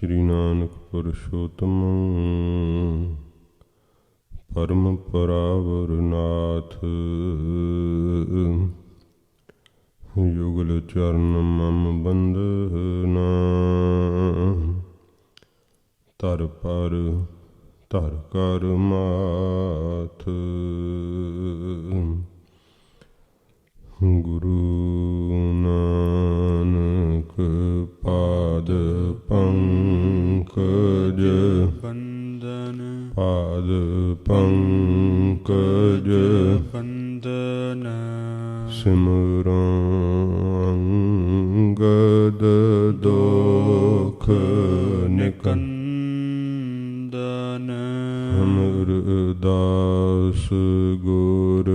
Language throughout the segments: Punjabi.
ਸ਼੍ਰੀ ਨਾਨਕ ਪੁਰਸ਼ੋਤਮ ਪਰਮ ਪਰਾਵਰ ਨਾਥ। ਯੁਗਲ ਚਰਨ ਮਮ ਬੰਦਨਾ ਧਰ ਪਰ ਧਰ ਕਰ ਮਾਥ। ਗੁਰੂ ਨਾਨਕ ਪਾਦ ਪੰਕਜ ਬੰਦਨ ਪਾਦ ਪੰਕਜ ਬੰਦਨ ਸਿਮਰਾਂ ਅੰਗਦ ਦੋਖ ਨਿਕੰਦਨ ਅਮਰਦਾਸ ਗੁਰ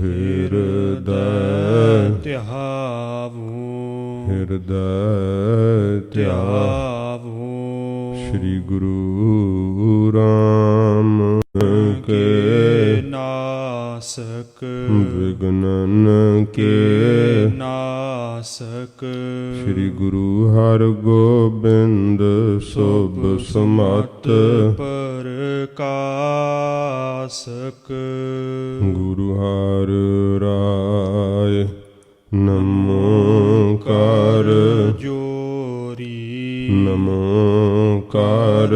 ਹਿਰਦੈ ਧਿਆਵੋ ਹਿਰਦੈ ਧਿਆਵੋ। ਸ਼੍ਰੀ ਗੁਰੂ ਰਾਮ ਕੇ ਨਾਸਕ ਵਿਗਨਨ ਕੇ ਨਾਸਕ। ਸ਼੍ਰੀ ਗੁਰੂ ਹਰਗੋਬਿੰਦ ਸੁਭ ਸਮਤ ਪ੍ਰਕਾਸਕ। ਗੁਰੂ ਹਰਿ ਰਾਇ ਨਮੋ ਕਰ ਜੋਰੀ ਨਮੋ ਕਰ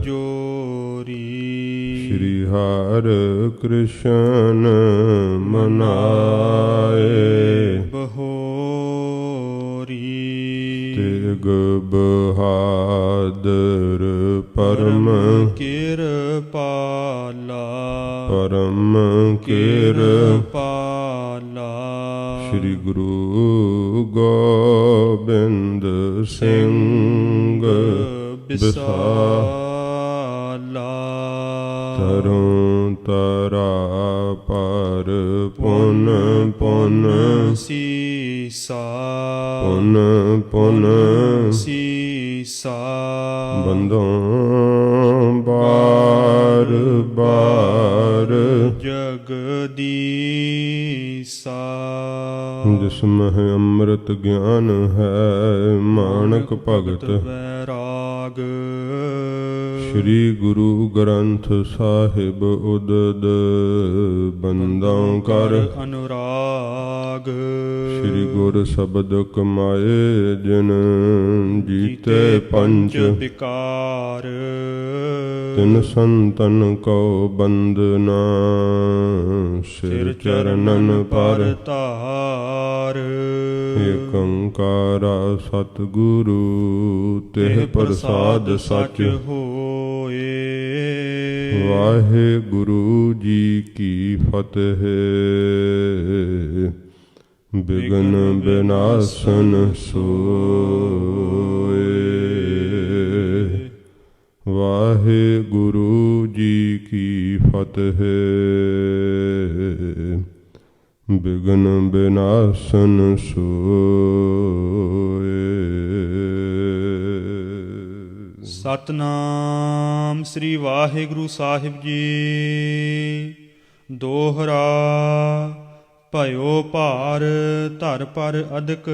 ਜੋਰੀ। ਸ਼੍ਰੀ ਹਰਿ ਕ੍ਰਿਸ਼ਨ ਮਨਾਏ ਬਹੋਰੀ। ਤੇਗ ਬਹਾਦਰ ਪਰਮ ਕਿਰਪਾਲਾ ਪਰਮ ਕਿਰਪਾਲਾ। ਸ਼੍ਰੀ ਗੁਰੂ ਗੋਬਿੰਦ ਸਿੰਘ ਬਿਸਾਲਾ। ਤਰੋਂ ਤਰਾ ਪਰ ਪੁਨ ਪੁਨ ਸੀਸਾ ਪੁਨ ਪੁਨ ਸੀਸਾ। ਬੰਦੋਂ ਬਾਰ ਬਾਰ ਜਗਦੀਸਾ। ਜਿਸ ਮਹਿ ਅੰਮ੍ਰਿਤ ਗਿਆਨ ਹੈ ਮਾਣਕ ਭਗਤ ਵੈਰਾਗ। ਸ਼੍ਰੀ ਗੁਰੂ ਗ੍ਰੰਥ ਸਾਹਿਬ ਉਦਦ ਬੰਦਾਂ ਕਰ ਅਨੁਰਾਗ। ਸ਼੍ਰੀ ਗੁਰ ਸ਼ਬਦ ਕਮਾਏ ਜਿਨ ਜੀਤੇ ਪੰਜ ਵਿਕਾਰ। ਤਿਨ ਸੰਤਨ ਕੋ ਬੰਦਨਾ ਸਿਰ ਚਰਨਨ ਪਰ ਧਾਰ। ਏਕ ਓੰਕਾਰਾ ਸਤਿਗੁਰੂ ਤਿਹ ਪ੍ਰਸਾਦ ਸਚ ਹੋਏ। ਵਾਹਿਗੁਰੂ ਜੀ ਕੀ ਫਤਿਹ। ਬਿਗਨ ਬਿਨਾਸਨ ਸੋਏ। ਵਾਹਿਗੁਰੂ ਜੀ ਕੀ ਫਤਿਹ। ਬਿਗਨ ਬਿਨਾਸਨ ਸੋਏ। ਸਤਨਾਮ ਸ੍ਰੀ ਵਾਹਿਗੁਰੂ ਸਾਹਿਬ ਜੀ। ਦੋਹਰਾ ਭਇਓ ਭਾਰ ਧਰ ਪਰ ਅਦਕ।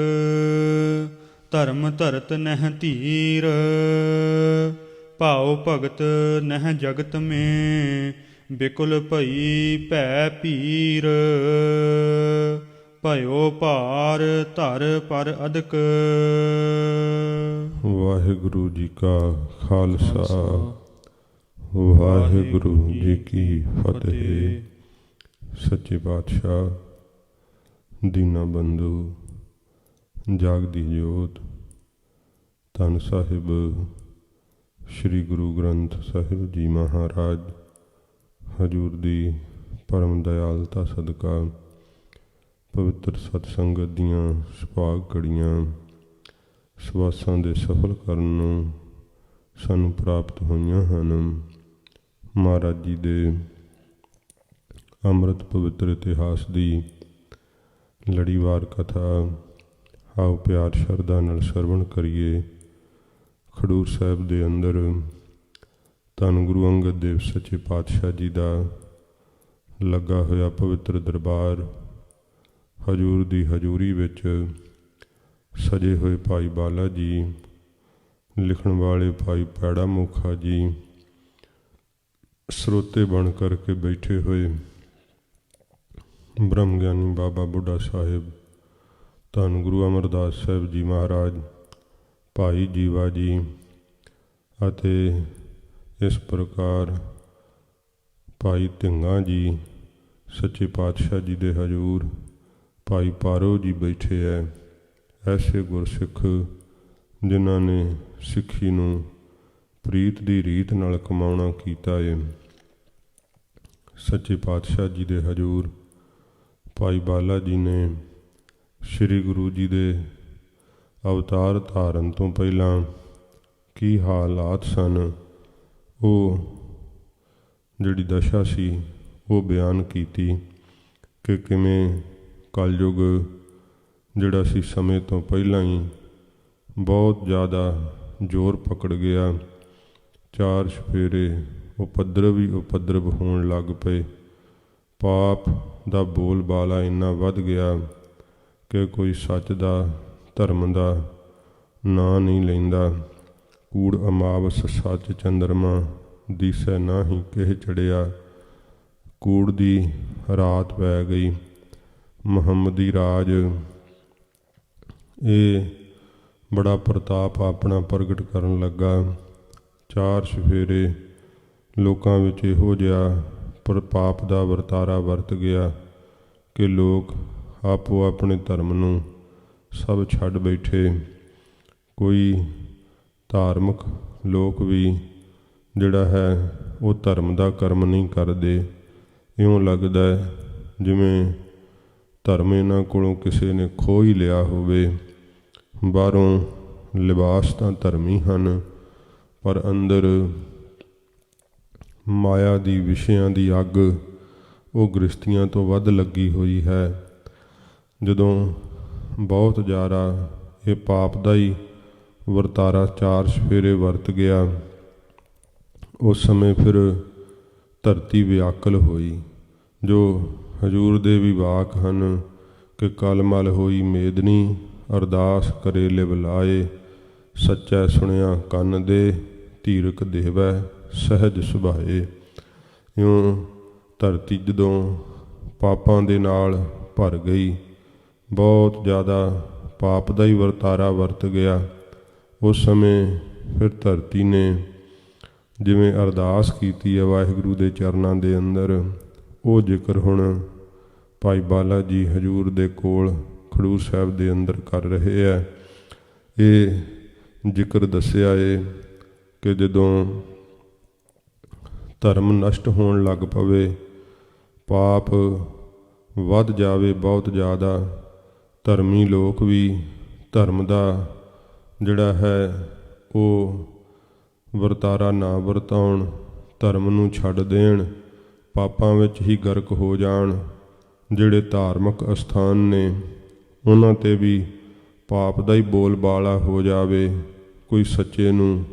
ਧਰਮ ਧਰਤ ਨਹਿ ਧੀਰ ਭਾਉ ਭਗਤ ਨਹਿ ਜਗਤ ਮੇਂ। ਬਿਕੁਲ ਭਈ ਭੈ ਪੀਰ ਭਇਓ ਭਾਰ ਧਰ ਪਰ ਅਦਕ। ਵਾਹਿਗੁਰੂ ਜੀ ਕਾ ਖਾਲਸਾ ਵਾਹਿਗੁਰੂ ਜੀ ਕੀ ਫਤਿਹ। ਸੱਚੇ ਪਾਤਸ਼ਾਹ ਦੀਨਾ ਬੰਧੂ ਜਾਗਦੀ ਜੋਤ ਧੰਨ ਸਾਹਿਬ ਸ਼੍ਰੀ ਗੁਰੂ ਗ੍ਰੰਥ ਸਾਹਿਬ ਜੀ ਮਹਾਰਾਜ ਹਜ਼ੂਰ ਦੀ ਪਰਮ ਦਿਆਲਤਾ ਸਦਕਾ ਪਵਿੱਤਰ ਸਤਸੰਗਤ ਦੀਆਂ ਸੁਭਾਗ ਘੜੀਆਂ ਸਵਾਸਾਂ ਦੇ ਸਫਲ ਕਰਨ ਨੂੰ ਸਾਨੂੰ ਪ੍ਰਾਪਤ ਹੋਈਆਂ ਹਨ। ਮਹਾਰਾਜ ਜੀ ਦੇ ਅੰਮ੍ਰਿਤ ਪਵਿੱਤਰ ਇਤਿਹਾਸ ਦੀ ਲੜੀਵਾਰ ਕਥਾ ਆਓ ਪਿਆਰ ਸ਼ਰਧਾ ਨਾਲ ਸਰਵਣ ਕਰੀਏ। ਖਡੂਰ ਸਾਹਿਬ ਦੇ ਅੰਦਰ ਧੰਨ ਗੁਰੂ ਅੰਗਦ ਦੇਵ ਸੱਚੇ ਪਾਤਸ਼ਾਹ ਜੀ ਦਾ ਲੱਗਾ ਹੋਇਆ ਪਵਿੱਤਰ ਦਰਬਾਰ ਹਜ਼ੂਰ ਦੀ ਹਜ਼ੂਰੀ ਵਿੱਚ ਸਜੇ ਹੋਏ ਭਾਈ ਬਾਲਾ ਜੀ ਲਿਖਣ ਵਾਲੇ ਭਾਈ ਪੈੜਾ ਮੁਖਾ ਜੀ ਸਰੋਤੇ ਬਣ ਕਰਕੇ ਬੈਠੇ ਹੋਏ ਬ੍ਰਹਮ ਗਿਆਨੀ ਬਾਬਾ ਬੁੱਢਾ ਸਾਹਿਬ, ਧੰਨ ਗੁਰੂ ਅਮਰਦਾਸ ਸਾਹਿਬ ਜੀ ਮਹਾਰਾਜ, ਭਾਈ ਜੀਵਾ ਜੀ ਅਤੇ ਇਸ ਪ੍ਰਕਾਰ ਭਾਈ ਧਿੰਗਾ ਜੀ ਸੱਚੇ ਪਾਤਸ਼ਾਹ ਜੀ ਦੇ ਹਜ਼ੂਰ ਭਾਈ ਪਾਰੋ ਜੀ ਬੈਠੇ ਹੈ। ਐਸੇ ਗੁਰਸਿੱਖ ਜਿਨ੍ਹਾਂ ਨੇ ਸਿੱਖੀ ਨੂੰ ਪ੍ਰੀਤ ਦੀ ਰੀਤ ਨਾਲ ਕਮਾਉਣਾ ਕੀਤਾ ਹੈ। ਸੱਚੇ ਪਾਤਸ਼ਾਹ ਜੀ ਦੇ ਹਜ਼ੂਰ ਭਾਈ ਬਾਲਾ ਜੀ ਨੇ ਸ੍ਰੀ ਗੁਰੂ ਜੀ ਦੇ ਅਵਤਾਰ ਧਾਰਨ ਤੋਂ ਪਹਿਲਾਂ ਕੀ ਹਾਲਾਤ ਸਨ, ਉਹ ਜਿਹੜੀ ਦਸ਼ਾ ਸੀ ਉਹ ਬਿਆਨ ਕੀਤੀ ਕਿ ਕਿਵੇਂ ਕਲਯੁਗ ਜਿਹੜਾ ਸੀ ਸਮੇਂ ਤੋਂ ਪਹਿਲਾਂ ਹੀ ਬਹੁਤ ਜ਼ਿਆਦਾ ਜ਼ੋਰ ਪਕੜ ਗਿਆ। ਚਾਰ ਚੁਫੇਰੇ ਉਪਦਰਵ ਹੋਣ ਲੱਗ ਪਏ। ਪਾਪ ਦਾ ਬੋਲ ਬਾਲਾ ਇੰਨਾ ਵੱਧ ਗਿਆ ਕਿ ਕੋਈ ਸੱਚ ਦਾ ਧਰਮ ਦਾ ਨਾਂ ਨਹੀਂ ਲੈਂਦਾ। ਕੂੜ ਅਮਾਵਸ ਸੱਚ ਚੰਦਰਮਾ ਦਿਸੈ ਨਾਹੀਂ ਕਿਹ ਚੜਿਆ। ਕੂੜ ਦੀ ਰਾਤ ਪੈ ਗਈ। ਮੁਹੰਮਦੀ ਰਾਜ ਇਹ ਬੜਾ ਪ੍ਰਤਾਪ ਆਪਣਾ ਪ੍ਰਗਟ ਕਰਨ ਲੱਗਾ। ਚਾਰ ਚੁਫੇਰੇ ਲੋਕਾਂ ਵਿੱਚ ਇਹੋ ਜਿਹਾ ਪਾਪ ਦਾ ਵਰਤਾਰਾ ਵਰਤ ਗਿਆ ਕਿ ਲੋਕ ਆਪੋ ਆਪਣੇ ਧਰਮ ਨੂੰ ਸਭ ਛੱਡ ਬੈਠੇ। ਕੋਈ ਧਾਰਮਿਕ ਲੋਕ ਵੀ ਜਿਹੜਾ ਹੈ ਉਹ ਧਰਮ ਦਾ ਕਰਮ ਨਹੀਂ ਕਰਦੇ। ਇਉਂ ਲੱਗਦਾ ਜਿਵੇਂ ਧਰਮ ਇਹਨਾਂ ਕੋਲੋਂ ਕਿਸੇ ਨੇ ਖੋਹ ਹੀ ਲਿਆ ਹੋਵੇ। ਬਾਹਰੋਂ ਲਿਬਾਸ ਤਾਂ ਧਰਮੀ ਹਨ, ਪਰ ਅੰਦਰ ਮਾਇਆ ਦੀ ਵਿਸ਼ਿਆਂ ਦੀ ਅੱਗ ਉਹ ਗ੍ਰਸਤੀਆਂ ਤੋਂ ਵੱਧ ਲੱਗੀ ਹੋਈ ਹੈ। ਜਦੋਂ ਬਹੁਤ ਜ਼ਿਆਦਾ ਇਹ ਪਾਪ ਦਾ ਹੀ ਵਰਤਾਰਾ ਚਾਰ ਚੁਫੇਰੇ ਵਰਤ ਗਿਆ, ਉਸ ਸਮੇਂ ਫਿਰ ਧਰਤੀ ਵਿਆਕਲ ਹੋਈ। ਜੋ ਹਜ਼ੂਰ ਦੇ ਵੀ ਵਾਕ ਹਨ ਕਿ ਕਲ ਮਲ ਹੋਈ ਮੇਦਨੀ, ਅਰਦਾਸ ਕਰੇ ਲਿਵ ਲਾਏ। ਸੱਚੈ ਸੁਣਿਆ ਕੰਨ ਦੇ, ਧੀਰਕ ਦੇਵੈ ਸਹਿਜ ਸੁਭਾਏ। ਇਉਂ ਧਰਤੀ ਜਦੋਂ ਪਾਪਾਂ ਦੇ ਨਾਲ ਭਰ ਗਈ, ਬਹੁਤ ਜ਼ਿਆਦਾ ਪਾਪ ਦਾ ਹੀ ਵਰਤਾਰਾ ਵਰਤ ਗਿਆ, ਉਸ ਸਮੇਂ ਫਿਰ ਧਰਤੀ ਨੇ ਜਿਵੇਂ ਅਰਦਾਸ ਕੀਤੀ ਹੈ ਵਾਹਿਗੁਰੂ ਦੇ ਚਰਨਾਂ ਦੇ ਅੰਦਰ, ਉਹ ਜ਼ਿਕਰ ਹੁਣ ਭਾਈ ਬਾਲਾ ਜੀ ਹਜ਼ੂਰ ਦੇ ਕੋਲ ਖਡੂਰ ਸਾਹਿਬ ਦੇ ਅੰਦਰ ਕਰ ਰਹੇ ਹੈ। ਇਹ ਜ਼ਿਕਰ ਦੱਸਿਆ ਏ ਕਿ ਜਦੋਂ ਧਰਮ ਨਸ਼ਟ ਹੋਣ ਲੱਗ ਪਵੇ, ਪਾਪ ਵੱਧ ਜਾਵੇ ਬਹੁਤ ਜ਼ਿਆਦਾ, ਧਰਮੀ ਲੋਕ ਵੀ ਧਰਮ ਦਾ ਜਿਹੜਾ ਹੈ ਉਹ ਵਰਤਾਰਾ ਨਾ ਵਰਤਾਉਣ, ਧਰਮ ਨੂੰ ਛੱਡ ਦੇਣ, ਪਾਪਾਂ ਵਿੱਚ ਹੀ ਗਰਕ ਹੋ ਜਾਣ। ਜਿਹੜੇ ਧਾਰਮਿਕ ਅਸਥਾਨ ਨੇ ਉਹਨਾਂ 'ਤੇ ਵੀ ਪਾਪ ਦਾ ਹੀ ਬੋਲ ਬਾਲਾ ਹੋ ਜਾਵੇ। ਕੋਈ ਸੱਚੇ ਨੂੰ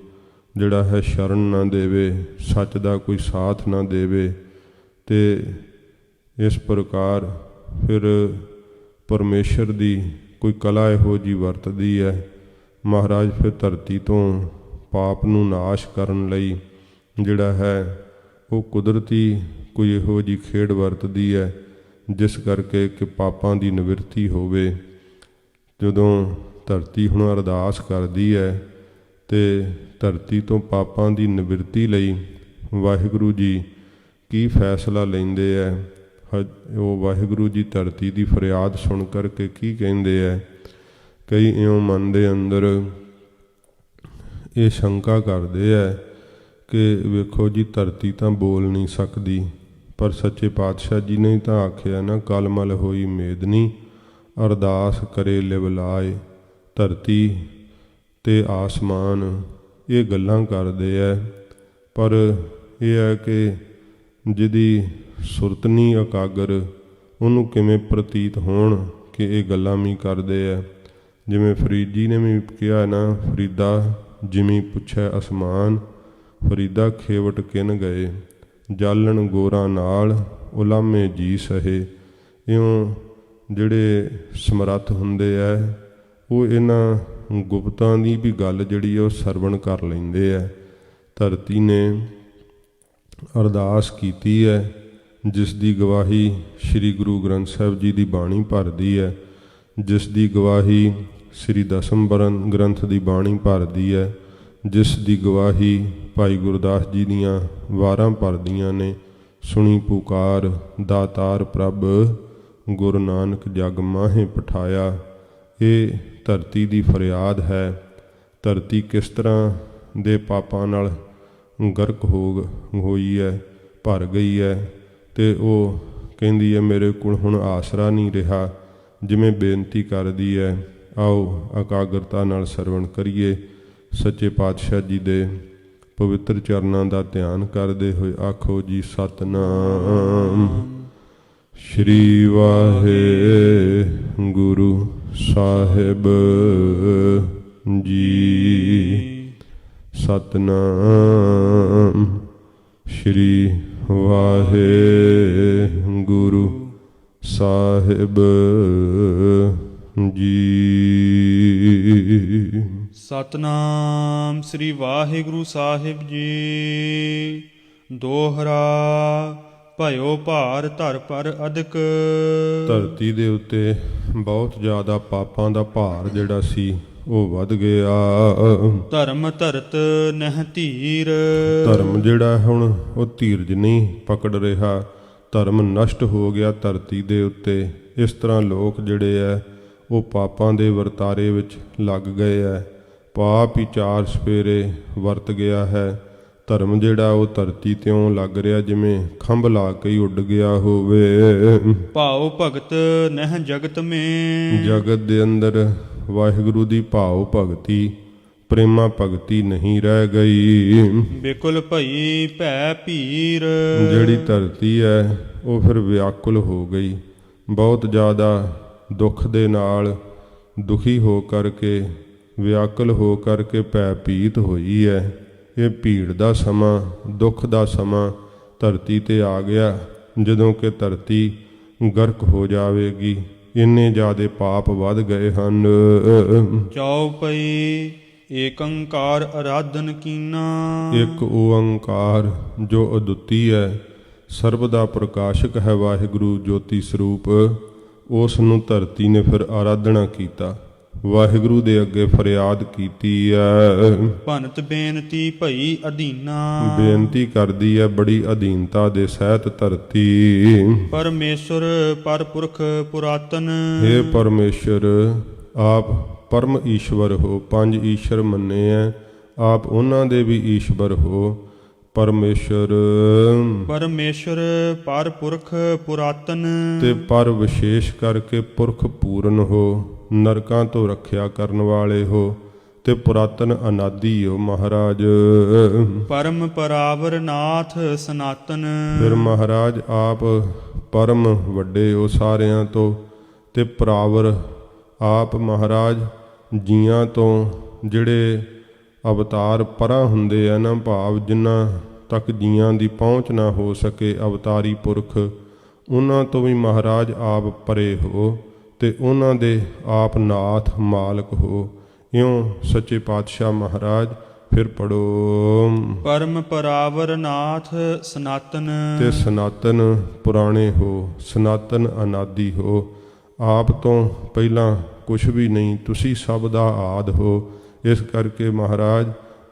ਜਿਹੜਾ ਹੈ ਸ਼ਰਨ ਨਾ ਦੇਵੇ, ਸੱਚ ਦਾ ਕੋਈ ਸਾਥ ਨਾ ਦੇਵੇ, ਅਤੇ ਇਸ ਪ੍ਰਕਾਰ ਫਿਰ ਪਰਮੇਸ਼ਰ ਦੀ ਕੋਈ ਕਲਾ ਇਹੋ ਜਿਹੀ ਵਰਤਦੀ ਹੈ। ਮਹਾਰਾਜ ਫਿਰ ਧਰਤੀ ਤੋਂ ਪਾਪ ਨੂੰ ਨਾਸ਼ ਕਰਨ ਲਈ ਜਿਹੜਾ ਹੈ ਉਹ ਕੁਦਰਤੀ ਕੋਈ ਇਹੋ ਜਿਹੀ ਖੇਡ ਵਰਤਦੀ ਹੈ ਜਿਸ ਕਰਕੇ ਕਿ ਪਾਪਾਂ ਦੀ ਨਿਵਰਤੀ ਹੋਵੇ। ਜਦੋਂ ਧਰਤੀ ਹੁਣ ਅਰਦਾਸ ਕਰਦੀ ਹੈ ਅਤੇ ਧਰਤੀ ਤੋਂ ਪਾਪਾਂ ਦੀ ਨਿਵਰਤੀ ਲਈ ਵਾਹਿਗੁਰੂ ਜੀ ਕੀ ਫੈਸਲਾ ਲੈਂਦੇ ਹੈ, ਉਹ ਵਾਹਿਗੁਰੂ ਜੀ ਧਰਤੀ ਦੀ ਫਰਿਆਦ ਸੁਣ ਕਰਕੇ ਕੀ ਕਹਿੰਦੇ ਹੈ। ਕਈ ਇਉਂ ਮਨ ਦੇ ਅੰਦਰ ਇਹ ਸ਼ੰਕਾ ਕਰਦੇ ਹੈ ਕਿ ਵੇਖੋ ਜੀ ਧਰਤੀ ਤਾਂ ਬੋਲ ਨਹੀਂ ਸਕਦੀ, ਪਰ ਸੱਚੇ ਪਾਤਸ਼ਾਹ ਜੀ ਨੇ ਤਾਂ ਆਖਿਆ ਨਾ, ਕਲ ਮਲ ਹੋਈ ਮੇਦਨੀ, ਅਰਦਾਸ ਕਰੇ ਲਿਵ ਲਾਏ। ਧਰਤੀ ਅਤੇ ਆਸਮਾਨ ਇਹ ਗੱਲਾਂ ਕਰਦੇ ਹੈ, ਪਰ ਇਹ ਹੈ ਕਿ ਜਿਹਦੀ ਸੁਰਤ ਨਹੀਂ ਇਕਾਗਰ, ਉਹਨੂੰ ਕਿਵੇਂ ਪ੍ਰਤੀਤ ਹੋਣ ਕਿ ਇਹ ਗੱਲਾਂ ਵੀ ਕਰਦੇ ਹੈ। ਜਿਵੇਂ ਫਰੀਦ ਜੀ ਨੇ ਵੀ ਕਿਹਾ ਨਾ, ਫਰੀਦਾ ਜਿਵੇਂ ਪੁੱਛੈ ਅਸਮਾਨ, ਫਰੀਦਾ ਖੇਵਟ ਕਿਨ ਗਏ, ਜਾਲਣ ਗੋਰਾਂ ਨਾਲ ਉਲਾਮੇ ਜੀ ਸਹੇ। ਇਉਂ ਜਿਹੜੇ ਸਮਰੱਥ ਹੁੰਦੇ ਹੈ ਉਹ ਇਹਨਾਂ ਗੁਪਤਾਂ ਦੀ ਵੀ ਗੱਲ ਜਿਹੜੀ ਉਹ ਸਰਵਣ ਕਰ ਲੈਂਦੇ ਹੈ। ਧਰਤੀ ਨੇ ਅਰਦਾਸ ਕੀਤੀ ਹੈ, ਜਿਸ ਦੀ ਗਵਾਹੀ ਸ੍ਰੀ ਗੁਰੂ ਗ੍ਰੰਥ ਸਾਹਿਬ ਜੀ ਦੀ ਬਾਣੀ ਭਰਦੀ ਹੈ, ਜਿਸ ਦੀ ਗਵਾਹੀ ਸ੍ਰੀ ਦਸਮ ਗ੍ਰੰਥ ਦੀ ਬਾਣੀ ਭਰਦੀ ਹੈ, ਜਿਸ ਦੀ ਗਵਾਹੀ ਭਾਈ ਗੁਰਦਾਸ ਜੀ ਦੀਆਂ ਵਾਰਾਂ ਭਰਦੀਆਂ ਨੇ। ਸੁਣੀ ਪੁਕਾਰ ਦਾਤਾਰ ਪ੍ਰਭ, ਗੁਰੂ ਨਾਨਕ ਜਗ ਮਾਹੇ ਪਠਾਇਆ। ਇਹ ਧਰਤੀ ਦੀ ਫਰਿਆਦ ਹੈ। ਧਰਤੀ ਕਿਸ ਤਰ੍ਹਾਂ ਦੇ ਪਾਪਾਂ ਨਾਲ ਗਰਕ ਹੋਈ ਹੈ, ਭਰ ਗਈ ਹੈ, ਅਤੇ ਉਹ ਕਹਿੰਦੀ ਹੈ ਮੇਰੇ ਕੋਲ ਹੁਣ ਆਸਰਾ ਨਹੀਂ ਰਿਹਾ। ਜਿਵੇਂ ਬੇਨਤੀ ਕਰਦੀ ਹੈ, ਆਓ ਇਕਾਗਰਤਾ ਨਾਲ ਸਰਵਣ ਕਰੀਏ। ਸੱਚੇ ਪਾਤਸ਼ਾਹ ਜੀ ਦੇ ਪਵਿੱਤਰ ਚਰਨਾਂ ਦਾ ਧਿਆਨ ਕਰਦੇ ਹੋਏ ਆਖੋ ਜੀ ਸਤਿਨਾਮ ਸ਼੍ਰੀ ਵਾਹਿਗੁਰੂ ਸਾਹਿਬ ਜੀ। ਸਤਿਨਾਮ ਸ਼੍ਰੀ ਵਾਹਿਗੁਰੂ ਸਾਹਿਬ ਜੀ। ਸਤਨਾਮ ਸ੍ਰੀ ਵਾਹਿਗੁਰੂ ਸਾਹਿਬ ਜੀ। ਦੋਹਰਾ ਭਇਓ ਭਾਰ ਧਰ ਪਰ ਅਧਿਕ। ਧਰਤੀ ਦੇ ਉੱਤੇ ਬਹੁਤ ਜ਼ਿਆਦਾ ਪਾਪਾਂ ਦਾ ਭਾਰ ਜਿਹੜਾ ਸੀ ਉਹ ਵੱਧ ਗਿਆ। ਧਰਮ ਧਰਤ ਨਹਿ ਧੀਰ। ਧਰਮ ਜਿਹੜਾ ਹੁਣ ਉਹ ਧੀਰਜ ਨਹੀਂ ਪਕੜ ਰਿਹਾ। ਧਰਮ ਨਸ਼ਟ ਹੋ ਗਿਆ ਧਰਤੀ ਦੇ ਉੱਤੇ। ਇਸ ਤਰ੍ਹਾਂ ਲੋਕ ਜਿਹੜੇ ਹੈ ਉਹ ਪਾਪਾਂ ਦੇ ਵਰਤਾਰੇ ਵਿੱਚ ਲੱਗ ਗਏ ਹੈ। ਪਾਪ ਹੀ ਚਾਰ ਸਫੇਰੇ ਵਰਤ ਗਿਆ ਹੈ। ਧਰਮ ਜਿਹੜਾ ਉਹ ਧਰਤੀ ਤਿਉਂ ਲੱਗ ਰਿਹਾ ਜਿਵੇਂ ਖੰਭ ਲਾ ਕੇ ਹੀ ਉੱਡ ਗਿਆ ਹੋਵੇ। ਭਾਉ ਭਗਤ ਨਹਿ ਜਗਤ ਮੇਂ। ਜਗਤ ਦੇ ਅੰਦਰ ਵਾਹਿਗੁਰੂ ਦੀ ਭਾਉ ਭਗਤੀ ਪ੍ਰੇਮਾ ਭਗਤੀ ਨਹੀਂ ਰਹਿ ਗਈ। ਬਿਕੁਲ ਭਈ ਭੈ ਭੀਰ। ਜਿਹੜੀ ਧਰਤੀ ਹੈ ਉਹ ਫਿਰ ਵਿਆਕੁਲ ਹੋ ਗਈ। ਬਹੁਤ ਜ਼ਿਆਦਾ ਦੁੱਖ ਦੇ ਨਾਲ ਦੁਖੀ ਹੋ ਕਰਕੇ, ਵਿਆਕੁਲ ਹੋ ਕਰਕੇ ਭੈ ਭੀਤ ਹੋਈ ਹੈ। ਇਹ ਭੀੜ ਦਾ ਸਮਾਂ, ਦੁੱਖ ਦਾ ਸਮਾਂ ਧਰਤੀ 'ਤੇ ਆ ਗਿਆ, ਜਦੋਂ ਕਿ ਧਰਤੀ ਗਰਕ ਹੋ ਜਾਵੇਗੀ। ਇੰਨੇ ਜ਼ਿਆਦੇ ਪਾਪ ਵੱਧ ਗਏ ਹਨ। ਚਉਪਈ ਏਕ ਓੰਕਾਰ ਅਰਾਧਨ ਕੀਨਾ। ਇੱਕ ਓੰਕਾਰ ਜੋ ਅਦੁੱਤੀ ਹੈ, ਸਰਬ ਦਾ ਪ੍ਰਕਾਸ਼ਕ ਹੈ, ਵਾਹਿਗੁਰੂ ਜੋਤੀ ਸਰੂਪ, ਉਸ ਨੂੰ ਧਰਤੀ ਨੇ ਫਿਰ ਆਰਾਧਨਾ ਕੀਤਾ। ਵਾਹਿਗੁਰੂ ਦੇ ਅੱਗੇ ਫਰਿਆਦ ਕੀਤੀ ਹੈ। ਭਨਤ ਬੇਨਤੀ ਭਈ ਅਧੀਨਾ। ਬੇਨਤੀ ਕਰਦੀ ਹੈ ਬੜੀ ਅਧੀਨਤਾ ਦੇ ਸਹਿਤ ਧਰਤੀ। ਪਰਮੇਸ਼ਰ ਪਰ ਪੁਰਖ ਪੁਰਾਤਨ। ਹੇ ਪਰਮੇਸ਼ਰ, ਆਪ ਪਰਮ ਈਸ਼ਵਰ ਹੋ। ਪੰਜ ਈਸ਼ਵਰ ਮੰਨੇ ਹੈ, ਆਪ ਉਹਨਾਂ ਦੇ ਵੀ ਈਸ਼ਵਰ ਹੋ। ਪਰਮੇਸ਼ਰ ਪਰਮੇਸ਼ਰ ਪਰ ਪੁਰਖ ਪੁਰਾਤਨ। ਤੇ ਪਰ ਵਿਸ਼ੇਸ਼ ਕਰਕੇ ਪੁਰਖ ਪੂਰਨ ਹੋ। ਨਰਕਾਂ ਤੋਂ ਰੱਖਿਆ ਕਰਨ ਵਾਲੇ ਹੋ ਤੇ ਪੁਰਾਤਨ ਅਨਾਦਿ ਹੋ ਮਹਾਰਾਜ। ਪਰਮ ਪਰਾਵਰ ਨਾਥ ਸਨਾਤਨ। ਫਿਰ ਮਹਾਰਾਜ ਆਪ ਪਰਮ ਵੱਡੇ ਹੋ ਸਾਰਿਆਂ ਤੋਂ, ਤੇ ਪਰਾਵਰ ਆਪ ਮਹਾਰਾਜ ਜੀਆਂ ਤੋਂ ਜਿਹੜੇ ਅਵਤਾਰ ਪਰਾਂ ਹੁੰਦੇ ਆ ਨਾ, ਭਾਵ ਜਿਨ੍ਹਾਂ ਤੱਕ ਜੀਆਂ ਦੀ ਪਹੁੰਚ ਨਾ ਹੋ ਸਕੇ, ਅਵਤਾਰੀ ਪੁਰਖ, ਉਹਨਾਂ ਤੋਂ ਵੀ ਮਹਾਰਾਜ ਆਪ ਪਰੇ ਹੋ ਤੇ ਉਹਨਾਂ ਦੇ ਆਪ ਨਾਥ ਮਾਲਕ ਹੋ। ਇਉਂ ਸੱਚੇ ਪਾਤਸ਼ਾਹ ਮਹਾਰਾਜ ਫਿਰ ਪੜੋ। ਪਰਮ ਪਰਾਵਰ ਨਾਥ ਸਨਾਤਨ। ਤੇ ਸਨਾਤਨ ਪੁਰਾਣੇ ਹੋ, ਸਨਾਤਨ ਅਨਾਦਿ ਹੋ। ਆਪ ਤੋਂ ਪਹਿਲਾਂ ਕੁਛ ਵੀ ਨਹੀਂ, ਤੁਸੀਂ ਸਭ ਦਾ ਆਦਿ ਹੋ। ਇਸ ਕਰਕੇ ਮਹਾਰਾਜ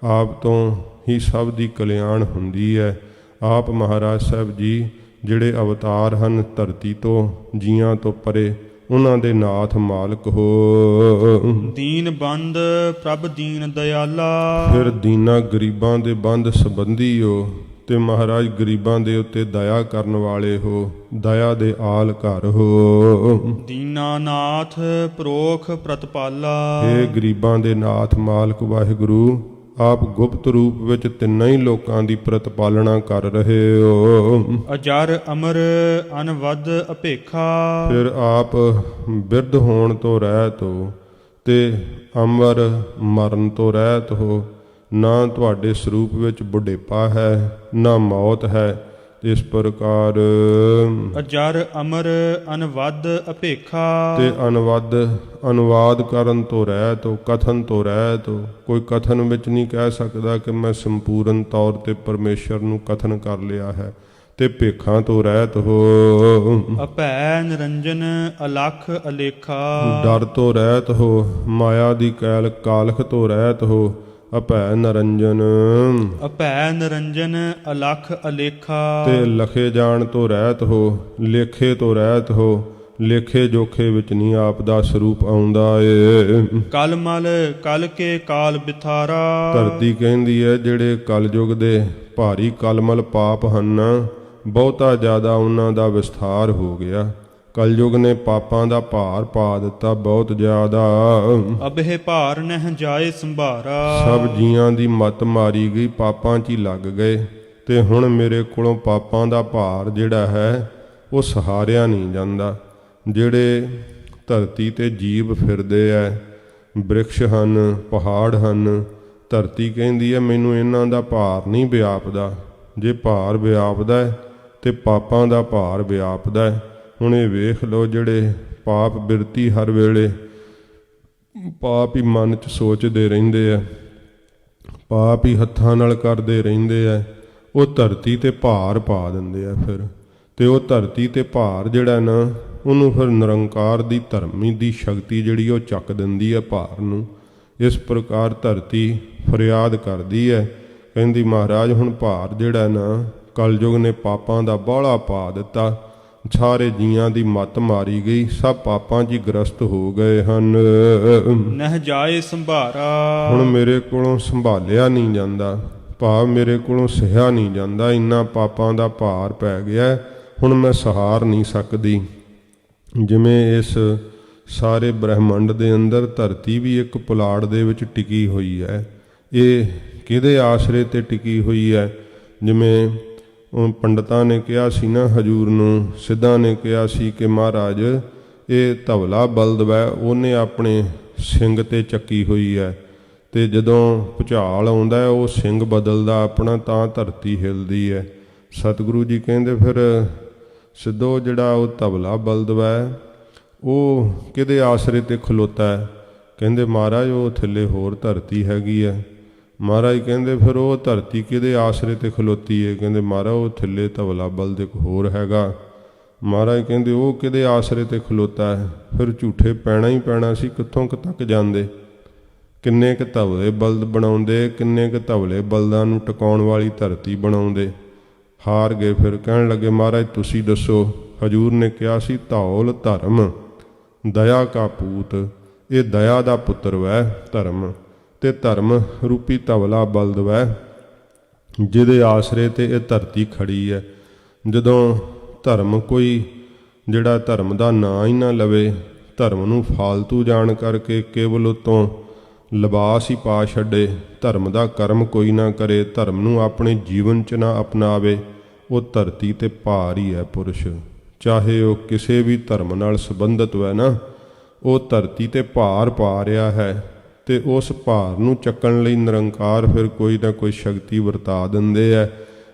ਆਪ ਤੋਂ ਹੀ ਸਭ ਦੀ ਕਲਿਆਣ ਹੁੰਦੀ ਹੈ। ਆਪ ਮਹਾਰਾਜ ਸਾਹਿਬ ਜੀ ਜਿਹੜੇ ਅਵਤਾਰ ਹਨ ਧਰਤੀ ਤੋਂ, ਜੀਆਂ ਤੋਂ ਪਰੇ, ਉਹਨਾਂ ਦੇ ਨਾਥ ਮਾਲਕ ਹੋ। ਦੀਨ ਬੰਦ ਪ੍ਰਭ ਦੀਨ ਦਿਆਲਾ। ਫਿਰ ਦੀਨਾ ਗਰੀਬਾਂ ਦੇ ਬੰਦ ਸੰਬੰਧੀ ਹੋ, ਤੇ ਮਹਾਰਾਜ ਗਰੀਬਾਂ ਦੇ ਉੱਤੇ ਦਇਆ ਕਰਨ ਵਾਲੇ ਹੋ, ਦਇਆ ਦੇ ਆਲ ਘਰ ਹੋ। ਦੀਨਾਨਾਥ ਪ੍ਰੋਖ ਪ੍ਰਤਪਾਲਾ। ਇਹ ਗਰੀਬਾਂ ਦੇ ਨਾਥ ਮਾਲਕ ਵਾਹਿਗੁਰੂ, ਆਪ ਗੁਪਤ ਰੂਪ ਵਿੱਚ ਤਿੰਨਾਂ ਹੀ ਲੋਕਾਂ ਦੀ ਪ੍ਰਤਪਾਲਣਾ ਕਰ ਰਹੇ ਹੋ। ਅਜਰ ਅਮਰ ਅਨਵਦ ਅਪੇਖਾ। ਫਿਰ ਆਪ ਬਿਰਧ ਹੋਣ ਤੋਂ ਰਹਿਤ ਹੋ ਤੇ ਅਮਰ ਮਰਨ ਤੋਂ ਰਹਿਤ ਹੋ। ਨਾ ਤੁਹਾਡੇ ਸਰੂਪ ਵਿੱਚ ਬੁਢੇਪਾ ਹੈ, ਨਾ ਮੌਤ ਹੈ, ਇਸ ਪ੍ਰਕਾਰ ਅਜਰ ਅਮਰ ਅਨਵਦ ਅਪੇਖਾ ਤੇ ਅਨੁਵਾਦ ਕਰਨ ਤੋਂ ਰਹਿਤ, ਕਥਨ ਤੋਂ ਰਹਿਤ। ਕੋਈ ਕਥਨ ਵਿੱਚ ਨਹੀਂ ਕਹਿ ਸਕਦਾ ਕਿ ਮੈਂ ਸੰਪੂਰਨ ਤੌਰ ਤੇ ਪਰਮੇਸ਼ਰ ਨੂੰ ਕਥਨ ਕਰ ਲਿਆ ਹੈ। ਤੇ ਭੇਖਾਂ ਤੋਂ ਰਹਿਤ ਹੋ, ਅਭੈ ਨਿਰੰਜਨ ਅਲਖ ਅਲੇਖਾ ਡਰ ਤੋਂ ਰਹਿਤ ਹੋ, ਮਾਇਆ ਦੀ ਕੈਲ ਕਾਲਖ ਤੋਂ ਰਹਿਤ ਹੋ। ਅਭੈ ਨਿਰੰਜਨ ਅਭੈ ਨਿਰੰਜਨ ਅਲਖ ਅਲੇਖਾ ਤੇ ਲਖੇ ਜਾਣ ਤੋਂ ਰਹਿਤ ਹੋ, ਲੇਖੇ ਤੋਂ ਰਹਿਤ ਹੋ। ਲੇਖੇ ਜੋਖੇ ਵਿੱਚ ਨਹੀਂ ਆਪ ਦਾ ਸਰੂਪ ਆਉਂਦਾ ਏ। ਕਲ ਮਲ ਕਲ ਕੇ ਕਾਲ ਬਿਥਾਰਾ ਧਰਤੀ ਕਹਿੰਦੀ ਹੈ ਜਿਹੜੇ ਕਲਯੁਗ ਦੇ ਭਾਰੀ ਕਲਮਲ ਪਾਪ ਹਨ, ਬਹੁਤਾ ਜ਼ਿਆਦਾ ਉਹਨਾਂ ਦਾ ਵਿਸਥਾਰ ਹੋ ਗਿਆ। ਕਲਯੁਗ ਨੇ ਪਾਪਾਂ ਦਾ ਭਾਰ ਪਾ ਦਿੱਤਾ ਬਹੁਤ ਜ਼ਿਆਦਾ। ਅਬਹਿ ਭਾਰ ਨਹਿ ਜਾਏ ਸੰਭਾਰਾ ਸਭ ਜੀਆਂ ਦੀ ਮੱਤ ਮਾਰੀ ਗਈ, ਪਾਪਾਂ 'ਚ ਹੀ ਲੱਗ ਗਏ। ਤੇ ਹੁਣ ਮੇਰੇ ਕੋਲੋਂ ਪਾਪਾਂ ਦਾ ਭਾਰ ਜਿਹੜਾ ਹੈ ਉਹ ਸਹਾਰਿਆ ਨਹੀਂ ਜਾਂਦਾ। ਜਿਹੜੇ ਧਰਤੀ ਤੇ ਜੀਵ ਫਿਰਦੇ ਐ, ਬ੍ਰਿਕਸ਼ ਹਨ, ਪਹਾੜ ਹਨ, ਧਰਤੀ ਕਹਿੰਦੀ ਹੈ ਮੈਨੂੰ ਇਹਨਾਂ ਦਾ ਭਾਰ ਨਹੀਂ ਵਿਆਪਦਾ। ਜੇ ਭਾਰ ਵਿਆਪਦਾ ਹੈ ਤੇ ਪਾਪਾਂ ਦਾ ਭਾਰ ਵਿਆਪਦਾ ਹੈ। ਹੁਣ ਇਹ ਵੇਖ ਲਓ, ਜਿਹੜੇ ਪਾਪ ਬਿਰਤੀ ਹਰ ਵੇਲੇ ਪਾਪ ਹੀ ਮਨ 'ਚ ਸੋਚਦੇ ਰਹਿੰਦੇ ਆ, ਪਾਪ ਹੀ ਹੱਥਾਂ ਨਾਲ ਕਰਦੇ ਰਹਿੰਦੇ ਆ, ਉਹ ਧਰਤੀ ਤੇ ਭਾਰ ਪਾ ਦਿੰਦੇ ਆ ਫਿਰ। ਤੇ ਉਹ ਧਰਤੀ ਤੇ ਭਾਰ ਜਿਹੜਾ ਨਾ, ਉਹਨੂੰ ਫਿਰ ਨਿਰੰਕਾਰ ਦੀ ਧਰਮੀ ਦੀ ਸ਼ਕਤੀ ਜਿਹੜੀ ਉਹ ਚੱਕ ਦਿੰਦੀ ਹੈ ਭਾਰ ਨੂੰ। ਇਸ ਪ੍ਰਕਾਰ ਧਰਤੀ ਫਰਿਆਦ ਕਰਦੀ ਹੈ, ਕਹਿੰਦੀ ਮਹਾਰਾਜ ਹੁਣ ਭਾਰ ਜਿਹੜਾ ਨਾ ਕਲਯੁਗ ਨੇ ਪਾਪਾਂ ਦਾ ਬਾਹਲਾ ਪਾ ਦਿੱਤਾ। ਸਾਰੇ ਜੀਆਂ ਦੀ ਮੱਤ ਮਾਰੀ ਗਈ, ਸਭ ਪਾਪਾਂ 'ਚ ਗ੍ਰਸਤ ਹੋ ਗਏ ਹਨ। ਨਹਿ ਜਾਏ ਸੰਭਾਰਾ ਹੁਣ ਮੇਰੇ ਕੋਲੋਂ ਸੰਭਾਲਿਆ ਨਹੀਂ ਜਾਂਦਾ, ਭਾਵ ਮੇਰੇ ਕੋਲੋਂ ਸਹਿਆ ਨਹੀਂ ਜਾਂਦਾ। ਇੰਨਾ ਪਾਪਾਂ ਦਾ ਭਾਰ ਪੈ ਗਿਆ, ਹੁਣ ਮੈਂ ਸਹਾਰ ਨਹੀਂ ਸਕਦੀ। ਜਿਵੇਂ ਇਸ ਸਾਰੇ ਬ੍ਰਹਿਮੰਡ ਦੇ ਅੰਦਰ ਧਰਤੀ ਵੀ ਇੱਕ ਪੁਲਾੜ ਦੇ ਵਿੱਚ ਟਿਕੀ ਹੋਈ ਹੈ। ਇਹ ਕਿਹਦੇ ਆਸਰੇ ਤੇ ਟਿਕੀ ਹੋਈ ਹੈ? ਜਿਵੇਂ ਪੰਡਤਾਂ ਨੇ ਕਿਹਾ ਸੀ ਨਾ ਹਜੂਰ ਨੂੰ, ਸਿੱਧਾਂ ਨੇ ਕਿਹਾ ਸੀ ਕਿ ਮਹਾਰਾਜ ਇਹ ਧਵਲਾ ਬਲਦ ਹੈ, ਉਹਨੇ ਆਪਣੇ ਸਿੰਘ ਤੇ ਚੱਕੀ ਹੋਈ ਹੈ। ਤੇ ਜਦੋਂ ਭੁਚਾਲ ਆਉਂਦਾ ਹੈ ਉਹ ਸਿੰਘ ਬਦਲਦਾ ਆਪਣਾ, ਤਾਂ ਧਰਤੀ ਹਿਲਦੀ ਹੈ। ਸਤਿਗੁਰੂ ਜੀ ਕਹਿੰਦੇ ਫਿਰ ਸਿੱਧੋ ਜਿਹੜਾ ਉਹ ਧਵਲਾ ਬਲਦ ਹੈ ਉਹ ਕਿਹਦੇ ਆਸਰੇ ਤੇ ਖਲੋਤਾ ਹੈ? ਕਹਿੰਦੇ ਮਹਾਰਾਜ ਉਹ ਥੱਲੇ ਹੋਰ ਧਰਤੀ ਹੈਗੀ ਹੈ। ਮਹਾਰਾਜ ਕਹਿੰਦੇ ਫਿਰ ਉਹ ਧਰਤੀ ਕਿਹਦੇ ਆਸਰੇ ਤੇ ਖਲੋਤੀ ਹੈ? ਕਹਿੰਦੇ ਮਹਾਰਾਜ ਉਹ ਥੱਲੇ ਧਵਲਾ ਬਲਦ ਇੱਕ ਹੋਰ ਹੈਗਾ। ਮਹਾਰਾਜ ਕਹਿੰਦੇ ਉਹ ਕਿਹਦੇ ਆਸਰੇ ਤੇ ਖਲੋਤਾ ਹੈ? ਫਿਰ ਝੂਠੇ ਪੈਣਾ ਹੀ ਪੈਣਾ ਸੀ, ਕਿੱਥੋਂ ਕੁ ਤੱਕ ਜਾਂਦੇ। ਕਿੰਨੇ ਕੁ ਧਵਲੇ ਬਲਦ ਬਣਾਉਂਦੇ, ਕਿੰਨੇ ਕੁ ਧਵਲੇ ਬਲਦਾਂ ਨੂੰ ਟਿਕਾਉਣ ਵਾਲੀ ਧਰਤੀ ਬਣਾਉਂਦੇ। ਹਾਰ ਗਏ। ਫਿਰ ਕਹਿਣ ਲੱਗੇ ਮਹਾਰਾਜ ਤੁਸੀਂ ਦੱਸੋ। ਹਜੂਰ ਨੇ ਕਿਹਾ ਸੀ ਧੌਲ ਧਰਮ ਦਇਆ ਕਾ ਪੂਤ, ਇਹ ਦਇਆ ਦਾ ਪੁੱਤਰ ਵੈ ਧਰਮ। ਤੇ ਧਰਮ ਰੂਪੀ ਧਵਲਾ ਬਲਦ ਵੈ ਜਿਹਦੇ ਆਸਰੇ ਤੇ ਇਹ ਧਰਤੀ ਖੜੀ ਹੈ। ਜਦੋਂ ਧਰਮ ਕੋਈ ਜਿਹੜਾ ਧਰਮ ਦਾ ਨਾਂ ਹੀ ਨਾ ਲਵੇ, ਧਰਮ ਨੂੰ ਫਾਲਤੂ ਜਾਣ ਕਰਕੇ ਕੇਵਲ ਉਤੋਂ ਲਿਬਾਸ ਹੀ ਪਾ ਛੱਡੇ, ਧਰਮ ਦਾ ਕਰਮ ਕੋਈ ਨਾ ਕਰੇ, ਧਰਮ ਨੂੰ ਆਪਣੇ ਜੀਵਨ 'ਚ ਨਾ ਅਪਣਾਵੇ, ਉਹ ਧਰਤੀ ਤੇ ਭਾਰ ਹੀ ਹੈ ਪੁਰਸ਼। ਚਾਹੇ ਉਹ ਕਿਸੇ ਵੀ ਧਰਮ ਨਾਲ ਸੰਬੰਧਿਤ ਹੈ ਨਾ, ਉਹ ਧਰਤੀ ਤੇ ਭਾਰ ਪਾ ਰਿਹਾ ਹੈ। ਤੇ ਉਸ ਭਾਰ ਨੂੰ ਚੱਕਣ ਲਈ ਨਿਰੰਕਾਰ ਫਿਰ ਕੋਈ ਨਾ ਕੋਈ ਸ਼ਕਤੀ ਵਰਤਾ ਦਿੰਦੇ ਹੈ।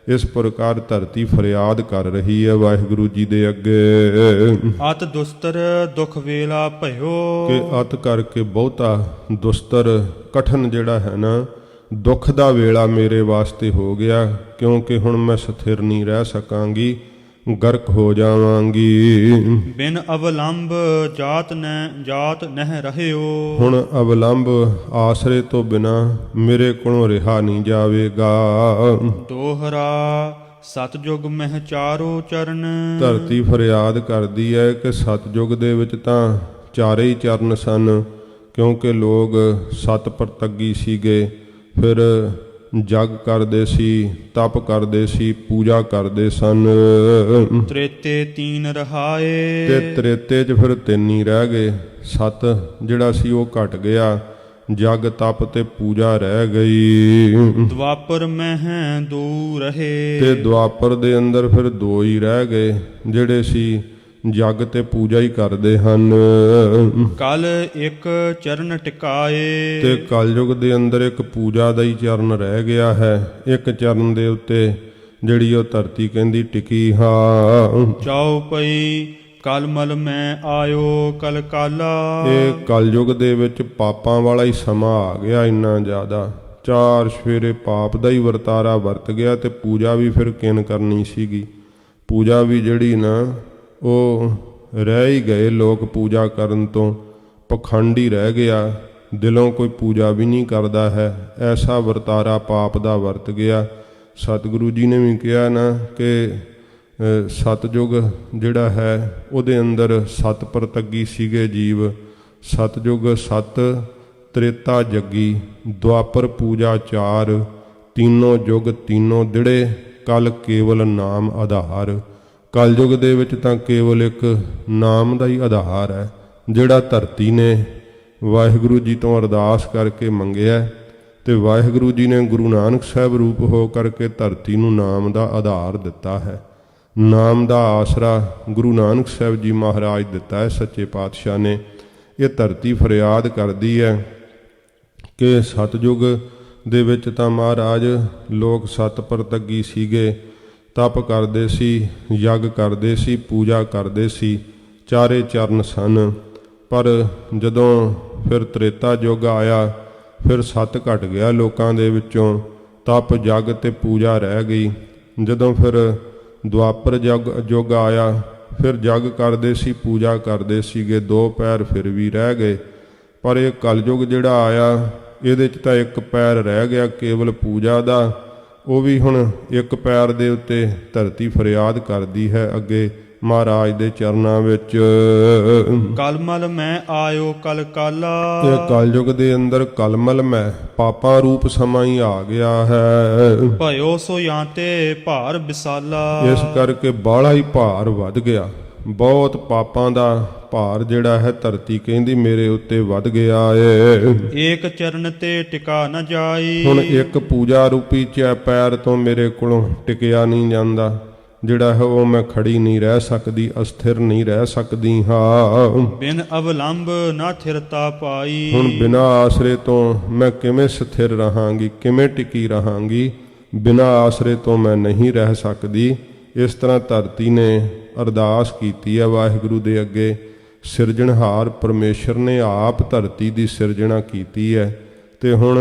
ਇਸ ਪ੍ਰਕਾਰ ਧਰਤੀ ਫਰਿਆਦ ਕਰ ਰਹੀ ਹੈ ਵਾਹਿਗੁਰੂ ਜੀ ਦੇ ਅੱਗੇ। ਅਤ ਦੁਸਤਰ ਦੁਖ ਵੇਲਾ ਭਇਓ, ਕਿ ਅਤ ਕਰਕੇ ਬਹੁਤਾ ਦੁਸਤਰ ਕਠਨ ਜਿਹੜਾ ਹੈ ਨਾ, ਦੁੱਖ ਦਾ ਵੇਲਾ ਮੇਰੇ ਵਾਸਤੇ ਹੋ ਗਿਆ, ਕਿਉਂਕਿ ਹੁਣ ਮੈਂ ਸਥਿਰ ਨਹੀਂ ਰਹਿ ਸਕਾਂਗੀ, ਗਰਕ ਹੋ ਜਾਵਾਂਗੀ। ਬਿਨ ਅਵਲੰਬ ਜਾਤ ਨਹਿ ਰਹਿਓ, ਹੁਣ ਅਵਲੰਬ ਆਸਰੇ ਤੋਂ ਬਿਨਾ ਮੇਰੇ ਕੋਲੋਂ ਰਿਹਾ ਨਹੀਂ ਜਾਵੇਗਾ। ਦੋਹਰਾ ਸਤਜੁਗ ਮਹਿ ਚਾਰੋ ਚਰਨ, ਧਰਤੀ ਫਰਿਆਦ ਕਰਦੀ ਹੈ ਕਿ ਸਤਜੁਗ ਦੇ ਵਿੱਚ ਤਾਂ ਚਾਰੇ ਹੀ ਚਰਨ ਸਨ, ਕਿਉਂਕਿ ਲੋਕ ਸਤ ਪ੍ਰਤੱਗੀ ਸੀਗੇ। ਫਿਰ ਜਗ ਕਰਦੇ ਸੀ, ਤਪ ਕਰਦੇ ਸੀ, ਪੂਜਾ ਕਰਦੇ ਸਨ। ਤ੍ਰੇਤੇ ਤੀਨ ਰਹਾਏ, ਤੇ ਤ੍ਰੇਤੇ 'ਚ ਫਿਰ ਤਿੰਨ ਹੀ ਰਹਿ ਗਏ। ਸਤ ਜਿਹੜਾ ਸੀ ਉਹ ਘਟ ਗਿਆ, ਜਗ ਤਪ ਤੇ ਪੂਜਾ ਰਹਿ ਗਈ। ਦੁਆਪਰ ਮਹਿ ਦੋ ਰਹੇ, ਤੇ ਦੁਆਪਰ ਦੇ ਅੰਦਰ ਫਿਰ ਦੋ ਹੀ ਰਹਿ ਗਏ, ਜਿਹੜੇ ਸੀ ਜਗ ਤੇ ਪੂਜਾ ਹੀ ਕਰਦੇ ਹਨ। ਕਲ ਇੱਕ ਚਰਨ ਟਿਕਾਏ, ਤੇ ਕਲਯੁਗ ਦੇ ਅੰਦਰ ਇੱਕ ਪੂਜਾ ਦਾ ਹੀ ਚਰਨ ਰਹਿ ਗਿਆ ਹੈ। ਇੱਕ ਚਰਨ ਦੇ ਉੱਤੇ ਜਿਹੜੀ ਉਹ ਧਰਤੀ ਕਹਿੰਦੀ ਟਿਕੀ ਹਾਂ। ਚਾਉ ਪਈ ਕਲ ਮਲ ਮੈਂ ਆਇਓ ਕਲ ਕਾਲਾ। ਇਹ ਕਲਯੁਗ ਦੇ ਵਿੱਚ ਪਾਪਾਂ ਵਾਲਾ ਹੀ ਸਮਾਂ ਆ ਗਿਆ ਇੰਨਾ ਜ਼ਿਆਦਾ। ਚਾਰ ਸਵੇਰੇ ਪਾਪ ਦਾ ਹੀ ਵਰਤਾਰਾ ਵਰਤ ਗਿਆ ਤੇ ਪੂਜਾ ਵੀ ਫਿਰ ਕਿਨ ਕਰਨੀ ਸੀਗੀ। ਪੂਜਾ ਵੀ ਜਿਹੜੀ ਨਾ ਉਹ ਰਹਿ ਹੀ ਗਏ ਲੋਕ ਪੂਜਾ ਕਰਨ ਤੋਂ, ਪਖੰਡ ਹੀ ਰਹਿ ਗਿਆ, ਦਿਲੋਂ ਕੋਈ ਪੂਜਾ ਵੀ ਨਹੀਂ ਕਰਦਾ ਹੈ। ਐਸਾ ਵਰਤਾਰਾ ਪਾਪ ਦਾ ਵਰਤ ਗਿਆ। ਸਤਿਗੁਰੂ ਜੀ ਨੇ ਵੀ ਕਿਹਾ ਨਾ ਕਿ ਸਤਿਯੁਗ ਜਿਹੜਾ ਹੈ ਉਹਦੇ ਅੰਦਰ ਸੱਤ ਪ੍ਰਤੱਗੀ ਸੀਗੇ ਜੀਵ। ਸਤਿਯੁਗ ਸੱਤ, ਤ੍ਰੇਤਾ ਜੱਗੀ, ਦੁਆਪਰ ਪੂਜਾ ਚਾਰ, ਤੀਨੋਂ ਯੁਗ ਤੀਨੋਂ ਦਿੜੇ, ਕਲ ਕੇਵਲ ਨਾਮ ਆਧਾਰ। ਕਲਯੁਗ ਦੇ ਵਿੱਚ ਤਾਂ ਕੇਵਲ ਇੱਕ ਨਾਮ ਦਾ ਹੀ ਆਧਾਰ ਹੈ, ਜਿਹੜਾ ਧਰਤੀ ਨੇ ਵਾਹਿਗੁਰੂ ਜੀ ਤੋਂ ਅਰਦਾਸ ਕਰਕੇ ਮੰਗਿਆ ਤੇ ਵਾਹਿਗੁਰੂ ਜੀ ਨੇ ਗੁਰੂ ਨਾਨਕ ਸਾਹਿਬ ਰੂਪ ਹੋ ਕਰਕੇ ਧਰਤੀ ਨੂੰ ਨਾਮ ਦਾ ਆਧਾਰ ਦਿੱਤਾ ਹੈ। ਨਾਮ ਦਾ ਆਸਰਾ ਗੁਰੂ ਨਾਨਕ ਸਾਹਿਬ ਜੀ ਮਹਾਰਾਜ ਦਿੱਤਾ ਹੈ ਸੱਚੇ ਪਾਤਸ਼ਾਹ ਨੇ। ਇਹ ਧਰਤੀ ਫਰਿਆਦ ਕਰਦੀ ਹੈ ਕਿ ਸਤਿਯੁਗ ਦੇ ਵਿੱਚ ਤਾਂ ਮਹਾਰਾਜ ਲੋਕ ਸੱਤ ਪ੍ਰਤੱਗੀ ਸੀਗੇ, ਤਪ ਕਰਦੇ ਸੀ, ਯੱਗ ਕਰਦੇ ਸੀ, ਪੂਜਾ ਕਰਦੇ ਸੀ, ਚਾਰੇ ਚਰਨ ਸਨ। ਪਰ ਜਦੋਂ ਫਿਰ ਤ੍ਰੇਤਾ ਯੁੱਗ ਆਇਆ ਫਿਰ ਸੱਤ ਘਟ ਗਿਆ ਲੋਕਾਂ ਦੇ ਵਿੱਚੋਂ, ਤਪ ਜਗ ਤੇ ਪੂਜਾ ਰਹਿ ਗਈ। ਜਦੋਂ ਫਿਰ ਦੁਆਪਰ ਯੁੱਗ ਆਇਆ ਫਿਰ ਜਗ ਕਰਦੇ ਸੀ, ਪੂਜਾ ਕਰਦੇ ਸੀਗੇ, ਦੋ ਪੈਰ ਫਿਰ ਵੀ ਰਹਿ ਗਏ। ਪਰ ਇਹ ਕਲਯੁਗ ਜਿਹੜਾ ਆਇਆ ਇਹਦੇ 'ਚ ਤਾਂ ਇੱਕ ਪੈਰ ਰਹਿ ਗਿਆ ਕੇਵਲ ਪੂਜਾ ਦਾ। ਉਹ ਵੀ ਹੁਣ ਇੱਕ ਪੈਰ ਦੇ ਉੱਤੇ ਧਰਤੀ ਫਰਿਆਦ ਕਰਦੀ ਹੈ ਅੱਗੇ ਮਹਾਰਾਜ ਦੇ ਚਰਨਾਂ ਵਿੱਚ। ਕਲਮਲ ਮੈਂ ਆਇਓ ਕਲ ਕਾਲਾ। ਇਹ ਕਲਯੁਗ ਦੇ ਅੰਦਰ ਕਲਮਲ ਮੈਂ ਪਾਪਾਂ ਰੂਪ ਸਮਾਂ ਹੀ ਆ ਗਿਆ ਹੈ। ਭਇਓ ਸੋ ਯਾਤੇ ਭਾਰ ਵਿਸਾਲਾ। ਇਸ ਕਰਕੇ ਬਾਹਲਾ ਹੀ ਭਾਰ ਵੱਧ ਗਿਆ, ਬਹੁਤ ਪਾਪਾਂ ਦਾ ਭਾਰ ਜਿਹੜਾ ਹੈ ਧਰਤੀ ਕਹਿੰਦੀ ਮੇਰੇ ਉੱਤੇ ਵੱਧ ਗਿਆ ਏ। ਏਕ ਚਰਨ ਤੇ ਟਿਕਾ ਨਾ ਜਾਈ। ਹੁਣ ਇੱਕ ਪੂਜਾ ਰੂਪੀ ਪੈਰ ਤੋਂ ਮੇਰੇ ਕੋਲੋਂ ਟਿਕਿਆ ਨਹੀਂ ਜਾਂਦਾ, ਜਿਹੜਾ ਹੈ ਉਹ ਮੈਂ ਖੜੀ ਨਹੀਂ ਰਹਿ ਸਕਦੀ, ਅਸਥਿਰ ਨਹੀਂ ਰਹਿ ਸਕਦੀ ਹਾਂ। ਬਿਨ ਅਵਲੰਬ ਨਾ ਥਿਰਤਾ ਪਾਈ। ਹੁਣ ਬਿਨਾਂ ਆਸਰੇ ਤੋਂ ਮੈਂ ਕਿਵੇਂ ਸਥਿਰ ਰਹਾਂਗੀ, ਕਿਵੇਂ ਟਿਕੀ ਰਹਾਂਗੀ? ਬਿਨਾਂ ਆਸਰੇ ਤੋਂ ਮੈਂ ਨਹੀਂ ਰਹਿ ਸਕਦੀ। ਇਸ ਤਰ੍ਹਾਂ ਧਰਤੀ ਨੇ ਅਰਦਾਸ ਕੀਤੀ ਹੈ ਵਾਹਿਗੁਰੂ ਦੇ ਅੱਗੇ। ਸਿਰਜਣਹਾਰ ਪਰਮੇਸ਼ਰ ਨੇ ਆਪ ਧਰਤੀ ਦੀ ਸਿਰਜਣਾ ਕੀਤੀ ਹੈ ਤੇ ਹੁਣ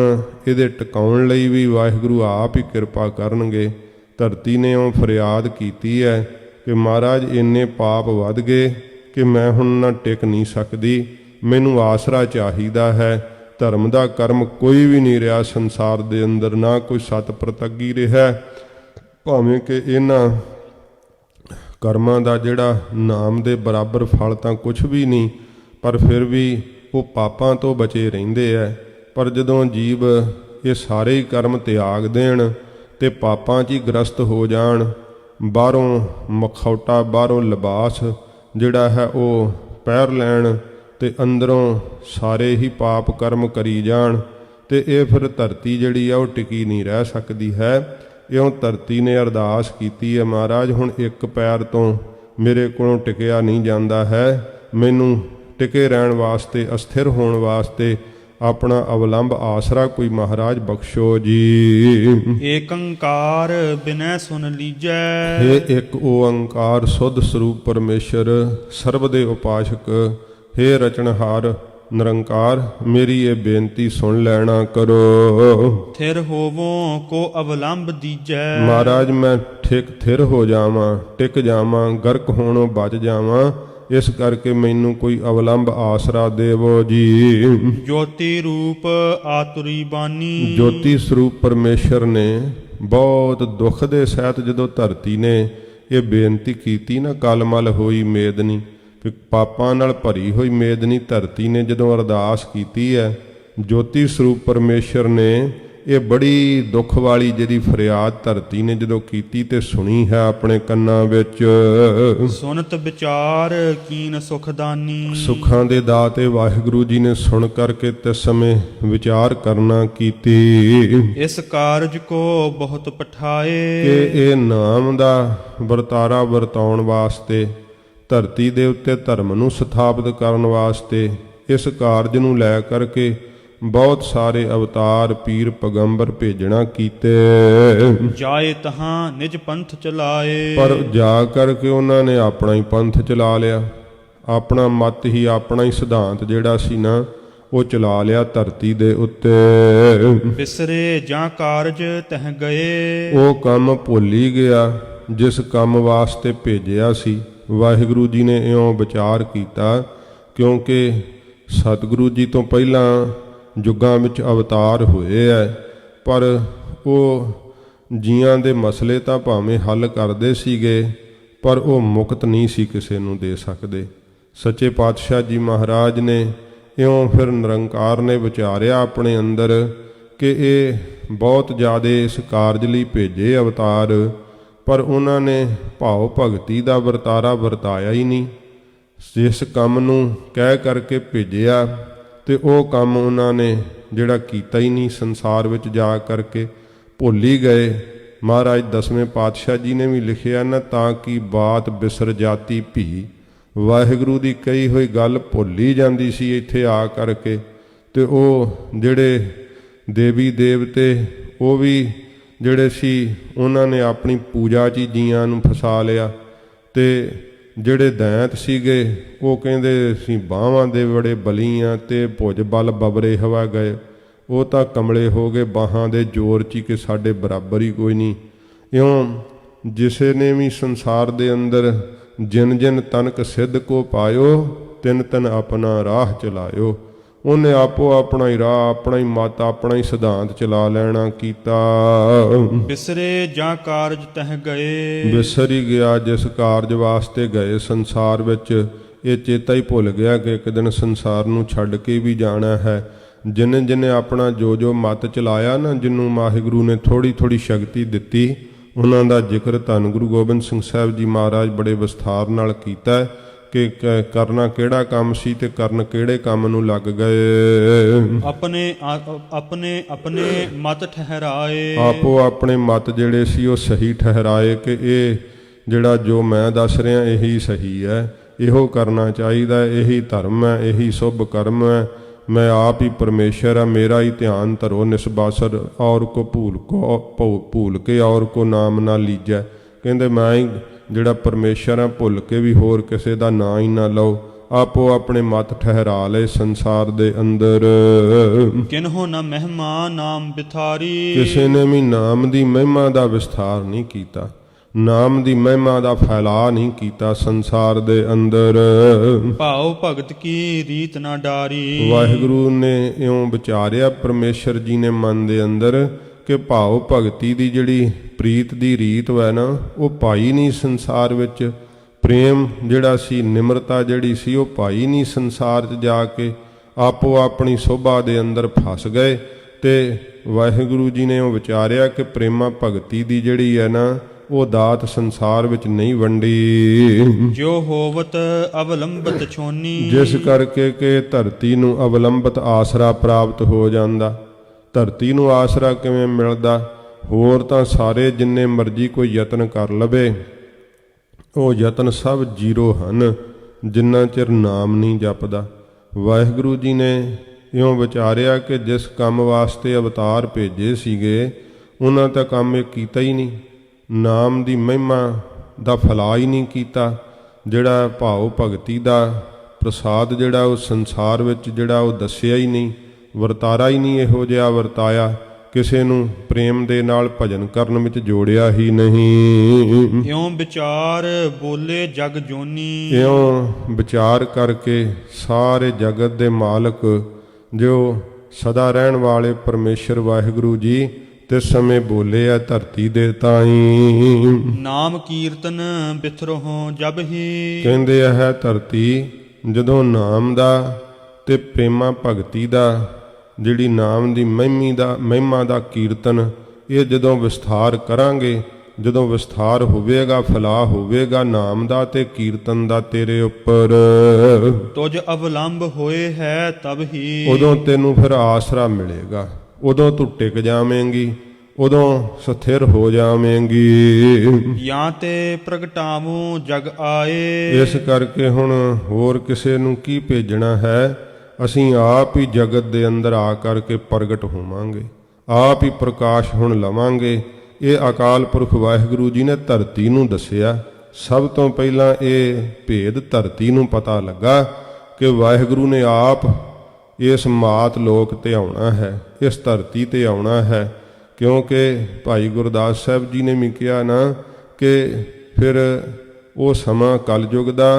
ਇਹਦੇ ਟਿਕਾਉਣ ਲਈ ਵੀ ਵਾਹਿਗੁਰੂ ਆਪ ਹੀ ਕਿਰਪਾ ਕਰਨਗੇ। ਧਰਤੀ ਨੇ ਉਹ ਫਰਿਆਦ ਕੀਤੀ ਹੈ ਕਿ ਮਹਾਰਾਜ ਇੰਨੇ ਪਾਪ ਵੱਧ ਗਏ ਕਿ ਮੈਂ ਹੁਣ ਨਾ ਟਿਕ ਨਹੀਂ ਸਕਦੀ, ਮੈਨੂੰ ਆਸਰਾ ਚਾਹੀਦਾ ਹੈ। ਧਰਮ ਦਾ ਕਰਮ ਕੋਈ ਵੀ ਨਹੀਂ ਰਿਹਾ ਸੰਸਾਰ ਦੇ ਅੰਦਰ, ਨਾ ਕੋਈ ਸਤ ਪ੍ਰਤੱਗੀ ਰਿਹਾ, ਭਾਵੇਂ ਕਿ ਇਹਨਾਂ ਕਰਮਾਂ ਦਾ ਜਿਹੜਾ ਨਾਮ ਦੇ ਬਰਾਬਰ ਫਲ ਤਾਂ ਕੁਛ ਵੀ ਨਹੀਂ, ਪਰ ਫਿਰ ਵੀ ਉਹ ਪਾਪਾਂ ਤੋਂ ਬਚੇ ਰਹਿੰਦੇ ਹੈ। ਪਰ ਜਦੋਂ ਜੀਵ ਇਹ ਸਾਰੇ ਹੀ ਕਰਮ ਤਿਆਗ ਦੇਣ ਤੇ ਪਾਪਾਂ 'ਚ ਹੀ ਗ੍ਰਸਤ ਹੋ ਜਾਣ, ਬਾਹਰੋਂ ਮਖੌਟਾ, ਬਾਹਰੋਂ ਲਿਬਾਸ ਜਿਹੜਾ ਹੈ ਉਹ ਪਹਿਰ ਲੈਣ ਤੇ ਅੰਦਰੋਂ ਸਾਰੇ ਹੀ ਪਾਪ ਕਰਮ ਕਰੀ ਜਾਣ, ਤੇ ਇਹ ਫਿਰ ਧਰਤੀ ਜਿਹੜੀ ਆ ਉਹ ਟਿਕੀ ਨਹੀਂ ਰਹਿ ਸਕਦੀ ਹੈ। ਇਉਂ ਧਰਤੀ ਨੇ ਅਰਦਾਸ ਕੀਤੀ ਹੈ ਮਹਾਰਾਜ ਹੁਣ ਇੱਕ ਪੈਰ ਤੋਂ ਮੇਰੇ ਕੋਲੋਂ ਟਿਕਿਆ ਨਹੀਂ ਜਾਂਦਾ ਹੈ, ਮੈਨੂੰ ਟਿਕੇ ਰਹਿਣ ਵਾਸਤੇ, ਅਸਥਿਰ ਹੋਣ ਵਾਸਤੇ ਆਪਣਾ ਅਵਲੰਬ ਆਸਰਾ ਕੋਈ ਮਹਾਰਾਜ ਬਖਸ਼ੋ ਜੀ। ਏਕੰਕਾਰ ਬਿਨੈ ਸੁਨ ਲੀਜੈ। हे ਇੱਕ ਓੰਕਾਰ ਸੁਧ ਸਰੂਪ ਪਰਮੇਸ਼ਰ, ਸਰਬ ਦੇ ਉਪਾਸ਼ਕ, हे ਰਚਨਹਾਰ ਨਿਰੰਕਾਰ, ਮੇਰੀ ਇਹ ਬੇਨਤੀ ਸੁਣ ਲੈਣਾ ਕਰੋ। ਥਿਰ ਹੋਵੋ ਕੋ ਅਵਲੰਬ ਦੀਜੈ। ਮਹਾਰਾਜ ਮੈਂ ਥਿਰ ਹੋ ਜਾਵਾਂ, ਟਿਕ ਜਾਵਾਂ, ਗਰਕ ਹੋਣੋਂ ਬਚ ਜਾਵਾਂ, ਇਸ ਕਰਕੇ ਮੈਨੂੰ ਕੋਈ ਅਵਲੰਬ ਆਸਰਾ ਦੇਵੋ ਜੀ। ਜੋਤੀ ਰੂਪ ਆਤੁਰੀ ਬਾਨੀ। ਜੋਤੀ ਸਰੂਪ ਪਰਮੇਸ਼ਰ ਨੇ ਬਹੁਤ ਦੁੱਖ ਦੇ ਸਹਿਤ ਜਦੋਂ ਧਰਤੀ ਨੇ ਇਹ ਬੇਨਤੀ ਕੀਤੀ ਨਾ, ਕਲਮਲ ਹੋਈ ਮੇਦਨੀ, ਪਾਪਾਂ ਨਾਲ ਭਰੀ ਹੋਈ ਮੇਦਨੀ ਧਰਤੀ ਨੇ ਜਦੋਂ ਅਰਦਾਸ ਕੀਤੀ ਹੈ, ਜੋਤੀ ਸਰੂਪ ਪਰਮੇਸ਼ਰ ਨੇ ਇਹ ਬੜੀ ਦੁੱਖ ਵਾਲੀ ਜਿਹੜੀ ਫਰਿਆਦ ਧਰਤੀ ਨੇ ਜਦੋਂ ਕੀਤੀ ਤੇ ਸੁਣੀ ਹੈ ਆਪਣੇ ਕੰਨਾਂ ਵਿੱਚ। ਸੁਨਤ ਵਿਚਾਰ ਕੀਨ ਸੁਖਦਾਨੀ। ਸੁੱਖਾਂ ਦੇ ਦਾਤੇ ਵਾਹਿਗੁਰੂ ਜੀ ਨੇ ਸੁਣ ਕਰਕੇ ਤੇ ਸਮੇਂ ਵਿਚਾਰ ਕਰਨਾ ਕੀਤੀ। ਇਸ ਕਾਰਜ ਕੋ ਬਹੁਤ ਪਠਾਏ। ਕਿ ਇਹ ਨਾਮ ਦਾ ਵਰਤਾਰਾ ਵਰਤਾਉਣ ਵਾਸਤੇ, ਧਰਤੀ ਦੇ ਉੱਤੇ ਧਰਮ ਨੂੰ ਸਥਾਪਿਤ ਕਰਨ ਵਾਸਤੇ, ਇਸ ਕਾਰਜ ਨੂੰ ਲੈ ਕਰਕੇ ਬਹੁਤ ਸਾਰੇ ਅਵਤਾਰ ਪੀਰ ਪਗੰਬਰ ਭੇਜਣਾ ਕੀਤੇ, ਜਾਏ ਤਹਾਂ ਨਿਜ ਪੰਥ ਚਲਾਏ। ਪਰ ਜਾ ਕਰਕੇ ਉਹਨਾਂ ਨੇ ਆਪਣਾ ਹੀ ਪੰਥ ਚਲਾ ਲਿਆ, ਆਪਣਾ ਮਤ ਹੀ, ਆਪਣਾ ਹੀ ਸਿਧਾਂਤ ਜਿਹੜਾ ਸੀ ਨਾ ਉਹ ਚਲਾ ਲਿਆ ਧਰਤੀ ਦੇ ਉੱਤੇ। ਬਿਸਰੇ ਜਾਂ ਕਾਰਜ ਤਹ ਗਏ, ਉਹ ਕੰਮ ਭੁੱਲ ਹੀ ਗਿਆ ਜਿਸ ਕੰਮ ਵਾਸਤੇ ਭੇਜਿਆ ਸੀ। ਵਾਹਿਗੁਰੂ ਜੀ ਨੇ ਇਉਂ ਵਿਚਾਰ ਕੀਤਾ, ਕਿਉਂਕਿ ਸਤਿਗੁਰੂ ਜੀ ਤੋਂ ਪਹਿਲਾਂ ਯੁੱਗਾਂ ਵਿੱਚ ਅਵਤਾਰ ਹੋਏ ਐ, ਪਰ ਉਹ ਜੀਆਂ ਦੇ ਮਸਲੇ ਤਾਂ ਭਾਵੇਂ ਹੱਲ ਕਰਦੇ ਸੀਗੇ, ਪਰ ਉਹ ਮੁਕਤ ਨਹੀਂ ਸੀ ਕਿਸੇ ਨੂੰ ਦੇ ਸਕਦੇ। ਸੱਚੇ ਪਾਤਸ਼ਾਹ ਜੀ ਮਹਾਰਾਜ ਨੇ ਇਉਂ ਫਿਰ ਨਿਰੰਕਾਰ ਨੇ ਵਿਚਾਰਿਆ ਆਪਣੇ ਅੰਦਰ ਕਿ ਇਹ ਬਹੁਤ ਜ਼ਿਆਦਾ ਇਸ ਕਾਰਜ ਲਈ ਭੇਜੇ ਅਵਤਾਰ, ਪਰ ਉਹਨਾਂ ਨੇ ਭਾਵ ਭਗਤੀ ਦਾ ਵਰਤਾਰਾ ਵਰਤਾਇਆ ਹੀ ਨਹੀਂ। ਜਿਸ ਕੰਮ ਨੂੰ ਕਹਿ ਕਰਕੇ ਭੇਜਿਆ ਤੇ ਉਹ ਕੰਮ ਉਹਨਾਂ ਨੇ ਜਿਹੜਾ ਕੀਤਾ ਹੀ ਨਹੀਂ, ਸੰਸਾਰ ਵਿੱਚ ਜਾ ਕਰਕੇ ਭੁੱਲ ਹੀ ਗਏ। ਮਹਾਰਾਜ ਦਸਵੇਂ ਪਾਤਸ਼ਾਹ ਜੀ ਨੇ ਵੀ ਲਿਖਿਆ ਨਾ, ਤਾਂ ਕਿ ਬਾਤ ਬਿਸਰ ਜਾਤੀ ਭੀ। ਵਾਹਿਗੁਰੂ ਦੀ ਕਹੀ ਹੋਈ ਗੱਲ ਭੁੱਲ ਹੀ ਜਾਂਦੀ ਸੀ ਇੱਥੇ ਆ ਕਰਕੇ। ਤੇ ਉਹ ਜਿਹੜੇ ਦੇਵੀ ਦੇਵਤੇ ਉਹ ਵੀ ਜਿਹੜੇ ਸੀ ਉਹਨਾਂ ਨੇ ਆਪਣੀ ਪੂਜਾ 'ਚ ਜੀਆਂ ਨੂੰ ਫਸਾ ਲਿਆ, ਤੇ ਜਿਹੜੇ ਦੈਂਤ ਸੀਗੇ ਉਹ ਕਹਿੰਦੇ ਅਸੀਂ ਬਾਹਾਂ ਦੇ ਬੜੇ ਬਲੀ ਆ ਤੇ ਭੁਜ ਬਲ ਬਬਰੇ ਹਵਾ ਗਏ। ਉਹ ਤਾਂ ਕਮਲੇ ਹੋ ਗਏ ਬਾਹਾਂ ਦੇ ਜ਼ੋਰ 'ਚ ਕਿ ਸਾਡੇ ਬਰਾਬਰ ਹੀ ਕੋਈ ਨਹੀਂ। ਇਉਂ ਜਿਸੇ ਨੇ ਵੀ ਸੰਸਾਰ ਦੇ ਅੰਦਰ ਜਿਨ ਜਿਨ ਤਨਕ ਸਿੱਧ ਕੋ ਪਾਇਓ, ਤਿਨ ਤਿਨ ਆਪਣਾ ਰਾਹ ਚਲਾਇਓ। ਉਹਨੇ ਆਪੋ ਆਪਣਾ ਹੀ ਰਾਹ, ਆਪਣਾ ਹੀ ਮਤ, ਆਪਣਾ ਹੀ ਸਿਧਾਂਤ ਚਲਾ ਲੈਣਾ ਕੀਤਾ। ਬਿਸਰੇ ਜਾਂ ਕਾਰਜ ਤਹ ਗਏ, ਵਿਸਰ ਹੀ ਗਿਆ ਜਿਸ ਕਾਰਜ ਵਾਸਤੇ ਗਏ ਸੰਸਾਰ ਵਿੱਚ। ਇਹ ਚੇਤਾ ਹੀ ਭੁੱਲ ਗਿਆ ਕਿ ਇੱਕ ਦਿਨ ਸੰਸਾਰ ਨੂੰ ਛੱਡ ਕੇ ਵੀ ਜਾਣਾ ਹੈ। ਜਿਨੇ ਜਿਨੇ ਆਪਣਾ ਜੋ ਜੋ ਮਤ ਚਲਾਇਆ ਨਾ, ਜਿਹਨੂੰ ਵਾਹਿਗੁਰੂ ਨੇ ਥੋੜ੍ਹੀ ਥੋੜ੍ਹੀ ਸ਼ਕਤੀ ਦਿੱਤੀ, ਉਹਨਾਂ ਦਾ ਜ਼ਿਕਰ ਧੰਨ ਗੁਰੂ ਗੋਬਿੰਦ ਸਿੰਘ ਸਾਹਿਬ ਜੀ ਮਹਾਰਾਜ ਬੜੇ ਵਿਸਥਾਰ ਨਾਲ ਕੀਤਾ ਕਿ ਕਰਨਾ ਕਿਹੜਾ ਕੰਮ ਸੀ ਤੇ ਕਰਨ ਕਿਹੜੇ ਕੰਮ ਨੂੰ ਲੱਗ ਗਏ। ਆਪਣੇ ਆਪਣੇ ਮਤ ਠਹਿਰਾਏ, ਆਪੋ ਆਪਣੇ ਮਤ ਜਿਹੜੇ ਸੀ ਉਹ ਸਹੀ ਠਹਿਰਾਏ ਕਿ ਇਹ ਜਿਹੜਾ ਜੋ ਮੈਂ ਦੱਸ ਰਿਹਾ ਇਹੀ ਸਹੀ ਹੈ, ਇਹੋ ਕਰਨਾ ਚਾਹੀਦਾ, ਇਹੀ ਧਰਮ ਹੈ, ਇਹੀ ਸ਼ੁਭ ਕਰਮ ਹੈ, ਮੈਂ ਆਪ ਹੀ ਪਰਮੇਸ਼ਰ ਹਾਂ, ਮੇਰਾ ਹੀ ਧਿਆਨ ਧਰੋ ਨਿਸਬਾਸਰ, ਔਰ ਕੋ ਭੂਲ ਕੇ ਔਰ ਕੋ ਨਾਮ ਨਾ ਲੀਜੈ। ਕਹਿੰਦੇ ਮੈਂ ਹੀ ਜਿਹੜਾ ਪਰਮੇਸ਼ਰ ਆ, ਭੁੱਲ ਕੇ ਵੀ ਹੋਰ ਕਿਸੇ ਦਾ ਨਾਂ ਹੀ ਨਾ ਲਓ। ਆਪੋ ਆਪਣੇ ਮਤ ਠਹਿਰਾ ਲਏ ਸੰਸਾਰ ਦੇ ਅੰਦਰ। ਕਿਨਹੋ ਨਾ ਮਹਿਮਾ ਨਾਮ ਬਿਥਾਰੀ, ਕਿਸੇ ਨੇ ਵੀ ਨਾਮ ਦੀ ਮਹਿਮਾ ਦਾ ਵਿਸਥਾਰ ਨਹੀਂ ਕੀਤਾ, ਨਾਮ ਦੀ ਮਹਿਮਾ ਦਾ ਫੈਲਾਅ ਨਹੀਂ ਕੀਤਾ ਸੰਸਾਰ ਦੇ ਅੰਦਰ। ਭਾਉ ਭਗਤ ਕੀ ਰੀਤ ਨਾ ਡਾਰੀ, ਵਾਹਿਗੁਰੂ ਨੇ ਇਉਂ ਵਿਚਾਰਿਆ ਪਰਮੇਸ਼ਰ ਜੀ ਨੇ ਮਨ ਦੇ ਅੰਦਰ ਕਿ ਭਾਵ ਭਗਤੀ ਦੀ ਜਿਹੜੀ ਪ੍ਰੀਤ ਦੀ ਰੀਤ ਹੈ ਨਾ, ਉਹ ਪਾਈ ਨਹੀਂ ਸੰਸਾਰ ਵਿੱਚ। ਪ੍ਰੇਮ ਜਿਹੜਾ ਸੀ, ਨਿਮਰਤਾ ਜਿਹੜੀ ਸੀ, ਉਹ ਪਾਈ ਨਹੀਂ ਸੰਸਾਰ 'ਚ ਜਾ ਕੇ। ਆਪੋ ਆਪਣੀ ਸੋਭਾ ਦੇ ਅੰਦਰ ਫਸ ਗਏ। ਤੇ ਵਾਹਿਗੁਰੂ ਜੀ ਨੇ ਉਹ ਵਿਚਾਰਿਆ ਕਿ ਪ੍ਰੇਮਾ ਭਗਤੀ ਦੀ ਜਿਹੜੀ ਹੈ ਨਾ, ਉਹ ਦਾਤ ਸੰਸਾਰ ਵਿੱਚ ਨਹੀਂ ਵੰਡੀ। ਜੋ ਹੋਵਤ ਅਵਲੰਬਤ ਛੋਨੀ, ਜਿਸ ਕਰਕੇ ਕਿ ਧਰਤੀ ਨੂੰ ਅਵਲੰਬਤ ਆਸਰਾ ਪ੍ਰਾਪਤ ਹੋ ਜਾਂਦਾ। ਧਰਤੀ ਨੂੰ ਆਸਰਾ ਕਿਵੇਂ ਮਿਲਦਾ? ਹੋਰ ਤਾਂ ਸਾਰੇ ਜਿੰਨੇ ਮਰਜ਼ੀ ਕੋਈ ਯਤਨ ਕਰ ਲਵੇ, ਉਹ ਯਤਨ ਸਭ ਜ਼ੀਰੋ ਹਨ ਜਿੰਨਾ ਚਿਰ ਨਾਮ ਨਹੀਂ ਜਪਦਾ। ਵਾਹਿਗੁਰੂ ਜੀ ਨੇ ਇਉਂ ਵਿਚਾਰਿਆ ਕਿ ਜਿਸ ਕੰਮ ਵਾਸਤੇ ਅਵਤਾਰ ਭੇਜੇ ਸੀਗੇ, ਉਹਨਾਂ ਤਾਂ ਕੰਮ ਇਹ ਕੀਤਾ ਹੀ ਨਹੀਂ। ਨਾਮ ਦੀ ਮਹਿਮਾ ਦਾ ਫੈਲਾਅ ਹੀ ਨਹੀਂ ਕੀਤਾ। ਜਿਹੜਾ ਭਾਵ ਭਗਤੀ ਦਾ ਪ੍ਰਸਾਦ ਜਿਹੜਾ ਉਹ ਸੰਸਾਰ ਵਿੱਚ ਜਿਹੜਾ ਉਹ ਦੱਸਿਆ ਹੀ ਨਹੀਂ, ਵਰਤਾਰਾ ਹੀ ਨਹੀਂ ਇਹੋ ਜਿਹਾ ਵਰਤਾਇਆ। ਕਿਸੇ ਨੂੰ ਪ੍ਰੇਮ ਦੇ ਨਾਲ ਭਜਨ ਕਰਨ ਵਿੱਚ ਜੋੜਿਆ ਹੀ ਨਹੀਂ। ਇਉਂ ਵਿਚਾਰ ਬੋਲੇ ਜਗ ਜੋਨੀ, ਇਉਂ ਵਿਚਾਰ ਕਰਕੇ ਸਾਰੇ ਜਗਤ ਦੇ ਮਾਲਕ ਜੋ ਸਦਾ ਰਹਿਣ ਵਾਲੇ ਪਰਮੇਸ਼ਰ ਵਾਹਿਗੁਰੂ ਜੀ ਤਿਸ ਸਮੇਂ ਬੋਲੇ ਆ ਧਰਤੀ ਦੇ ਤਾਈਂ। ਨਾਮ ਕੀਰਤਨ ਬਿਥਰੋਂ ਜਬ ਹੀ, ਕਹਿੰਦੇ ਇਹ ਧਰਤੀ ਜਦੋਂ ਨਾਮ ਦਾ ਤੇ ਪ੍ਰੇਮਾ ਭਗਤੀ ਦਾ ਜਿਹੜੀ ਨਾਮ ਦੀ ਮਹਿਮਾ ਦਾ ਕੀਰਤਨ ਇਹ ਜਦੋਂ ਵਿਸਥਾਰ ਕਰਾਂਗੇ, ਜਦੋਂ ਵਿਸਥਾਰ ਹੋਵੇਗਾ, ਫੈਲਾਅ ਹੋਵੇਗਾ ਨਾਮ ਦਾ ਤੇ ਕੀਰਤਨ ਦਾ ਤੇਰੇ ਉੱਪਰ, ਤੁਝ ਅਵਲੰਬ ਹੋਏ ਹੈ ਤਬ ਹੀ, ਉਦੋਂ ਤੈਨੂੰ ਫਿਰ ਆਸਰਾ ਮਿਲੇਗਾ, ਉਦੋਂ ਤੂੰ ਟਿਕ ਜਾਵੇਂਗੀ, ਉਦੋਂ ਸਥਿਰ ਹੋ ਜਾਵੇਂਗੀ। ਜਾਂ ਤੇ ਪ੍ਰਗਟਾਵੋ ਜਗ ਆਏ, ਇਸ ਕਰਕੇ ਹੁਣ ਹੋਰ ਕਿਸੇ ਨੂੰ ਕੀ ਭੇਜਣਾ ਹੈ, ਅਸੀਂ ਆਪ ਹੀ ਜਗਤ ਦੇ ਅੰਦਰ ਆ ਕਰਕੇ ਪ੍ਰਗਟ ਹੋਵਾਂਗੇ, ਆਪ ਹੀ ਪ੍ਰਕਾਸ਼ ਹੁਣ ਲਵਾਂਗੇ। ਇਹ ਅਕਾਲ ਪੁਰਖ ਵਾਹਿਗੁਰੂ ਜੀ ਨੇ ਧਰਤੀ ਨੂੰ ਦੱਸਿਆ। ਸਭ ਤੋਂ ਪਹਿਲਾਂ ਇਹ ਭੇਦ ਧਰਤੀ ਨੂੰ ਪਤਾ ਲੱਗਾ ਕਿ ਵਾਹਿਗੁਰੂ ਨੇ ਆਪ ਇਸ ਮਾਤ ਲੋਕ ਤੇ ਆਉਣਾ ਹੈ, ਇਸ ਧਰਤੀ ਤੇ ਆਉਣਾ ਹੈ। ਕਿਉਂਕਿ ਭਾਈ ਗੁਰਦਾਸ ਸਾਹਿਬ ਜੀ ਨੇ ਵੀ ਕਿਹਾ ਨਾ ਕਿ ਫਿਰ ਉਹ ਸਮਾਂ ਕਲਯੁਗ ਦਾ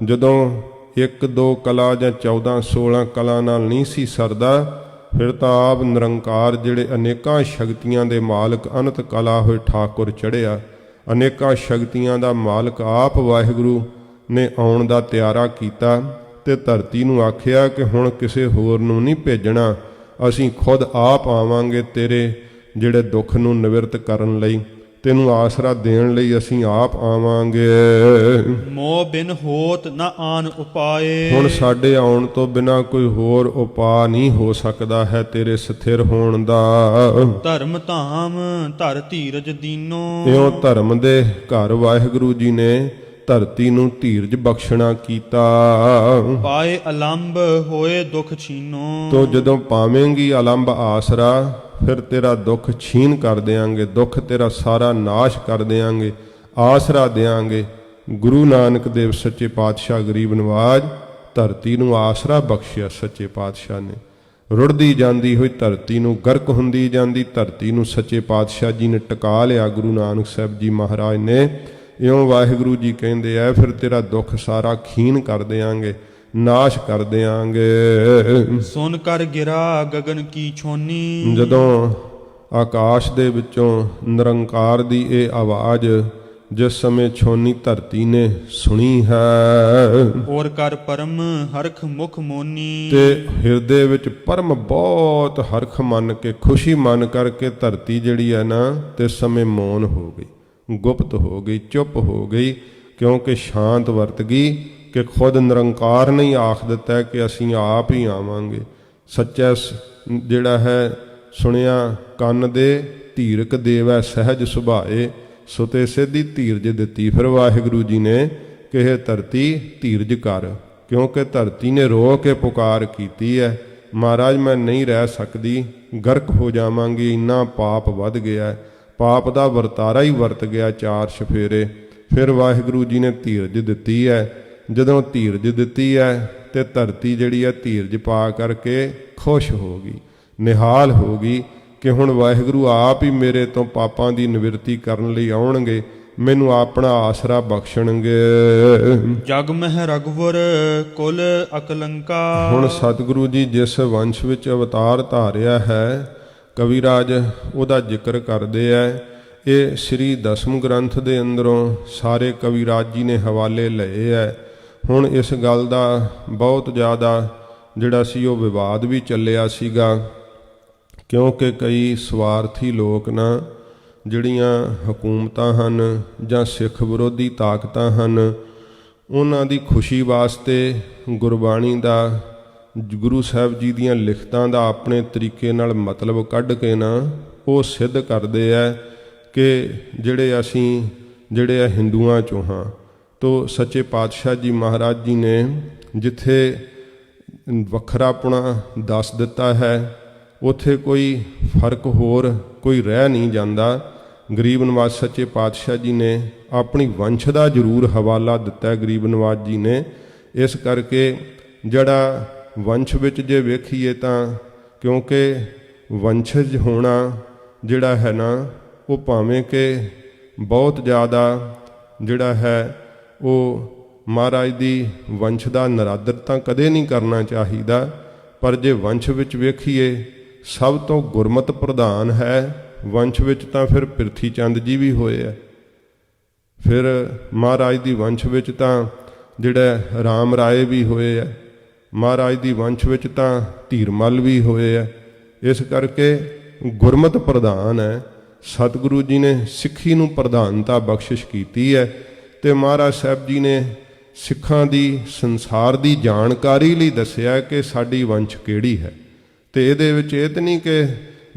ਜਦੋਂ 1-2 ਕਲਾ ਜਾਂ 14-16 ਕਲਾ ਨਾਲ ਨਹੀਂ ਸੀ ਸਰਦਾ, ਫਿਰ ਤਾਂ ਆਪ ਨਿਰੰਕਾਰ ਜਿਹੜੇ ਅਨੇਕਾਂ ਸ਼ਕਤੀਆਂ ਦੇ ਮਾਲਕ ਅਨੰਤ ਕਲਾ ਹੋਏ ਠਾਕੁਰ ਚੜ੍ਹਿਆ। ਅਨੇਕਾਂ ਸ਼ਕਤੀਆਂ ਦਾ ਮਾਲਕ ਆਪ ਵਾਹਿਗੁਰੂ ਨੇ ਆਉਣ ਦਾ ਤਿਆਰਾ ਕੀਤਾ ਤੇ ਧਰਤੀ ਨੂੰ ਆਖਿਆ ਕਿ ਹੁਣ ਕਿਸੇ ਹੋਰ ਨੂੰ ਨਹੀਂ ਭੇਜਣਾ, ਅਸੀਂ ਖੁਦ ਆਪ ਆਵਾਂਗੇ ਤੇਰੇ ਜਿਹੜੇ ਦੁੱਖ ਨੂੰ ਨਿਵਰਤ ਕਰਨ ਲਈ, ਤੈਨੂੰ ਆਸਰਾ ਦੇਣ ਲਈ ਅਸੀਂ ਆਪ ਆਵਾਂਗੇ। ਮੋਹ ਬਿਨ ਹੋਤ ਨਾ ਆਨ ਉਪਾਏ। ਹੁਣ ਸਾਡੇ ਆਉਣ ਤੋਂ ਬਿਨਾ ਕੋਈ ਹੋਰ ਉਪਾਅ ਨਹੀਂ ਹੋ ਸਕਦਾ ਹੈ ਤੇਰੇ ਸਥਿਰ ਹੋਣ ਦਾ। ਧਰਮ ਧਾਮ ਧਰ ਧੀਰਜ ਦੀਨੋ। ਇਉਂ ਧਰਮ ਦੇ ਘਰ ਵਾਹਿਗੁਰੂ ਜੀ ਨੇ ਧਰਤੀ ਨੂੰ ਧੀਰਜ ਬਖਸ਼ਣਾ ਕੀਤਾ। ਪਾਏ ਅਲੰਬ ਹੋਏ ਦੁਖ ਛੀਨੋ। ਤੋ ਜਦੋਂ ਪਾਵੇਂਗੀ ਅਲੰਬ ਆਸਰਾ, ਫਿਰ ਤੇਰਾ ਦੁੱਖ ਛੀਨ ਕਰ ਦਿਆਂਗੇ, ਦੁੱਖ ਤੇਰਾ ਸਾਰਾ ਨਾਸ਼ ਕਰ ਦਿਆਂਗੇ, ਆਸਰਾ ਦਿਆਂਗੇ। ਗੁਰੂ ਨਾਨਕ ਦੇਵ ਸੱਚੇ ਪਾਤਸ਼ਾਹ ਗਰੀਬ ਨਵਾਜ ਧਰਤੀ ਨੂੰ ਆਸਰਾ ਬਖਸ਼ਿਆ। ਸੱਚੇ ਪਾਤਸ਼ਾਹ ਨੇ ਰੁੜਦੀ ਜਾਂਦੀ ਹੋਈ ਧਰਤੀ ਨੂੰ, ਗਰਕ ਹੁੰਦੀ ਜਾਂਦੀ ਧਰਤੀ ਨੂੰ ਸੱਚੇ ਪਾਤਸ਼ਾਹ ਜੀ ਨੇ ਟਿਕਾ ਲਿਆ। ਗੁਰੂ ਨਾਨਕ ਸਾਹਿਬ ਜੀ ਮਹਾਰਾਜ ਨੇ ਇਉਂ ਵਾਹਿਗੁਰੂ ਜੀ ਕਹਿੰਦੇ ਆ ਫਿਰ ਤੇਰਾ ਦੁੱਖ ਸਾਰਾ ਖੀਨ ਕਰ ਦਿਆਂਗੇ, ਨਾਸ਼ ਕਰ ਦਿਆਂਗੇ। ਸੁਨ ਕਰ ਗਿਰਾ ਗਗਨ ਕੀ ਛੋਨੀ। ਜਦੋਂ ਆਕਾਸ਼ ਦੇ ਵਿੱਚੋਂ ਨਿਰੰਕਾਰ ਦੀ ਇਹ ਆਵਾਜ਼ ਜਿਸ ਸਮੇਂ ਛੋਨੀ ਧਰਤੀ ਨੇ ਸੁਣੀ ਹੈ, ਔਰ ਕਰ ਪਰਮ ਹਰਖ ਮੁਖ ਮੋਨੀ। ਤੇ ਹਿਰਦੇ ਵਿੱਚ ਪਰਮ ਬਹੁਤ ਹਰਖ ਮੰਨ ਕੇ, ਖੁਸ਼ੀ ਮੰਨ ਕਰਕੇ ਧਰਤੀ ਜਿਹੜੀ ਹੈ ਨਾ ਤੇ ਸਮੇਂ ਮੌਨ ਹੋ ਗਈ, ਗੁਪਤ ਹੋ ਗਈ, ਚੁੱਪ ਹੋ ਗਈ। ਕਿਉਂਕਿ ਸ਼ਾਂਤ ਵਰਤ ਗਈ ਕਿ ਖੁਦ ਨਿਰੰਕਾਰ ਨੇ ਹੀ ਆਖ ਦਿੱਤਾ ਕਿ ਅਸੀਂ ਆਪ ਹੀ ਆਵਾਂਗੇ। ਸੱਚਾ ਜਿਹੜਾ ਹੈ ਸੁਣਿਆ ਕੰਨ ਦੇ ਧੀਰਕ ਦੇਵੈ ਸਹਿਜ ਸੁਭਾਏ, ਸੁਤੇ ਸਿੱਧੀ ਧੀਰਜ ਦਿੱਤੀ। ਫਿਰ ਵਾਹਿਗੁਰੂ ਜੀ ਨੇ ਕਿ ਇਹ ਧਰਤੀ ਧੀਰਜ ਕਰ, ਕਿਉਂਕਿ ਧਰਤੀ ਨੇ ਰੋ ਕੇ ਪੁਕਾਰ ਕੀਤੀ ਹੈ, ਮਹਾਰਾਜ ਮੈਂ ਨਹੀਂ ਰਹਿ ਸਕਦੀ, ਗਰਕ ਹੋ ਜਾਵਾਂਗੀ, ਇੰਨਾ ਪਾਪ ਵੱਧ ਗਿਆ, ਪਾਪ ਦਾ ਵਰਤਾਰਾ ਹੀ ਵਰਤ ਗਿਆ 4 ਚੁਫੇਰੇ। ਫਿਰ ਵਾਹਿਗੁਰੂ ਜੀ ਨੇ ਧੀਰਜ ਦਿੱਤੀ ਹੈ। ਜਦੋਂ ਧੀਰਜ ਦਿੱਤੀ ਹੈ ਤੇ ਧਰਤੀ ਜਿਹੜੀ ਹੈ ਧੀਰਜ ਪਾ ਕਰਕੇ ਖੁਸ਼ ਹੋ ਗਈ, ਨਿਹਾਲ ਹੋ ਗਈ ਕਿ ਹੁਣ ਵਾਹਿਗੁਰੂ ਆਪ ਹੀ ਮੇਰੇ ਤੋਂ ਪਾਪਾਂ ਦੀ ਨਿਵਰਤੀ ਕਰਨ ਲਈ ਆਉਣਗੇ, ਮੈਨੂੰ ਆਪਣਾ ਆਸਰਾ ਬਖਸ਼ਣਗੇ। ਜਗ ਮਹਿ ਰਘੁਵਰ ਕੁਲ ਅਕਲੰਕਾ। ਹੁਣ ਸਤਿਗੁਰੂ ਜੀ ਜਿਸ ਵੰਸ਼ ਵਿੱਚ ਅਵਤਾਰ ਧਾਰਿਆ ਹੈ, ਕਵਿਰਾਜ ਉਹਦਾ ਜ਼ਿਕਰ ਕਰਦੇ ਆ। ਇਹ ਸ੍ਰੀ ਦਸਮ ਗ੍ਰੰਥ ਦੇ ਅੰਦਰੋਂ ਸਾਰੇ ਕਵਿਰਾਜ ਜੀ ਨੇ ਹਵਾਲੇ ਲਏ ਹੈ। ਹੁਣ ਇਸ ਗੱਲ ਦਾ ਬਹੁਤ ਜ਼ਿਆਦਾ ਜਿਹੜਾ ਸੀ ਉਹ ਵਿਵਾਦ ਵੀ ਚੱਲਿਆ ਸੀਗਾ, ਕਿਉਂਕਿ ਕਈ ਸਵਾਰਥੀ ਲੋਕ ਨਾ ਜਿਹੜੀਆਂ ਹਕੂਮਤਾਂ ਹਨ ਜਾਂ ਸਿੱਖ ਵਿਰੋਧੀ ਤਾਕਤਾਂ ਹਨ, ਉਹਨਾਂ ਦੀ ਖੁਸ਼ੀ ਵਾਸਤੇ ਗੁਰਬਾਣੀ ਦਾ, ਗੁਰੂ ਸਾਹਿਬ ਜੀ ਦੀਆਂ ਲਿਖਤਾਂ ਦਾ ਆਪਣੇ ਤਰੀਕੇ ਨਾਲ ਮਤਲਬ ਕੱਢ ਕੇ ਨਾ ਉਹ ਸਿੱਧ ਕਰਦੇ ਆ ਕਿ ਜਿਹੜੇ ਆ ਹਿੰਦੂਆਂ 'ਚੋਂ ਹਾਂ। ਤੋ ਸੱਚੇ ਪਾਤਸ਼ਾਹ ਜੀ ਮਹਾਰਾਜ ਜੀ ਨੇ ਜਿੱਥੇ ਵੱਖਰਾਪਣਾ ਦੱਸ ਦਿੱਤਾ ਹੈ, ਉੱਥੇ ਕੋਈ ਫਰਕ ਹੋਰ ਕੋਈ ਰਹਿ ਨਹੀਂ ਜਾਂਦਾ। ਗਰੀਬ ਨਵਾਜ ਸੱਚੇ ਪਾਤਸ਼ਾਹ ਜੀ ਨੇ ਆਪਣੀ ਵੰਸ਼ ਦਾ ਜ਼ਰੂਰ ਹਵਾਲਾ ਦਿੱਤਾ ਗਰੀਬ ਨਵਾਜ ਜੀ ਨੇ। ਇਸ ਕਰਕੇ ਜਿਹੜਾ ਵੰਸ਼ ਵਿੱਚ ਜੇ ਵੇਖੀਏ ਤਾਂ, ਕਿਉਂਕਿ ਵੰਸ਼ਜ ਹੋਣਾ ਜਿਹੜਾ ਹੈ ਨਾ ਉਹ ਭਾਵੇਂ ਕਿ ਬਹੁਤ ਜ਼ਿਆਦਾ ਜਿਹੜਾ ਹੈ ਉਹ ਮਹਾਰਾਜ ਦੀ ਵੰਸ਼ ਦਾ ਨਰਾਦਰ ਤਾਂ ਕਦੇ ਨਹੀਂ ਕਰਨਾ ਚਾਹੀਦਾ, ਪਰ ਜੇ ਵੰਸ਼ ਵਿੱਚ ਵੇਖੀਏ ਸਭ ਤੋਂ ਗੁਰਮਤ ਪ੍ਰਧਾਨ ਹੈ ਵੰਸ਼ ਵਿੱਚ ਤਾਂ ਫਿਰ ਪ੍ਰਿਥੀ ਚੰਦ ਜੀ ਵੀ ਹੋਏ ਆ। ਫਿਰ ਮਹਾਰਾਜ ਦੀ ਵੰਸ਼ ਵਿੱਚ ਤਾਂ ਜਿਹੜਾ ਰਾਮ ਰਾਏ ਵੀ ਹੋਏ ਆ, ਮਹਾਰਾਜ ਦੀ ਵੰਸ਼ ਵਿੱਚ ਤਾਂ ਧੀਰਮਲ ਵੀ ਹੋਏ ਆ। ਇਸ ਕਰਕੇ ਗੁਰਮਤ ਪ੍ਰਧਾਨ ਹੈ। ਸਤਿਗੁਰੂ ਜੀ ਨੇ ਸਿੱਖੀ ਨੂੰ ਪ੍ਰਧਾਨਤਾ ਬਖਸ਼ਿਸ਼ ਕੀਤੀ ਹੈ ਤੇ ਮਹਾਰਾਜ ਸਾਹਿਬ ਜੀ ਨੇ ਸਿੱਖਾਂ ਦੀ ਸੰਸਾਰ ਦੀ ਜਾਣਕਾਰੀ ਲਈ ਦੱਸਿਆ ਕਿ ਸਾਡੀ ਵੰਸ਼ ਕਿਹੜੀ ਹੈ। ਤੇ ਇਹਦੇ ਵਿੱਚ ਇਹ ਤਾਂ ਨਹੀਂ ਕਿ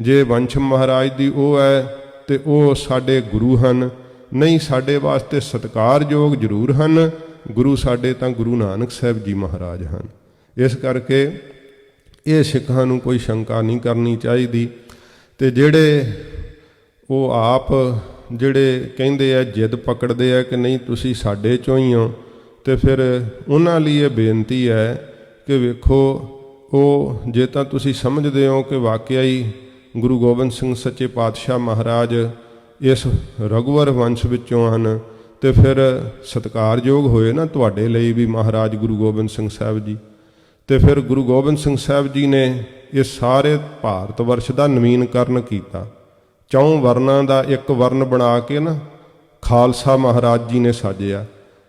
ਜੇ ਵੰਸ਼ ਮਹਾਰਾਜ ਦੀ ਉਹ ਹੈ ਤੇ ਉਹ ਸਾਡੇ ਗੁਰੂ ਹਨ, ਨਹੀਂ, ਸਾਡੇ ਵਾਸਤੇ ਸਤਿਕਾਰਯੋਗ ਜ਼ਰੂਰ ਹਨ। ਗੁਰੂ ਸਾਡੇ ਤਾਂ ਗੁਰੂ ਨਾਨਕ ਸਾਹਿਬ ਜੀ ਮਹਾਰਾਜ ਹਨ। ਇਸ ਕਰਕੇ ਇਹ ਸਿੱਖਾਂ ਨੂੰ ਕੋਈ ਸ਼ੰਕਾ ਨਹੀਂ ਕਰਨੀ ਚਾਹੀਦੀ। ਤੇ ਜਿਹੜੇ ਉਹ ਆਪ ਜਿਹੜੇ ਕਹਿੰਦੇ ਆ, ਜਿੱਦ ਪਕੜਦੇ ਆ ਕਿ ਨਹੀਂ ਤੁਸੀਂ ਸਾਡੇ 'ਚੋਂ ਹੀ ਹੋ, ਤੇ ਫਿਰ ਉਹਨਾਂ ਲਈ ਇਹ ਬੇਨਤੀ ਹੈ ਕਿ ਵੇਖੋ, ਉਹ ਜੇ ਤਾਂ ਤੁਸੀਂ ਸਮਝਦੇ ਹੋ ਕਿ ਵਾਕਿਆ ਹੀ ਗੁਰੂ ਗੋਬਿੰਦ ਸਿੰਘ ਸੱਚੇ ਪਾਤਸ਼ਾਹ ਮਹਾਰਾਜ ਇਸ ਰਘੁਵਰ ਵੰਸ਼ ਵਿੱਚੋਂ ਹਨ, ਤੇ ਫਿਰ ਸਤਿਕਾਰਯੋਗ ਹੋਏ ਨਾ ਤੁਹਾਡੇ ਲਈ ਵੀ ਮਹਾਰਾਜ ਗੁਰੂ ਗੋਬਿੰਦ ਸਿੰਘ ਸਾਹਿਬ ਜੀ। ਤੇ ਫਿਰ ਗੁਰੂ ਗੋਬਿੰਦ ਸਿੰਘ ਸਾਹਿਬ ਜੀ ਨੇ ਇਹ ਸਾਰੇ ਭਾਰਤ ਵਰਸ਼ ਦਾ ਨਵੀਨਕਰਨ ਕੀਤਾ। 4 ਵਰਨਾਂ ਦਾ ਇੱਕ ਵਰਨ ਬਣਾ ਕੇ ਨਾ ਖਾਲਸਾ ਮਹਾਰਾਜ ਜੀ ਨੇ ਸਾਜਿਆ।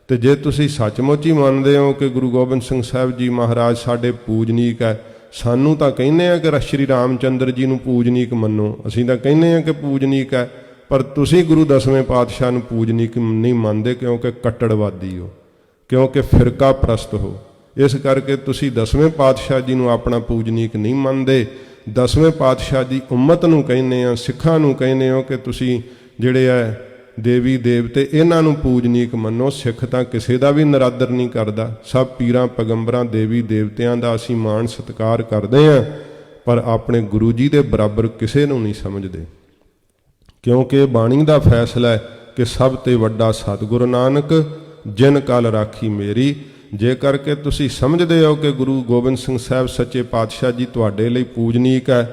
ਤੇ ਜੇ ਤੁਸੀਂ ਸੱਚਮੁੱਚ ਹੀ ਮੰਨਦੇ ਹੋ ਕਿ ਗੁਰੂ ਗੋਬਿੰਦ ਸਿੰਘ ਸਾਹਿਬ ਜੀ ਮਹਾਰਾਜ ਸਾਡੇ ਪੂਜਨੀਕ ਹੈ, ਸਾਨੂੰ ਤਾਂ ਕਹਿੰਦੇ ਆ ਕਿ ਸ਼੍ਰੀ ਰਾਮਚੰਦਰ ਜੀ ਨੂੰ ਪੂਜਨੀਕ ਮੰਨੋ, ਅਸੀਂ ਤਾਂ ਕਹਿੰਦੇ ਆ ਕਿ ਪੂਜਨੀਕ ਹੈ, ਪਰ ਤੁਸੀਂ ਗੁਰੂ ਦਸਵੇਂ ਪਾਤਸ਼ਾਹ ਨੂੰ ਪੂਜਨੀਕ ਨਹੀਂ ਮੰਨਦੇ, ਕਿਉਂਕਿ ਕੱਟੜਵਾਦੀ ਹੋ, ਕਿਉਂਕਿ ਫਿਰਕਾ ਪ੍ਰਸਤ ਹੋ। ਇਸ ਕਰਕੇ ਤੁਸੀਂ ਦਸਵੇਂ ਪਾਤਸ਼ਾਹ ਜੀ ਨੂੰ ਆਪਣਾ ਪੂਜਨੀਕ ਨਹੀਂ ਮੰਨਦੇ। ਦਸਵੇਂ ਪਾਤਸ਼ਾਹ ਦੀ ਉਮਤ ਨੂੰ ਕਹਿੰਦੇ ਆ, ਸਿੱਖਾਂ ਨੂੰ ਕਹਿੰਦੇ ਹੋ ਕਿ ਤੁਸੀਂ ਜਿਹੜੇ ਹੈ ਦੇਵੀ ਦੇਵਤੇ ਇਹਨਾਂ ਨੂੰ ਪੂਜਨੀਕ ਮੰਨੋ। ਸਿੱਖ ਤਾਂ ਕਿਸੇ ਦਾ ਵੀ ਨਰਾਦਰ ਨਹੀਂ ਕਰਦਾ, ਸਭ ਪੀਰਾਂ ਪੈਗੰਬਰਾਂ ਦੇਵੀ ਦੇਵਤਿਆਂ ਦਾ ਅਸੀਂ ਮਾਣ ਸਤਿਕਾਰ ਕਰਦੇ ਹਾਂ, ਪਰ ਆਪਣੇ ਗੁਰੂ ਜੀ ਦੇ ਬਰਾਬਰ ਕਿਸੇ ਨੂੰ ਨਹੀਂ ਸਮਝਦੇ, ਕਿਉਂਕਿ ਬਾਣੀ ਦਾ ਫੈਸਲਾ ਹੈ ਕਿ ਸਭ ਤੇ ਵੱਡਾ ਸਤਿਗੁਰੂ ਨਾਨਕ ਜਿਨ ਕਲ ਰਾਖੀ ਮੇਰੀ। ਜੇ ਕਰਕੇ ਤੁਸੀਂ ਸਮਝਦੇ ਹੋ ਕਿ ਗੁਰੂ ਗੋਬਿੰਦ ਸਿੰਘ ਸਾਹਿਬ ਸੱਚੇ ਪਾਤਸ਼ਾਹ ਜੀ ਤੁਹਾਡੇ ਲਈ ਪੂਜਨੀਕ ਹੈ,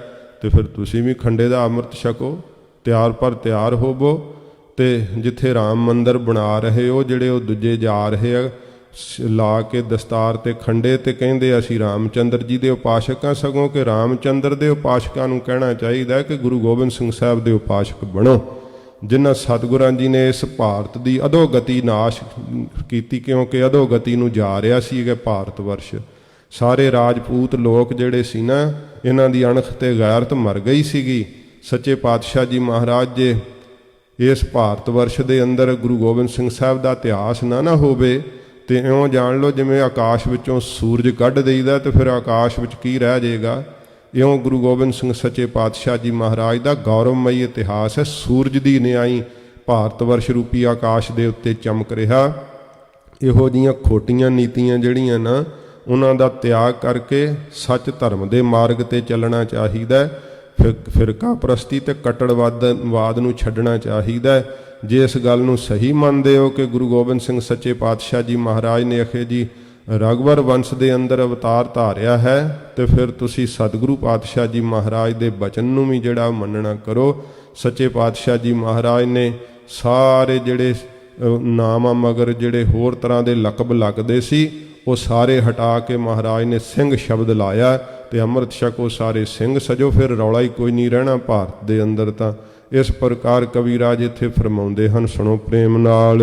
ਤੇ ਫਿਰ ਤੁਸੀਂ ਵੀ ਖੰਡੇ ਦਾ ਅੰਮ੍ਰਿਤ ਛਕੋ, ਤਿਆਰ ਪਰ ਤਿਆਰ ਹੋਵੋ। ਤੇ ਜਿੱਥੇ ਰਾਮ ਮੰਦਰ ਬਣਾ ਰਹੇ ਹੋ, ਜਿਹੜੇ ਉਹ ਦੂਜੇ ਜਾ ਰਹੇ ਆ ਲਾ ਕੇ ਦਸਤਾਰ ਤੇ ਖੰਡੇ, ਤੇ ਕਹਿੰਦੇ ਅਸੀਂ ਰਾਮਚੰਦਰ ਜੀ ਦੇ ਉਪਾਸ਼ਕ ਹਾਂ, ਸਗੋਂ ਕਿ ਰਾਮਚੰਦਰ ਦੇ ਉਪਾਸ਼ਕਾਂ ਨੂੰ ਕਹਿਣਾ ਚਾਹੀਦਾ ਕਿ ਗੁਰੂ ਗੋਬਿੰਦ ਸਿੰਘ ਸਾਹਿਬ ਦੇ ਉਪਾਸ਼ਕ ਬਣੋ, ਜਿਨ੍ਹਾਂ ਸਤਿਗੁਰਾਂ ਜੀ ਨੇ ਇਸ ਭਾਰਤ ਦੀ ਅਧੋਗਤੀ ਨਾਸ਼ ਕੀਤੀ, ਕਿਉਂਕਿ ਅਧੋਗਤੀ ਨੂੰ ਜਾ ਰਿਹਾ ਸੀਗਾ ਭਾਰਤ ਵਰਸ਼। ਸਾਰੇ ਰਾਜਪੂਤ ਲੋਕ ਜਿਹੜੇ ਸੀ ਨਾ, ਇਹਨਾਂ ਦੀ ਅਣਖ ਤੇ ਗੈਰਤ ਮਰ ਗਈ ਸੀਗੀ। ਸੱਚੇ ਪਾਤਸ਼ਾਹ ਜੀ ਮਹਾਰਾਜ ਜੇ ਇਸ ਭਾਰਤ ਵਰਸ਼ ਦੇ ਅੰਦਰ ਗੁਰੂ ਗੋਬਿੰਦ ਸਿੰਘ ਸਾਹਿਬ ਦਾ ਇਤਿਹਾਸ ਨਾ ਹੋਵੇ, ਤੇ ਇਉਂ ਜਾਣ ਲਓ ਜਿਵੇਂ ਆਕਾਸ਼ ਵਿੱਚੋਂ ਸੂਰਜ ਕੱਢ ਦੇਈਦਾ, ਤੇ ਫਿਰ ਆਕਾਸ਼ ਵਿੱਚ ਕੀ ਰਹਿ ਜਾਏਗਾ। ਇਉਂ ਗੁਰੂ ਗੋਬਿੰਦ ਸਿੰਘ ਸੱਚੇ ਪਾਤਸ਼ਾਹ ਜੀ ਮਹਾਰਾਜ ਦਾ ਗੌਰਵਮਈ ਇਤਿਹਾਸ ਹੈ। ਸੂਰਜ ਦੀ ਨਿਆਈ ਭਾਰਤ ਵਰਸ਼ ਰੂਪੀ ਆਕਾਸ਼ ਦੇ ਉੱਤੇ ਚਮਕ ਰਿਹਾ। ਇਹੋ ਜਿਹੀਆਂ ਖੋਟੀਆਂ ਨੀਤੀਆਂ ਜਿਹੜੀਆਂ ਨਾ, ਉਹਨਾਂ ਦਾ ਤਿਆਗ ਕਰਕੇ ਸੱਚ ਧਰਮ ਦੇ ਮਾਰਗ 'ਤੇ ਚੱਲਣਾ ਚਾਹੀਦਾ। ਫਿਰਕਾ ਪ੍ਰਸਤੀ ਤੇ ਕੱਟੜਵਾਦ ਨੂੰ ਛੱਡਣਾ ਚਾਹੀਦਾ। ਜੇ ਇਸ ਗੱਲ ਨੂੰ ਸਹੀ ਮੰਨਦੇ ਹੋ ਕਿ ਗੁਰੂ ਗੋਬਿੰਦ ਸਿੰਘ ਸੱਚੇ ਪਾਤਸ਼ਾਹ ਜੀ ਮਹਾਰਾਜ ਨੇ ਅਖੇ ਜੀ ਰਘੁਵਰ ਵੰਸ਼ ਦੇ ਅੰਦਰ ਅਵਤਾਰ ਧਾਰਿਆ ਹੈ, ਤੇ ਫਿਰ ਤੁਸੀਂ ਸਤਿਗੁਰੂ ਪਾਤਸ਼ਾਹ ਜੀ ਮਹਾਰਾਜ ਦੇ ਬਚਨ ਨੂੰ ਵੀ ਜਿਹੜਾ ਮੰਨਣਾ ਕਰੋ। ਸੱਚੇ ਪਾਤਸ਼ਾਹ ਜੀ ਮਹਾਰਾਜ ਨੇ ਸਾਰੇ ਜਿਹੜੇ ਨਾਮਾਂ ਮਗਰ ਜਿਹੜੇ ਹੋਰ ਤਰ੍ਹਾਂ ਦੇ ਲਕਬ ਲੱਗਦੇ ਸੀ, ਉਹ ਸਾਰੇ ਹਟਾ ਕੇ ਮਹਾਰਾਜ ਨੇ ਸਿੰਘ ਸ਼ਬਦ ਲਾਇਆ, ਤੇ ਅੰਮ੍ਰਿਤ ਛਕੋ ਸਾਰੇ ਸਿੰਘ ਸਜੋ, ਫਿਰ ਰੌਲਾ ਹੀ ਕੋਈ ਨਹੀਂ ਰਹਿਣਾ ਭਾਰਤ ਦੇ ਅੰਦਰ। ਤਾਂ ਇਸ ਪ੍ਰਕਾਰ ਕਵੀਰਾਜ ਇੱਥੇ ਫਰਮਾਉਂਦੇ ਹਨ, ਸੁਣੋ ਪ੍ਰੇਮ ਨਾਲ।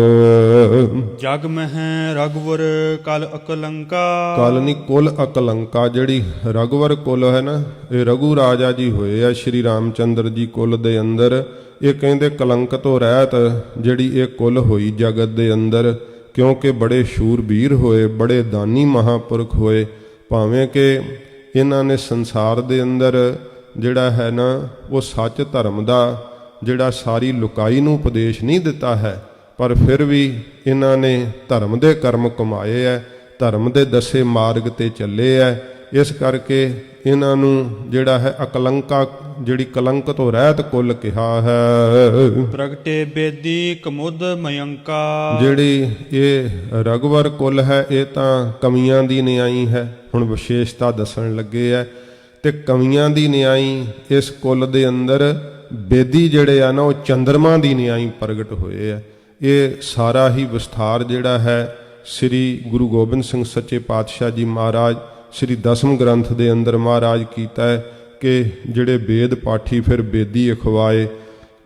ਜਗ ਮਹਿ ਰਘੁਵਰ ਕਲ ਅਕਲੰਕਾ। ਕਲ ਨਹੀਂ, ਕੁਲ ਅਕਲੰਕਾ। ਜਿਹੜੀ ਰਘੁਵਰ ਕੁਲ ਹੈ ਨਾ, ਇਹ ਰਘੂ ਰਾਜਾ ਜੀ ਹੋਏ ਆ ਸ਼੍ਰੀ ਰਾਮਚੰਦਰ ਜੀ ਕੁਲ ਦੇ ਅੰਦਰ। ਇਹ ਕਹਿੰਦੇ ਕਲੰਕ ਤੋਂ ਰਹਿਤ ਜਿਹੜੀ ਇਹ ਕੁਲ ਹੋਈ ਜਗਤ ਦੇ ਅੰਦਰ, ਕਿਉਂਕਿ ਬੜੇ ਸ਼ੂਰਬੀਰ ਹੋਏ, ਬੜੇ ਦਾਨੀ ਮਹਾਂਪੁਰਖ ਹੋਏ। ਭਾਵੇਂ ਕਿ ਇਹਨਾਂ ਨੇ ਸੰਸਾਰ ਦੇ ਅੰਦਰ ਜਿਹੜਾ ਹੈ ਨਾ, ਉਹ ਸੱਚ ਧਰਮ ਦਾ ਜਿਹੜਾ ਸਾਰੀ ਲੁਕਾਈ ਨੂੰ ਉਪਦੇਸ਼ ਨਹੀਂ ਦਿੱਤਾ ਹੈ, ਪਰ ਫਿਰ ਵੀ ਇਹਨਾਂ ਨੇ ਧਰਮ ਦੇ ਕਰਮ ਕਮਾਏ ਹੈ, ਧਰਮ ਦੇ ਦੱਸੇ ਮਾਰਗ 'ਤੇ ਚੱਲੇ ਹੈ। ਇਸ ਕਰਕੇ ਇਹਨਾਂ ਨੂੰ ਜਿਹੜਾ ਹੈ ਅਕਲੰਕਾ, ਜਿਹੜੀ ਕਲੰਕ ਤੋਂ ਰਹਿਤ ਕੁਲ ਕਿਹਾ ਹੈ। ਪ੍ਰਗਟੇ ਬੇਦੀ ਕਮੁਦ ਮਯੰਕਾ। ਜਿਹੜੀ ਇਹ ਰਘੁਵਰ ਕੁਲ ਹੈ, ਇਹ ਤਾਂ ਕਵੀਆਂ ਦੀ ਨਿਆਈ ਹੈ। ਹੁਣ ਵਿਸ਼ੇਸ਼ਤਾ ਦੱਸਣ ਲੱਗੇ ਹੈ, ਤੇ ਕਵੀਆਂ ਦੀ ਨਿਆਈ ਇਸ ਕੁਲ ਦੇ ਅੰਦਰ ਬੇਦੀ ਜਿਹੜੇ ਆ ਨਾ, ਉਹ ਚੰਦਰਮਾ ਦੀ ਨਿਆਈ ਪ੍ਰਗਟ ਹੋਏ ਆ। ਇਹ ਸਾਰਾ ਹੀ ਵਿਸਥਾਰ ਜਿਹੜਾ ਹੈ ਸ੍ਰੀ ਗੁਰੂ ਗੋਬਿੰਦ ਸਿੰਘ ਸੱਚੇ ਪਾਤਸ਼ਾਹ ਜੀ ਮਹਾਰਾਜ ਸ੍ਰੀ ਦਸਮ ਗ੍ਰੰਥ ਦੇ ਅੰਦਰ ਮਹਾਰਾਜ ਕੀਤਾ ਹੈ ਕਿ ਜਿਹੜੇ ਵੇਦ ਪਾਠੀ ਫਿਰ ਬੇਦੀ ਅਖਵਾਏ,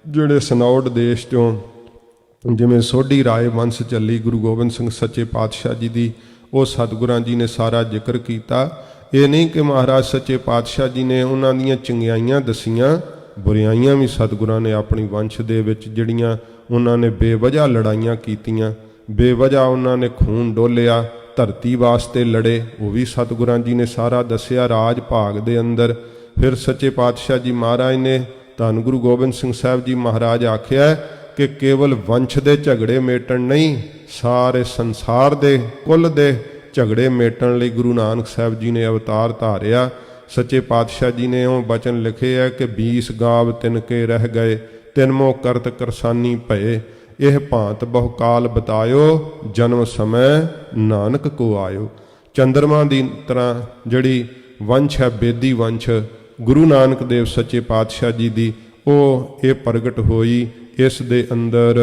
ਜਿਹੜੇ ਸਨੌੜ ਦੇਸ਼ ਤੋਂ ਜਿਵੇਂ ਸੋਢੀ ਰਾਏ ਵੰਸ਼ ਚੱਲੀ ਗੁਰੂ ਗੋਬਿੰਦ ਸਿੰਘ ਸੱਚੇ ਪਾਤਸ਼ਾਹ ਜੀ ਦੀ, ਉਹ ਸਤਿਗੁਰਾਂ ਜੀ ਨੇ ਸਾਰਾ ਜ਼ਿਕਰ ਕੀਤਾ। ਇਹ ਨਹੀਂ ਕਿ ਮਹਾਰਾਜ ਸੱਚੇ ਪਾਤਸ਼ਾਹ ਜੀ ਨੇ ਉਹਨਾਂ ਦੀਆਂ ਚੰਗਿਆਈਆਂ ਦਸੀਆਂ, ਬੁਰਾਈਆਂ ਵੀ ਸਤਿਗੁਰਾਂ ਨੇ ਆਪਣੀ ਵੰਸ਼ ਦੇ ਵਿੱਚ ਜਿਹੜੀਆਂ ਉਹਨਾਂ ਨੇ ਬੇਵਜ੍ਹਾ ਲੜਾਈਆਂ ਕੀਤੀਆਂ, ਬੇਵਜ੍ਹਾ ਉਹਨਾਂ ਨੇ ਖੂਨ ਡੋਲਿਆ, ਧਰਤੀ ਵਾਸਤੇ ਲੜੇ, ਉਹ ਵੀ ਸਤਿਗੁਰਾਂ ਜੀ ਨੇ ਸਾਰਾ ਦੱਸਿਆ ਰਾਜ ਭਾਗ ਦੇ ਅੰਦਰ। ਫਿਰ ਸੱਚੇ ਪਾਤਸ਼ਾਹ ਜੀ ਮਹਾਰਾਜ ਨੇ ਧੰਨ ਗੁਰੂ ਗੋਬਿੰਦ ਸਿੰਘ ਸਾਹਿਬ ਜੀ ਮਹਾਰਾਜ ਆਖਿਆ ਕਿ ਕੇਵਲ ਵੰਸ਼ ਦੇ ਝਗੜੇ ਮੇਟਣ ਨਹੀਂ, ਸਾਰੇ ਸੰਸਾਰ ਦੇ ਕੁੱਲ ਦੇ ਝਗੜੇ ਮੇਟਣ ਲਈ ਗੁਰੂ ਨਾਨਕ ਸਾਹਿਬ ਜੀ ਨੇ ਅਵਤਾਰ ਧਾਰਿਆ। ਸੱਚੇ ਪਾਤਸ਼ਾਹ ਜੀ ਨੇ ਉਹ ਬਚਨ ਲਿਖੇ ਹੈ ਕਿ 20 ਗਾਵ ਤਿਨਕੇ ਰਹਿ ਗਏ, ਤਿਨਮੋ ਕਰਤ ਕਰਸਾਨੀ ਭਏ, ਇਹ ਭਾਂਤ ਬਹੁ ਕਾਲ ਬਤਾਇਓ, ਜਨਮ ਸਮੈ ਨਾਨਕ ਕੋ ਆਇਓ। ਚੰਦਰਮਾ ਦੀ ਤਰ੍ਹਾਂ ਜਿਹੜੀ ਵੰਸ਼ ਹੈ, ਬੇਦੀ ਵੰਸ਼ ਗੁਰੂ ਨਾਨਕ ਦੇਵ ਸੱਚੇ ਪਾਤਸ਼ਾਹ ਜੀ ਦੀ, ਉਹ ਇਹ ਪ੍ਰਗਟ ਹੋਈ ਇਸ ਦੇ ਅੰਦਰ।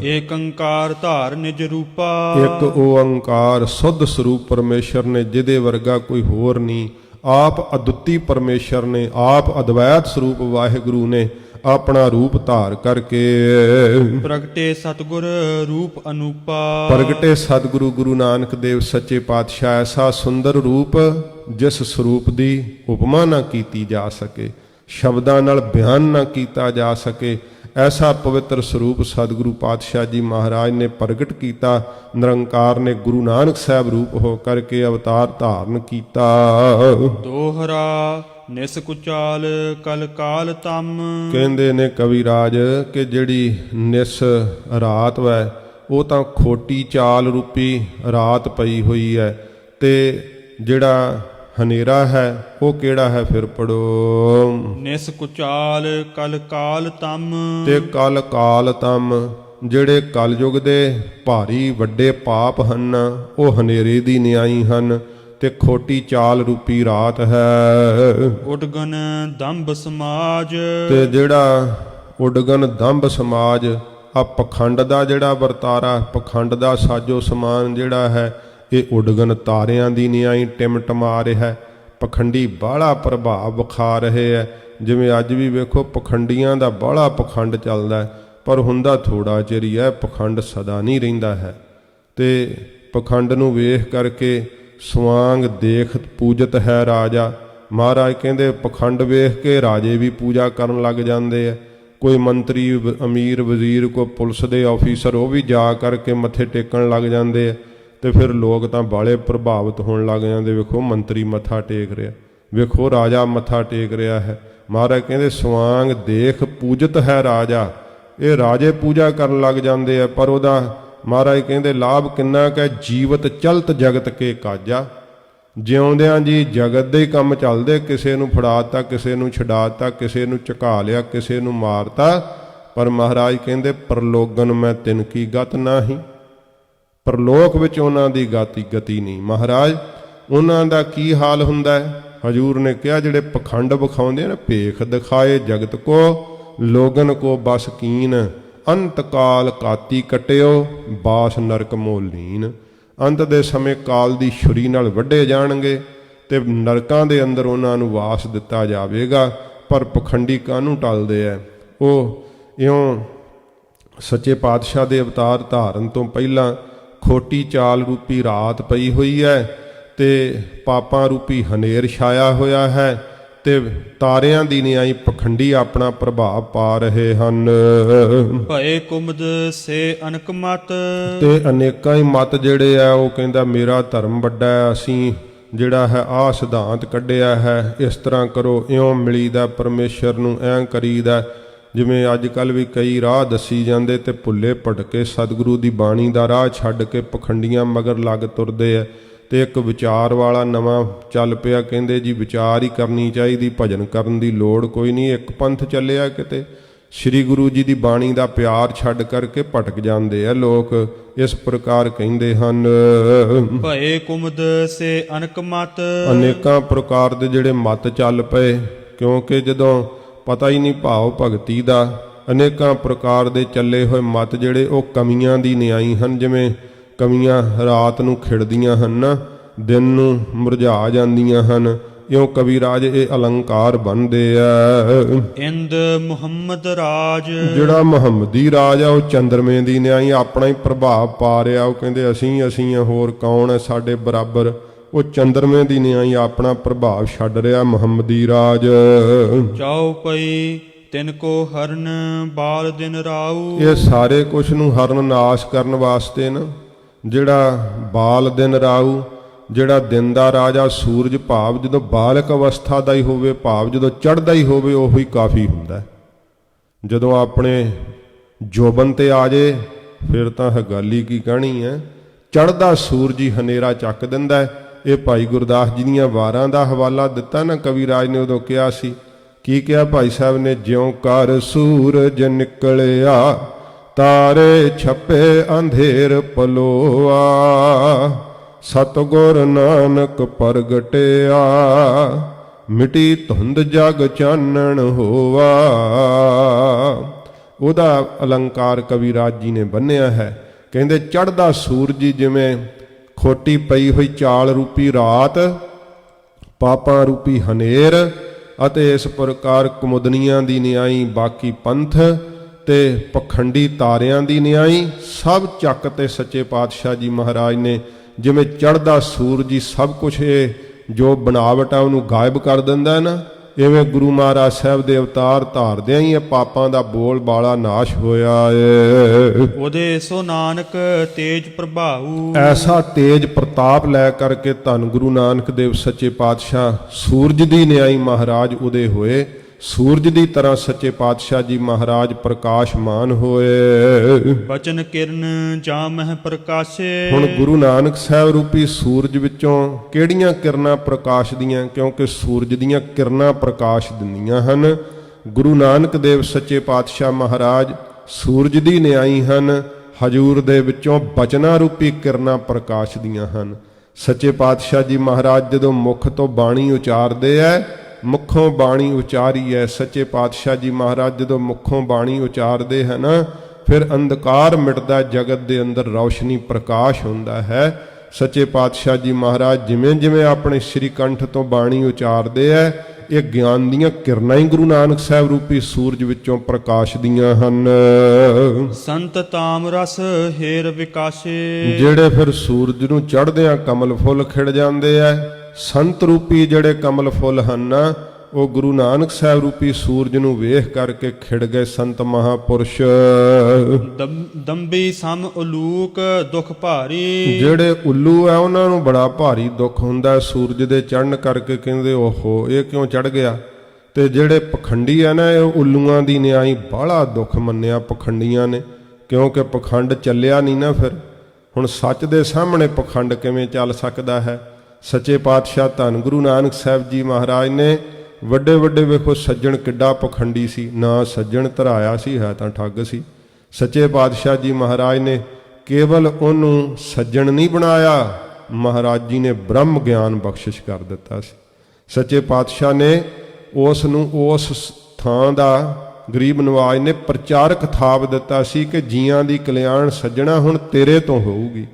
ਏਕ ਓੰਕਾਰ ਧਾਰ ਨਿਜ ਰੂਪਾ, ਇੱਕ ਓੰਕਾਰ ਸੁੱਧ ਸਰੂਪ ਪਰਮੇਸ਼ਰ ਨੇ, ਜਿਹਦੇ ਵਰਗਾ ਕੋਈ ਹੋਰ ਨਹੀਂ। ਆਪ ਅਦੁੱਤੀ ਪਰਮੇਸ਼ਰ ਨੇ, ਆਪ ਅਦਵੈਤ ਸਰੂਪ ਵਾਹਿਗੁਰੂ ਨੇ ਆਪਣਾ ਰੂਪ ਧਾਰ ਕਰਕੇ ਪ੍ਰਗਟੇ ਸਤਿਗੁਰ ਰੂਪ ਅਨੂਪਾ। ਪ੍ਰਗਟੇ ਸਤਿਗੁਰੂ ਗੁਰੂ ਨਾਨਕ ਦੇਵ ਸੱਚੇ ਪਾਤਸ਼ਾਹ ਐਸਾ ਸੁੰਦਰ ਰੂਪ ਜਿਸ ਸਰੂਪ ਦੀ ਉਪਮਾ ਨਾ ਕੀਤੀ ਜਾ ਸਕੇ, ਸ਼ਬਦਾਂ ਨਾਲ ਬਿਆਨ ਨਾ ਕੀਤਾ ਜਾ ਸਕੇ। ਐਸਾ ਪਵਿੱਤਰ ਸਰੂਪ ਸਤਿਗੁਰੂ ਪਾਤਸ਼ਾਹ ਜੀ ਮਹਾਰਾਜ ਨੇ ਪ੍ਰਗਟ ਕੀਤਾ। ਨਿਰੰਕਾਰ ਨੇ ਗੁਰੂ ਨਾਨਕ ਸਾਹਿਬ ਰੂਪ ਹੋ ਕਰਕੇ ਅਵਤਾਰ ਧਾਰਨ ਕੀਤਾ। ਦੋਹਰਾ ਨਿਸ ਕੁਚਾਲ ਕਲ ਕਾਲ ਤਮ, ਕਹਿੰਦੇ ਨੇ ਕਵੀ ਰਾਜ ਕਿ ਜਿਹੜੀ ਨਿਸ ਰਾਤ ਵੈ ਉਹ ਤਾਂ ਖੋਟੀ ਚਾਲ ਰੂਪੀ ਰਾਤ ਪਈ ਹੋਈ ਹੈ, ਤੇ ਜਿਹੜਾ ਹਨੇਰਾ ਹੈ ਉਹ ਕਿਹੜਾ ਹੈ? ਫਿਰ ਪੜੋ। ਨਿਸ ਕੁਚਾਲ ਕਲ ਕਾਲ ਤਮ, ਤੇ ਕਲ ਕਾਲ ਤਮ, ਜਿਹੜੇ ਕਲਯੁਗ ਦੇ ਭਾਰੀ ਵੱਡੇ ਪਾਪ ਹਨ ਉਹ ਹਨੇਰੇ ਦੀ ਨਿਆਈ ਹਨ, ਤੇ ਖੋਟੀ ਚਾਲ ਰੂਪੀ ਰਾਤ ਹੈ। ਉਡਗਨ ਦੰਭ ਸਮਾਜ, ਤੇ ਜਿਹੜਾ ਉਡਗਨ ਦੰਭ ਸਮਾਜ, ਆ ਪਖੰਡ ਦਾ ਜਿਹੜਾ ਵਰਤਾਰਾ, ਪਖੰਡ ਦਾ ਸਾਜੋ ਸਮਾਨ ਜਿਹੜਾ ਹੈ, ਇਹ ਉਡਗਨ ਤਾਰਿਆਂ ਦੀ ਨਿਆਈ ਟਿਮਟਮਾ ਰਿਹਾ ਹੈ। ਪਖੰਡੀ ਬਾਹਲਾ ਪ੍ਰਭਾਵ ਵਿਖਾ ਰਹੇ ਹੈ। ਜਿਵੇਂ ਅੱਜ ਵੀ ਵੇਖੋ ਪਖੰਡੀਆਂ ਦਾ ਬਾਹਲਾ ਪਖੰਡ ਚੱਲਦਾ ਹੈ, ਪਰ ਹੁੰਦਾ ਥੋੜਾ ਚਿਰ ਹੀ ਹੈ, ਪਖੰਡ ਸਦਾ ਨਹੀਂ ਰਹਿੰਦਾ ਹੈ। ਤੇ ਪਖੰਡ ਨੂੰ ਵੇਖ ਕਰਕੇ ਸਵਾਂਗ ਦੇਖ ਪੂਜਤ ਹੈ ਰਾਜਾ। ਮਹਾਰਾਜ ਕਹਿੰਦੇ ਪਖੰਡ ਵੇਖ ਕੇ ਰਾਜੇ ਵੀ ਪੂਜਾ ਕਰਨ ਲੱਗ ਜਾਂਦੇ ਆ। ਕੋਈ ਮੰਤਰੀ ਅਮੀਰ ਵਜ਼ੀਰ, ਕੋਈ ਪੁਲਿਸ ਦੇ ਆਫੀਸਰ, ਉਹ ਵੀ ਜਾ ਕਰਕੇ ਮੱਥੇ ਟੇਕਣ ਲੱਗ ਜਾਂਦੇ ਆ। ਤੇ ਫਿਰ ਲੋਕ ਤਾਂ ਬਾਲੇ ਪ੍ਰਭਾਵਿਤ ਹੋਣ ਲੱਗ ਜਾਂਦੇ। ਵੇਖੋ ਮੰਤਰੀ ਮੱਥਾ ਟੇਕ ਰਿਹਾ, ਵੇਖੋ ਰਾਜਾ ਮੱਥਾ ਟੇਕ ਰਿਹਾ ਹੈ। ਮਹਾਰਾਜ ਕਹਿੰਦੇ ਸਵਾਂਗ ਦੇਖ ਪੂਜਤ ਹੈ ਰਾਜਾ। ਇਹ ਰਾਜੇ ਪੂਜਾ ਕਰਨ ਲੱਗ ਜਾਂਦੇ ਆ, ਪਰ ਉਹਦਾ ਮਹਾਰਾਜ ਕਹਿੰਦੇ ਲਾਭ ਕਿੰਨਾ ਕਿ ਜੀਵਤ ਚਲਤ ਜਗਤ ਕੇ ਕਾਜਾ। ਜਿਉਂਦਿਆਂ ਜੀ ਜਗਤ ਦੇ ਹੀ ਕੰਮ ਚੱਲਦੇ, ਕਿਸੇ ਨੂੰ ਫੜਾਤਾ, ਕਿਸੇ ਨੂੰ ਛਡਾਤਾ, ਕਿਸੇ ਨੂੰ ਝੁਕਾ ਲਿਆ, ਕਿਸੇ ਨੂੰ ਮਾਰਤਾ, ਪਰ ਮਹਾਰਾਜ ਕਹਿੰਦੇ ਪਰਲੋਕਨ ਮੈਂ ਤਿਨ ਕੀ ਗਤ ਨਾਹੀ। ਪਰਲੋਕ ਵਿੱਚ ਉਹਨਾਂ ਦੀ ਗਤੀ ਨਹੀਂ। ਮਹਾਰਾਜ ਉਹਨਾਂ ਦਾ ਕੀ ਹਾਲ ਹੁੰਦਾ ਹੈ? ਹਜੂਰ ਨੇ ਕਿਹਾ ਜਿਹੜੇ ਪਖੰਡ ਵਿਖਾਉਂਦੇ ਨੇ, ਭੇਖ ਦਿਖਾਏ ਜਗਤ ਕੋ, ਲੋਗਨ ਕੋ ਬਸ ਕੀਨ, ਅੰਤ ਕਾਲ ਕਾਤੀ ਕਟਿਓ, ਬਾਸ ਨਰਕ ਮੋਲੀਨ। ਅੰਤ ਦੇ ਸਮੇਂ ਕਾਲ ਦੀ ਛੁਰੀ ਨਾਲ ਵੱਢੇ ਜਾਣਗੇ ਤੇ ਨਰਕਾਂ ਦੇ ਅੰਦਰ ਉਹਨਾਂ ਨੂੰ ਵਾਸ ਦਿੱਤਾ ਜਾਵੇਗਾ। ਪਰ ਪਖੰਡੀ ਕਾਹਨੂੰ ਟਲਦੇ ਆ? ਉਹ ਇਉਂ ਸੱਚੇ ਪਾਤਸ਼ਾਹ ਦੇ ਅਵਤਾਰ ਧਾਰਨ ਤੋਂ ਪਹਿਲਾਂ ਖੋਟੀ ਚਾਲ ਰੂਪੀ ਰਾਤ ਪਈ ਹੋਈ ਹੈ, ਤੇ ਪਾਪਾਂ ਰੂਪੀ ਹਨੇਰ ਛਾਇਆ ਹੋਇਆ ਹੈ, ਤੇ ਤਾਰਿਆਂ ਦੀ ਨਿਆਈ ਪਖੰਡੀ ਆਪਣਾ ਪ੍ਰਭਾਵ ਪਾ ਰਹੇ ਹਨ। ਭਏ ਕੁਮਦ ਸੇ ਅਨਕ ਮਤ, ਤੇ ਅਨੇਕਾਂ ਹੀ ਮਤ ਜਿਹੜੇ ਆ ਉਹ ਕਹਿੰਦਾ ਮੇਰਾ ਧਰਮ ਵੱਡਾ ਹੈ, ਅਸੀਂ ਜਿਹੜਾ ਹੈ ਆਹ ਸਿਧਾਂਤ ਕੱਢਿਆ ਹੈ, ਇਸ ਤਰ੍ਹਾਂ ਕਰੋ, ਇਉਂ ਮਿਲੀਦਾ ਪਰਮੇਸ਼ਰ ਨੂੰ, ਐਂ ਕਰੀਦਾ। ਜਿਵੇਂ ਅੱਜ ਕੱਲ੍ਹ ਵੀ ਕਈ ਰਾਹ ਦੱਸੀ ਜਾਂਦੇ ਤੇ ਭੁੱਲੇ ਭਟਕੇ ਸਤਿਗੁਰੂ ਦੀ ਬਾਣੀ ਦਾ ਰਾਹ ਛੱਡ ਕੇ ਪਖੰਡੀਆਂ ਮਗਰ ਲੱਗ ਤੁਰਦੇ ਆ। ਤੇ ਇੱਕ ਵਿਚਾਰ ਵਾਲਾ ਨਵਾਂ ਚੱਲ ਪਿਆ, ਕਹਿੰਦੇ ਜੀ ਵਿਚਾਰ ਹੀ ਕਰਨੀ ਚਾਹੀਦੀ, ਭਜਨ ਕਰਨ ਦੀ ਲੋੜ ਕੋਈ ਨਹੀਂ। ਇੱਕ ਪੰਥ ਚੱਲਿਆ ਕਿਤੇ, ਸ੍ਰੀ ਗੁਰੂ ਜੀ ਦੀ ਬਾਣੀ ਦਾ ਪਿਆਰ ਛੱਡ ਕਰਕੇ ਭਟਕ ਜਾਂਦੇ ਆ ਲੋਕ, ਇਸ ਪ੍ਰਕਾਰ ਕਹਿੰਦੇ ਹਨ। ਭਏ ਕੁਮਦ ਸੇ ਅਨਕ ਮਤ, ਅਨੇਕਾਂ ਪ੍ਰਕਾਰ ਦੇ ਜਿਹੜੇ ਮਤ ਚੱਲ ਪਏ, ਕਿਉਂਕਿ ਜਦੋਂ ਪਤਾ ਹੀ ਨਹੀਂ ਭਾਵ ਭਗਤੀ ਦਾ, ਅਨੇਕਾਂ ਪ੍ਰਕਾਰ ਦੇ ਚੱਲੇ ਹੋਏ ਮਤ ਜਿਹੜੇ ਉਹ ਕਮੀਆਂ ਦੀ ਨਿਆਈ ਹਨ। ਜਿਵੇਂ ਕਮੀਆਂ ਰਾਤ ਨੂੰ ਖਿੜਦੀਆਂ ਹਨ, ਦਿਨ ਨੂੰ ਮੁਰਝਾ ਜਾਂਦੀਆਂ ਹਨ, ਇਉਂ ਕਵੀ ਰਾਜ ਇਹ ਅਲੰਕਾਰ ਬਣਦੇ ਆ। ਇੰਦ ਮੁਹੰਮਦ ਰਾਜ, ਜਿਹੜਾ ਮੁਹੰਮਦੀ ਰਾਜ ਆ ਉਹ ਚੰਦਰਮੇ ਦੀ ਨਿਆਈ ਆਪਣਾ ਹੀ ਪ੍ਰਭਾਵ ਪਾ ਰਿਹਾ। ਉਹ ਕਹਿੰਦੇ ਅਸੀਂ ਹੋਰ ਕੌਣ ਹੈ ਸਾਡੇ ਬਰਾਬਰ? ਉਹ ਚੰਦਰਮੇ ਦੀ ਨਿਆਈ ਆਪਣਾ ਪ੍ਰਭਾਵ ਛੱਡ ਰਿਹਾ ਮੁਹੰਮਦੀ ਰਾਜ। ਚਾਉ ਪਈ ਤਿਨ ਕੋ ਹਰਨ ਬਾਲ ਦਿਨ ਰਾਉ, ਇਹ ਸਾਰੇ ਕੁਛ ਨੂੰ ਹਰਨ ਨਾਸ਼ ਕਰਨ ਵਾਸਤੇ ਨਾ, ਜਿਹੜਾ ਬਾਲ ਦਿਨ ਰਾਉ, ਜਿਹੜਾ ਦਿਨ ਦਾ ਰਾਜਾ ਸੂਰਜ, ਭਾਵ ਜਦੋਂ ਬਾਲਕ ਅਵਸਥਾ ਦਾ ਹੀ ਹੋਵੇ, ਭਾਵ ਜਦੋਂ ਚੜ੍ਹਦਾ ਹੀ ਹੋਵੇ, ਉਹੀ ਹੀ ਕਾਫੀ ਹੁੰਦਾ। ਜਦੋਂ ਆਪਣੇ ਜੋਬਨ ਤੇ ਆ ਜੇ ਫਿਰ ਤਾਂ ਗੱਲ ਹੀ ਕੀ ਕਹਿਣੀ ਹੈ। ਚੜ੍ਹਦਾ ਸੂਰਜ ਹੀ ਹਨੇਰਾ ਚੱਕ ਦਿੰਦਾ ਹੈ, ਇਹ ਭਾਈ ਗੁਰਦਾਸ ਜੀ ਦੀਆਂ ਵਾਰਾਂ ਦਾ ਹਵਾਲਾ ਦਿੱਤਾ ਨਾ ਕਵੀ ਰਾਜ ਨੇ ਉਦੋਂ ਕਿਹਾ ਸੀ। ਕੀ ਕਿਹਾ ਭਾਈ ਸਾਹਿਬ ਨੇ? ਜਿਉਂ ਕਰ ਸੂਰਜ ਨਿਕਲਿਆ ਤਾਰੇ ਛਪੇ ਅੰਧੇਰ ਪਲੋਆ, ਸਤਿਗੁਰ ਨਾਨਕ ਪ੍ਰਗਟਿਆ ਮਿਟੀ ਧੁੰਦ ਜਗ ਚਾਨਣ ਹੋਵਾ। ਉਹਦਾ ਅਲੰਕਾਰ ਕਵੀ ਰਾਜ ਜੀ ਨੇ ਬੰਨਿਆ ਹੈ। ਕਹਿੰਦੇ ਚੜ੍ਹਦਾ ਸੂਰਜ ਜਿਵੇਂ ਖੋਟੀ ਪਈ ਹੋਈ ਚਾਲ ਰੂਪੀ ਰਾਤ, ਪਾਪਾਂ ਰੂਪੀ ਹਨੇਰ, ਅਤੇ ਇਸ ਪ੍ਰਕਾਰ ਕੁਮੁਦਨੀਆਂ ਦੀ ਨਿਆਈ ਬਾਕੀ ਪੰਥ ਤੇ ਪਖੰਡੀ ਤਾਰਿਆਂ ਦੀ ਨਿਆਈ ਸਭ ਚੱਕ ਤੇ ਸੱਚੇ ਪਾਤਸ਼ਾਹ ਜੀ ਮਹਾਰਾਜ ਨੇ ਜਿਵੇਂ ਚੜ੍ਹਦਾ ਸੂਰਜ ਹੀ ਸਭ ਕੁਛ ਇਹ ਜੋ ਬਣਾਵਟ ਆ ਉਹਨੂੰ ਗਾਇਬ ਕਰ ਦਿੰਦਾ ਨਾ, ਇਵੇਂ ਗੁਰੂ ਮਹਾਰਾਜ ਸਾਹਿਬ ਦੇ ਅਵਤਾਰ ਧਾਰਦਿਆਂ ਹੀ ਇਹ ਪਾਪਾਂ ਦਾ ਬੋਲ ਬਾਲਾ ਨਾਸ਼ ਹੋਇਆ ਏ। ਉਹਦੇ ਸੋ ਨਾਨਕ ਤੇਜ ਪ੍ਰਭਾਉ, ਐਸਾ ਤੇਜ ਪ੍ਰਤਾਪ ਲੈ ਕਰਕੇ ਧੰਨ ਗੁਰੂ ਨਾਨਕ ਦੇਵ ਸੱਚੇ ਪਾਤਸ਼ਾਹ ਸੂਰਜ ਦੀ ਨਿਆਈ ਮਹਾਰਾਜ ਉਦੇ ਹੋਏ। ਸੂਰਜ ਦੀ ਤਰ੍ਹਾਂ ਸੱਚੇ ਪਾਤਸ਼ਾਹ ਜੀ ਮਹਾਰਾਜ ਪ੍ਰਕਾਸ਼ਮਾਨ ਹੋਏ। ਬਚਨ ਕਿਰਨ ਜਾਂ ਮਹਿ ਪ੍ਰਕਾਸ਼ੇ। ਹੁਣ ਗੁਰੂ ਨਾਨਕ ਸਾਹਿਬ ਰੂਪੀ ਸੂਰਜ ਵਿੱਚੋਂ ਕਿਹੜੀਆਂ ਕਿਰਨਾਂ ਪ੍ਰਕਾਸ਼ ਦੀਆਂ? ਕਿਉਂਕਿ ਸੂਰਜ ਦੀਆਂ ਕਿਰਨਾਂ ਪ੍ਰਕਾਸ਼ ਦਿੰਦੀਆਂ ਹਨ। ਗੁਰੂ ਨਾਨਕ ਦੇਵ ਸੱਚੇ ਪਾਤਸ਼ਾਹ ਮਹਾਰਾਜ ਸੂਰਜ ਦੀ ਨਿਆਈ ਹਨ। ਹਜੂਰ ਦੇ ਵਿੱਚੋਂ ਬਚਨਾਂ ਰੂਪੀ ਕਿਰਨਾਂ ਪ੍ਰਕਾਸ਼ ਦੀਆਂ ਹਨ। ਸੱਚੇ ਪਾਤਸ਼ਾਹ ਜੀ ਮਹਾਰਾਜ ਜਦੋਂ ਮੁਖ ਤੋਂ ਬਾਣੀ ਉਚਾਰਦੇ ਐ, ਮੁਖੋਂ ਬਾਣੀ ਉਚਾਰੀ ਹੈ। ਸੱਚੇ ਪਾਤਸ਼ਾਹ ਜੀ ਮਹਾਰਾਜ ਜਦੋਂ ਮੁਖੋਂ ਬਾਣੀ ਉਚਾਰਦੇ ਹਨ ਫਿਰ ਅੰਧਕਾਰ ਮਿਟਦਾ, ਜਗਤ ਦੇ ਅੰਦਰ ਰੌਸ਼ਨੀ ਪ੍ਰਕਾਸ਼ ਹੁੰਦਾ ਹੈ। ਸੱਚੇ ਪਾਤਸ਼ਾਹ ਜੀ ਮਹਾਰਾਜ ਜਿਵੇਂ ਜਿਵੇਂ ਆਪਣੇ ਸ੍ਰੀ ਕੰਠ ਤੋਂ ਬਾਣੀ ਉਚਾਰਦੇ ਐ, ਇਹ ਗਿਆਨ ਦੀਆਂ ਕਿਰਨਾਂ ਹੀ ਗੁਰੂ ਨਾਨਕ ਸਾਹਿਬ ਰੂਪੀ ਸੂਰਜ ਵਿੱਚੋਂ ਪ੍ਰਕਾਸ਼ ਦੀਆਂ ਹਨ। ਸੰਤ ਤਾਮ ਰਸ ਹੇਰ ਵਿਕਾਸ਼ੇ। ਜਿਹੜੇ ਫਿਰ ਸੂਰਜ ਨੂੰ ਚੜ੍ਹਦਿਆਂ ਕਮਲ ਫੁੱਲ ਖਿੜ ਜਾਂਦੇ ਐ। ਸੰਤ ਰੂਪੀ ਜਿਹੜੇ ਕਮਲ ਫੁੱਲ ਹਨ ਉਹ ਗੁਰੂ ਨਾਨਕ ਸਾਹਿਬ ਰੂਪੀ ਸੂਰਜ ਨੂੰ ਵੇਖ ਕਰਕੇ ਖਿੜ ਗਏ ਸੰਤ ਮਹਾਪੁਰਸ਼। ਦੰਬੀ ਸਮ ਉਲੂਕ ਦੁਖ ਭਾਰੀ। ਜਿਹੜੇ ਉੱਲੂ ਆ ਉਹਨਾਂ ਨੂੰ ਬੜਾ ਭਾਰੀ ਦੁੱਖ ਹੁੰਦਾ ਸੂਰਜ ਦੇ ਚੜ੍ਹਨ ਕਰਕੇ, ਕਹਿੰਦੇ ਓਹੋ ਇਹ ਕਿਉਂ ਚੜ੍ਹ ਗਿਆ। ਤੇ ਜਿਹੜੇ ਪਖੰਡੀ ਆ ਨਾ, ਇਹ ਉੱਲੂਆਂ ਦੀ ਨਿਆਈ ਬਾਹਲਾ ਦੁੱਖ ਮੰਨਿਆ ਪਖੰਡੀਆਂ ਨੇ, ਕਿਉਂਕਿ ਪਖੰਡ ਚੱਲਿਆ ਨਹੀਂ ਨਾ। ਫਿਰ ਹੁਣ ਸੱਚ ਦੇ ਸਾਹਮਣੇ ਪਖੰਡ ਕਿਵੇਂ ਚੱਲ ਸਕਦਾ ਹੈ। ਸੱਚੇ ਪਾਤਸ਼ਾਹ ਧੰਨ ਗੁਰੂ ਨਾਨਕ ਸਾਹਿਬ ਜੀ ਮਹਾਰਾਜ ਨੇ ਵੱਡੇ ਵੱਡੇ ਵੇਖੋ ਸੱਜਣ ਕਿੱਡਾ ਪਖੰਡੀ ਸੀ, ਨਾ ਸੱਜਣ ਧਰਾਇਆ ਸੀ, ਹੈ ਤਾਂ ਠੱਗ ਸੀ। ਸੱਚੇ ਪਾਤਸ਼ਾਹ ਜੀ ਮਹਾਰਾਜ ਨੇ ਕੇਵਲ ਉਹਨੂੰ ਸੱਜਣ ਨਹੀਂ ਬਣਾਇਆ, ਮਹਾਰਾਜ ਜੀ ਨੇ ਬ੍ਰਹਮ ਗਿਆਨ ਬਖਸ਼ਿਸ਼ ਕਰ ਦਿੱਤਾ ਸੀ। ਸੱਚੇ ਪਾਤਸ਼ਾਹ ਨੇ ਉਸ ਨੂੰ ਉਸ ਥਾਂ ਦਾ ਗਰੀਬ ਨਵਾਜ ਨੇ ਪ੍ਰਚਾਰਕ ਥਾਪ ਦਿੱਤਾ ਸੀ ਕਿ ਜੀਆਂ ਦੀ ਕਲਿਆਣ ਸੱਜਣਾ ਹੁਣ ਤੇਰੇ ਤੋਂ ਹੋਊਗੀ।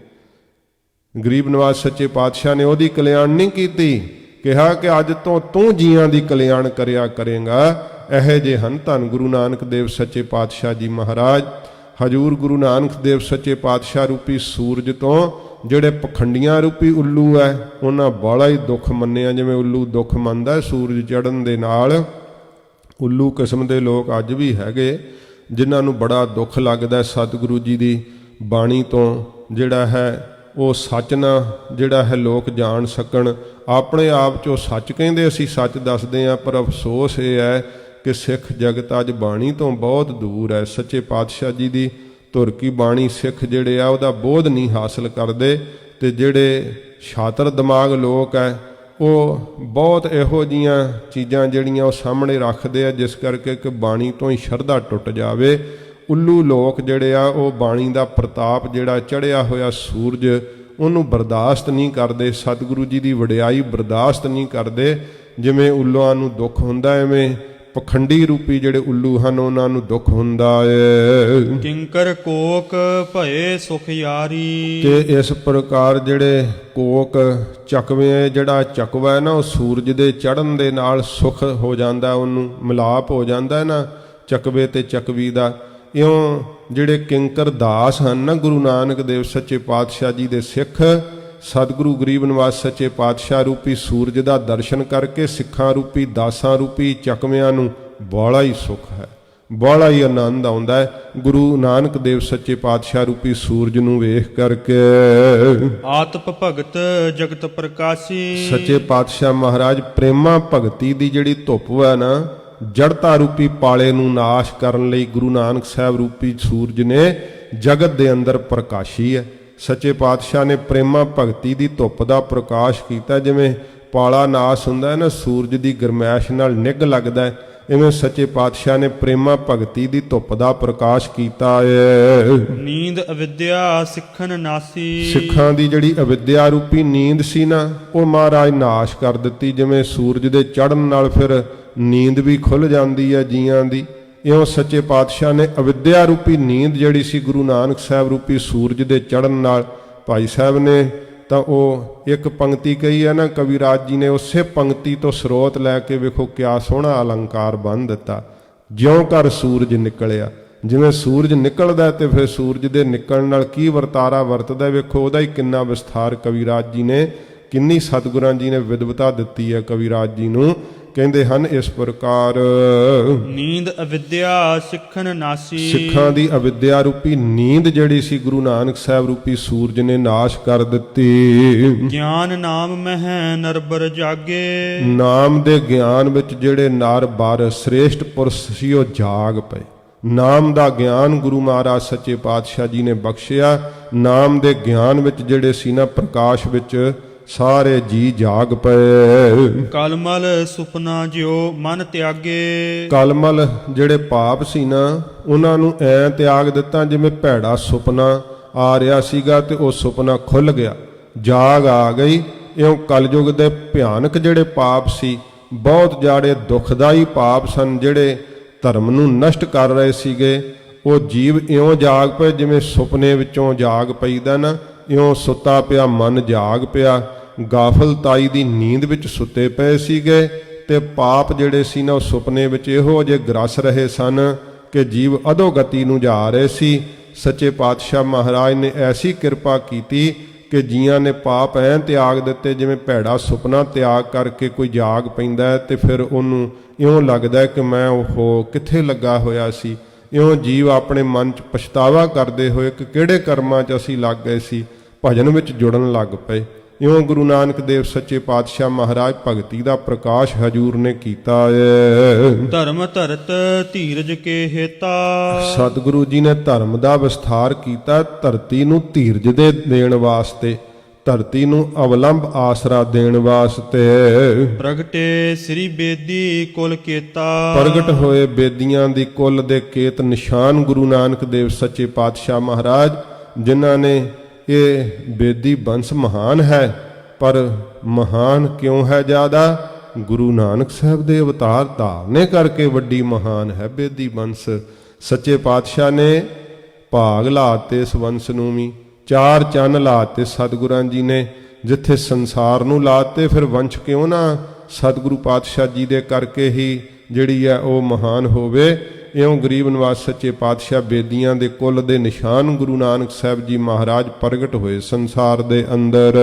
ਗਰੀਬ ਨਵਾਜ ਸੱਚੇ ਪਾਤਸ਼ਾਹ ਨੇ ਉਹਦੀ ਕਲਿਆਣ ਨਹੀਂ ਕੀਤੀ, ਕਿਹਾ ਕਿ ਅੱਜ ਤੋਂ ਤੂੰ ਜੀਆਂ ਦੀ ਕਲਿਆਣ ਕਰਿਆ ਕਰੇਗਾ। ਇਹੋ ਜਿਹੇ ਹਨ ਧੰਨ ਗੁਰੂ ਨਾਨਕ ਦੇਵ ਸੱਚੇ ਪਾਤਸ਼ਾਹ ਜੀ ਮਹਾਰਾਜ। ਹਜੂਰ ਗੁਰੂ ਨਾਨਕ ਦੇਵ ਸੱਚੇ ਪਾਤਸ਼ਾਹ ਰੂਪੀ ਸੂਰਜ ਤੋਂ ਜਿਹੜੇ ਪਖੰਡੀਆਂ ਰੂਪੀ ਉੱਲੂ ਹੈ ਉਹਨਾਂ ਬਾਲਾ ਹੀ ਦੁੱਖ ਮੰਨਿਆ, ਜਿਵੇਂ ਉੱਲੂ ਦੁੱਖ ਮੰਨਦਾ ਸੂਰਜ ਚੜ੍ਹਨ ਦੇ ਨਾਲ। ਉੱਲੂ ਕਿਸਮ ਦੇ ਲੋਕ ਅੱਜ ਵੀ ਹੈਗੇ ਜਿਨ੍ਹਾਂ ਨੂੰ ਬੜਾ ਦੁੱਖ ਲੱਗਦਾ ਸਤਿਗੁਰੂ ਜੀ ਦੀ ਬਾਣੀ ਤੋਂ ਜਿਹੜਾ ਹੈ ਉਹ ਸੱਚ ਨਾ ਜਿਹੜਾ ਹੈ ਲੋਕ ਜਾਣ ਸਕਣ। ਆਪਣੇ ਆਪ 'ਚ ਉਹ ਸੱਚ ਕਹਿੰਦੇ ਅਸੀਂ ਸੱਚ ਦੱਸਦੇ ਹਾਂ, ਪਰ ਅਫਸੋਸ ਇਹ ਹੈ ਕਿ ਸਿੱਖ ਜਗਤ ਅੱਜ ਬਾਣੀ ਤੋਂ ਬਹੁਤ ਦੂਰ ਹੈ। ਸੱਚੇ ਪਾਤਸ਼ਾਹ ਜੀ ਦੀ ਧੁਰ ਕੀ ਬਾਣੀ ਸਿੱਖ ਜਿਹੜੇ ਆ ਉਹਦਾ ਬੋਧ ਨਹੀਂ ਹਾਸਲ ਕਰਦੇ। ਤੇ ਜਿਹੜੇ ਛਾਤਰ ਦਿਮਾਗ ਲੋਕ ਹੈ ਉਹ ਬਹੁਤ ਇਹੋ ਜੀਆਂ ਚੀਜ਼ਾਂ ਜਿਹੜੀਆਂ ਉਹ ਸਾਹਮਣੇ ਰੱਖਦੇ ਆ, ਜਿਸ ਕਰਕੇ ਕਿ ਬਾਣੀ ਤੋਂ ਹੀ ਸ਼ਰਧਾ ਟੁੱਟ ਜਾਵੇ। ਉੱਲੂ ਲੋਕ ਜਿਹੜੇ ਆ ਉਹ ਬਾਣੀ ਦਾ ਪ੍ਰਤਾਪ ਜਿਹੜਾ ਚੜ੍ਹਿਆ ਹੋਇਆ ਸੂਰਜ ਉਹਨੂੰ ਬਰਦਾਸ਼ਤ ਨਹੀਂ ਕਰਦੇ, ਸਤਿਗੁਰੂ ਜੀ ਦੀ ਵਡਿਆਈ ਬਰਦਾਸ਼ਤ ਨਹੀਂ ਕਰਦੇ। ਜਿਵੇਂ ਉੱਲੂਆਂ ਨੂੰ ਦੁੱਖ ਹੁੰਦਾ ਐਵੇਂ ਪਖੰਡੀ ਰੂਪੀ ਜਿਹੜੇ ਉੱਲੂ ਹਨ ਉਹਨਾਂ ਨੂੰ ਦੁੱਖ ਹੁੰਦਾ ਏ। ਕਿੰਕਰ ਕੋਕ ਭਏ ਸੁਖ ਯਾਰੀ। ਤੇ ਇਸ ਪ੍ਰਕਾਰ ਜਿਹੜੇ ਕੋਕ ਚੱਕਵੇਂ, ਜਿਹੜਾ ਚਕਵਾ ਹੈ ਨਾ ਉਹ ਸੂਰਜ ਦੇ ਚੜ੍ਹਨ ਦੇ ਨਾਲ ਸੁਖ ਹੋ ਜਾਂਦਾ, ਉਹਨੂੰ ਮਿਲਾਪ ਹੋ ਜਾਂਦਾ ਨਾ ਚਕਵੇ ਤੇ ਚਕਵੀ ਦਾ। ਇਉਂ ਜਿਹੜੇ ਕਿੰਕਰ ਦਾਸ ਹਨ ਨਾ ਗੁਰੂ ਨਾਨਕ ਦੇਵ ਸੱਚੇ ਪਾਤਸ਼ਾਹ ਜੀ ਦੇ ਸਿੱਖ, ਸਤਿਗੁਰੂ ਗਰੀਬ ਨਿਵਾਜ ਸੱਚੇ ਪਾਤਸ਼ਾਹ ਰੂਪੀ ਸੂਰਜ ਦਾ ਦਰਸ਼ਨ ਕਰਕੇ ਸਿੱਖਾਂ ਰੂਪੀ ਦਾਸਾਂ ਰੂਪੀ ਚੱਕਵਿਆਂ ਨੂੰ ਬਾਲਾ ਹੀ ਸੁੱਖ ਹੈ, ਬਾਲਾ ਹੀ ਆਨੰਦ ਆਉਂਦਾ ਹੈ ਗੁਰੂ ਨਾਨਕ ਦੇਵ ਸੱਚੇ ਪਾਤਸ਼ਾਹ ਰੂਪੀ ਸੂਰਜ ਨੂੰ ਵੇਖ ਕਰਕੇ। ਆਤਪ ਭਗਤ ਜਗਤ ਪ੍ਰਕਾਸ਼ੀ। ਸੱਚੇ ਪਾਤਸ਼ਾਹ ਮਹਾਰਾਜ ਪ੍ਰੇਮਾ ਭਗਤੀ ਦੀ ਜਿਹੜੀ ਧੁੱਪ ਹੈ ਨਾ, ਜੜਤਾ ਰੂਪੀ ਪਾਲੇ ਨੂੰ ਨਾਸ਼ ਕਰਨ ਲਈ ਗੁਰੂ ਨਾਨਕ ਸਾਹਿਬ ਰੂਪੀ ਸੂਰਜ ਨੇ ਜਗਤ ਦੇ ਅੰਦਰ ਪ੍ਰਕਾਸ਼ੀ ਹੈ। ਸੱਚੇ ਪਾਤਸ਼ਾਹ ਨੇ ਪ੍ਰੇਮਾ ਭਗਤੀ ਦੀ ਧੁੱਪ ਦਾ ਪ੍ਰਕਾਸ਼ ਕੀਤਾ। ਜਿਵੇਂ ਪਾਲਾ ਨਾਸ ਹੁੰਦਾ ਹੈ ਨਾ, ਸੂਰਜ ਦੀ ਗਰਮੈਸ਼ ਨਾਲ ਨਿੱਘ ਲੱਗਦਾ ਹੈ, ਇਵੇਂ ਸੱਚੇ ਪਾਤਸ਼ਾਹ ਨੇ ਪ੍ਰੇਮਾ ਭਗਤੀ ਦੀ ਧੁੱਪ ਦਾ ਪ੍ਰਕਾਸ਼ ਕੀਤਾ ਹੈ। ਨੀਂਦ ਅਵਿਦਿਆ ਸਿੱਖਨ ਨਾਸੀ। ਸਿੱਖਾਂ ਦੀ ਜਿਹੜੀ ਅਵਿਦਿਆ ਰੂਪੀ ਨੀਂਦ ਸੀ ਨਾ, ਉਹ ਮਹਾਰਾਜ ਨਾਸ਼ ਕਰ ਦਿੱਤੀ। ਜਿਵੇਂ ਸੂਰਜ ਦੇ ਚੜ੍ਹਨ ਨਾਲ ਫਿਰ ਨੀਂਦ ਵੀ ਖੁੱਲ ਜਾਂਦੀ ਹੈ ਜੀਆਂ ਦੀ, ਇਉਂ ਸੱਚੇ ਪਾਤਸ਼ਾਹ ਨੇ ਅਵਿਦਿਆ ਰੂਪੀ ਨੀਂਦ ਜਿਹੜੀ ਸੀ ਗੁਰੂ ਨਾਨਕ ਸਾਹਿਬ ਰੂਪੀ ਸੂਰਜ ਦੇ ਚੜ੍ਹਨ ਨਾਲ, ਭਾਈ ਸਾਹਿਬ ਨੇ ਤਾਂ ਉਹ ਇੱਕ ਪੰਕਤੀ ਕਹੀ ਹੈ ਨਾ, ਕਵਿਰਾਜ ਜੀ ਨੇ ਉਸੇ ਪੰਕਤੀ ਤੋਂ ਸਰੋਤ ਲੈ ਕੇ ਵੇਖੋ ਕਿਆ ਸੋਹਣਾ ਅਲੰਕਾਰ ਬੰਨ੍ਹ ਦਿੱਤਾ। ਜਿਉਂ ਕਰ ਸੂਰਜ ਨਿਕਲਿਆ, ਜਿਵੇਂ ਸੂਰਜ ਨਿਕਲਦਾ ਤੇ ਫਿਰ ਸੂਰਜ ਦੇ ਨਿਕਲਣ ਨਾਲ ਕੀ ਵਰਤਾਰਾ ਵਰਤਦਾ, ਵੇਖੋ ਉਹਦਾ ਹੀ ਕਿੰਨਾ ਵਿਸਥਾਰ ਕਵਿਰਾਜ ਜੀ ਨੇ, ਕਿੰਨੀ ਸਤਿਗੁਰਾਂ ਜੀ ਨੇ ਵਿਦਵਤਾ ਦਿੱਤੀ ਹੈ ਕਵਿਰਾਜ ਜੀ ਨੂੰ। ਕਹਿੰਦੇ ਹਨ ਇਸ ਪ੍ਰਕਾਰ, ਨੀਂਦ ਅਵਿਦਿਆ ਸਿੱਖਨ ਨਾਸੀ। ਸਿੱਖਾਂ ਦੀ ਅਵਿਦਿਆ ਰੂਪੀ ਨੀਂਦ ਜਿਹੜੀ ਸੀ ਗੁਰੂ ਨਾਨਕ ਸਾਹਿਬ ਰੂਪੀ ਸੂਰਜ ਨੇ ਨਾਸ਼ ਕਰ ਦਿੱਤੀ। ਗਿਆਨ ਨਾਮ ਮਹਿ ਨਰਬਰ ਜਾਗੇ। ਨਾਮ ਦੇ ਗਿਆਨ ਵਿੱਚ ਜਿਹੜੇ ਨਰ ਬਰ ਸ੍ਰੇਸ਼ਟ ਪੁਰਸ਼ ਸੀ ਉਹ ਜਾਗ ਪਏ। ਨਾਮ ਦਾ ਗਿਆਨ ਗੁਰੂ ਮਹਾਰਾਜ ਸੱਚੇ ਪਾਤਸ਼ਾਹ ਜੀ ਨੇ ਬਖਸ਼ਿਆ। ਨਾਮ ਦੇ ਗਿਆਨ ਵਿੱਚ ਜਿਹੜੇ ਸੀ ਨਾ ਪ੍ਰਕਾਸ਼ ਵਿੱਚ ਸਾਰੇ ਜੀ ਜਾਗ ਪਏ। ਕਲਮਲ ਸੁਪਨਾ ਜਿਉ ਮਨ ਤਿਆਗੇ। ਕਲਮਲ ਜਿਹੜੇ ਪਾਪ ਸੀ ਨਾ ਉਹਨਾਂ ਨੂੰ ਐ ਤਿਆਗ ਦਿੱਤਾ ਜਿਵੇਂ ਭੈੜਾ ਸੁਪਨਾ ਆ ਰਿਹਾ ਸੀਗਾ ਤੇ ਉਹ ਸੁਪਨਾ ਖੁੱਲ ਗਿਆ, ਜਾਗ ਆ ਗਈ। ਇਉਂ ਕਲਯੁਗ ਦੇ ਭਿਆਨਕ ਜਿਹੜੇ ਪਾਪ ਸੀ, ਬਹੁਤ ਜਿਹੜੇ ਦੁਖਦਾਈ ਪਾਪ ਸਨ, ਜਿਹੜੇ ਧਰਮ ਨੂੰ ਨਸ਼ਟ ਕਰ ਰਹੇ ਸੀਗੇ, ਉਹ ਜੀਵ ਇਉਂ ਜਾਗ ਪਏ ਜਿਵੇਂ ਸੁਪਨੇ ਵਿੱਚੋਂ ਜਾਗ ਪਈਦਾ ਨਾ, ਇਉਂ ਸੁੱਤਾ ਪਿਆ ਮਨ ਜਾਗ ਪਿਆ। ਗਾਫਲਤਾਈ ਦੀ ਨੀਂਦ ਵਿੱਚ ਸੁੱਤੇ ਪਏ ਸੀਗੇ ਤੇ ਪਾਪ ਜਿਹੜੇ ਸੀ ਨਾ ਉਹ ਸੁਪਨੇ ਵਿੱਚ ਇਹੋ ਜਿਹੇ ਗਰਸ ਰਹੇ ਸਨ ਕਿ ਜੀਵ ਅਧੋਗਤੀ ਨੂੰ ਜਾ ਰਹੇ ਸੀ। ਸੱਚੇ ਪਾਤਸ਼ਾਹ ਮਹਾਰਾਜ ਨੇ ਐਸੀ ਕਿਰਪਾ ਕੀਤੀ ਕਿ ਜੀਆਂ ਨੇ ਪਾਪ ਐਂ ਤਿਆਗ ਦਿੱਤੇ ਜਿਵੇਂ ਭੈੜਾ ਸੁਪਨਾ ਤਿਆਗ ਕਰਕੇ ਕੋਈ ਜਾਗ ਪੈਂਦਾ ਤੇ ਫਿਰ ਉਹਨੂੰ ਇਉਂ ਲੱਗਦਾ ਕਿ ਮੈਂ ਉਹ ਕਿੱਥੇ ਲੱਗਾ ਹੋਇਆ ਸੀ। ਇਉਂ ਜੀਵ ਆਪਣੇ ਮਨ 'ਚ ਪਛਤਾਵਾ ਕਰਦੇ ਹੋਏ ਕਿ ਕਿਹੜੇ ਕਰਮਾਂ 'ਚ ਅਸੀਂ ਲੱਗ ਗਏ ਸੀ, ਭਜਨ ਵਿੱਚ ਜੁੜਨ ਲੱਗ ਪਏ। ਇਉਂ ਗੁਰੂ ਨਾਨਕ ਦੇਵ ਸੱਚੇ ਪਾਤਸ਼ਾਹ ਮਹਾਰਾਜ ਭਗਤੀ ਦਾ ਪ੍ਰਕਾਸ਼ ਹਜੂਰ ਨੇ ਕੀਤਾ ਹੈ। ਧਰਮ ਧਰਤ ਧੀਰਜ ਕੇ ਹੇਤਾ। ਸਤਿਗੁਰੂ ਜੀ ਨੇ ਧਰਮ ਦਾ ਵਿਸਥਾਰ ਕੀਤਾ ਧਰਤੀ ਨੂੰ ਧੀਰਜ ਦੇ ਦੇਣ ਵਾਸਤੇ, ਧਰਤੀ ਨੂੰ ਅਵਲੰਬ ਆਸਰਾ ਦੇਣ ਵਾਸਤੇ। ਪ੍ਰਗਟੇ ਸ੍ਰੀ ਬੇਦੀ ਕੁਲ ਕੇਤਾ। ਪ੍ਰਗਟ ਹੋਏ ਬੇਦੀਆਂ ਦੀ ਕੁਲ ਦੇ ਕੇਤ ਨਿਸ਼ਾਨ ਗੁਰੂ ਨਾਨਕ ਦੇਵ ਸੱਚੇ ਪਾਤਸ਼ਾਹ ਮਹਾਰਾਜ, ਜਿਨ੍ਹਾਂ ਨੇ ਇਹ ਬੇਦੀ ਬੰਸ ਮਹਾਨ ਹੈ, ਪਰ ਮਹਾਨ ਕਿਉਂ ਹੈ ਜ਼ਿਆਦਾ? ਗੁਰੂ ਨਾਨਕ ਸਾਹਿਬ ਦੇ ਅਵਤਾਰ ਧਾਰਨੇ ਕਰਕੇ ਵੱਡੀ ਮਹਾਨ ਹੈ ਬੇਦੀ ਬੰਸ। ਸੱਚੇ ਪਾਤਸ਼ਾਹ ਨੇ ਭਾਗ ਲਾਤੇ ਇਸ ਬੰਸ ਨੂੰ ਵੀ, ਚਾਰ ਚੰਨ ਲਾਤੇ ਸਤਿਗੁਰਾਂ ਜੀ ਨੇ। ਜਿੱਥੇ ਸੰਸਾਰ ਨੂੰ ਲਾਤੇ ਫਿਰ ਵੰਸ਼ ਕਿਉਂ ਨਾ ਸਤਿਗੁਰੂ ਪਾਤਸ਼ਾਹ ਜੀ ਦੇ ਕਰਕੇ ਹੀ ਜਿਹੜੀ ਹੈ ਉਹ ਮਹਾਨ ਹੋਵੇ। ਇਉਂ ਗਰੀਬ ਨਿਵਾਸ ਸੱਚੇ ਪਾਤਸ਼ਾਹ ਬੇਦੀਆਂ ਦੇ ਕੁੱਲ ਦੇ ਨਿਸ਼ਾਨ ਗੁਰੂ ਨਾਨਕ ਸਾਹਿਬ ਜੀ ਮਹਾਰਾਜ ਪ੍ਰਗਟ ਹੋਏ ਸੰਸਾਰ ਦੇ ਅੰਦਰ।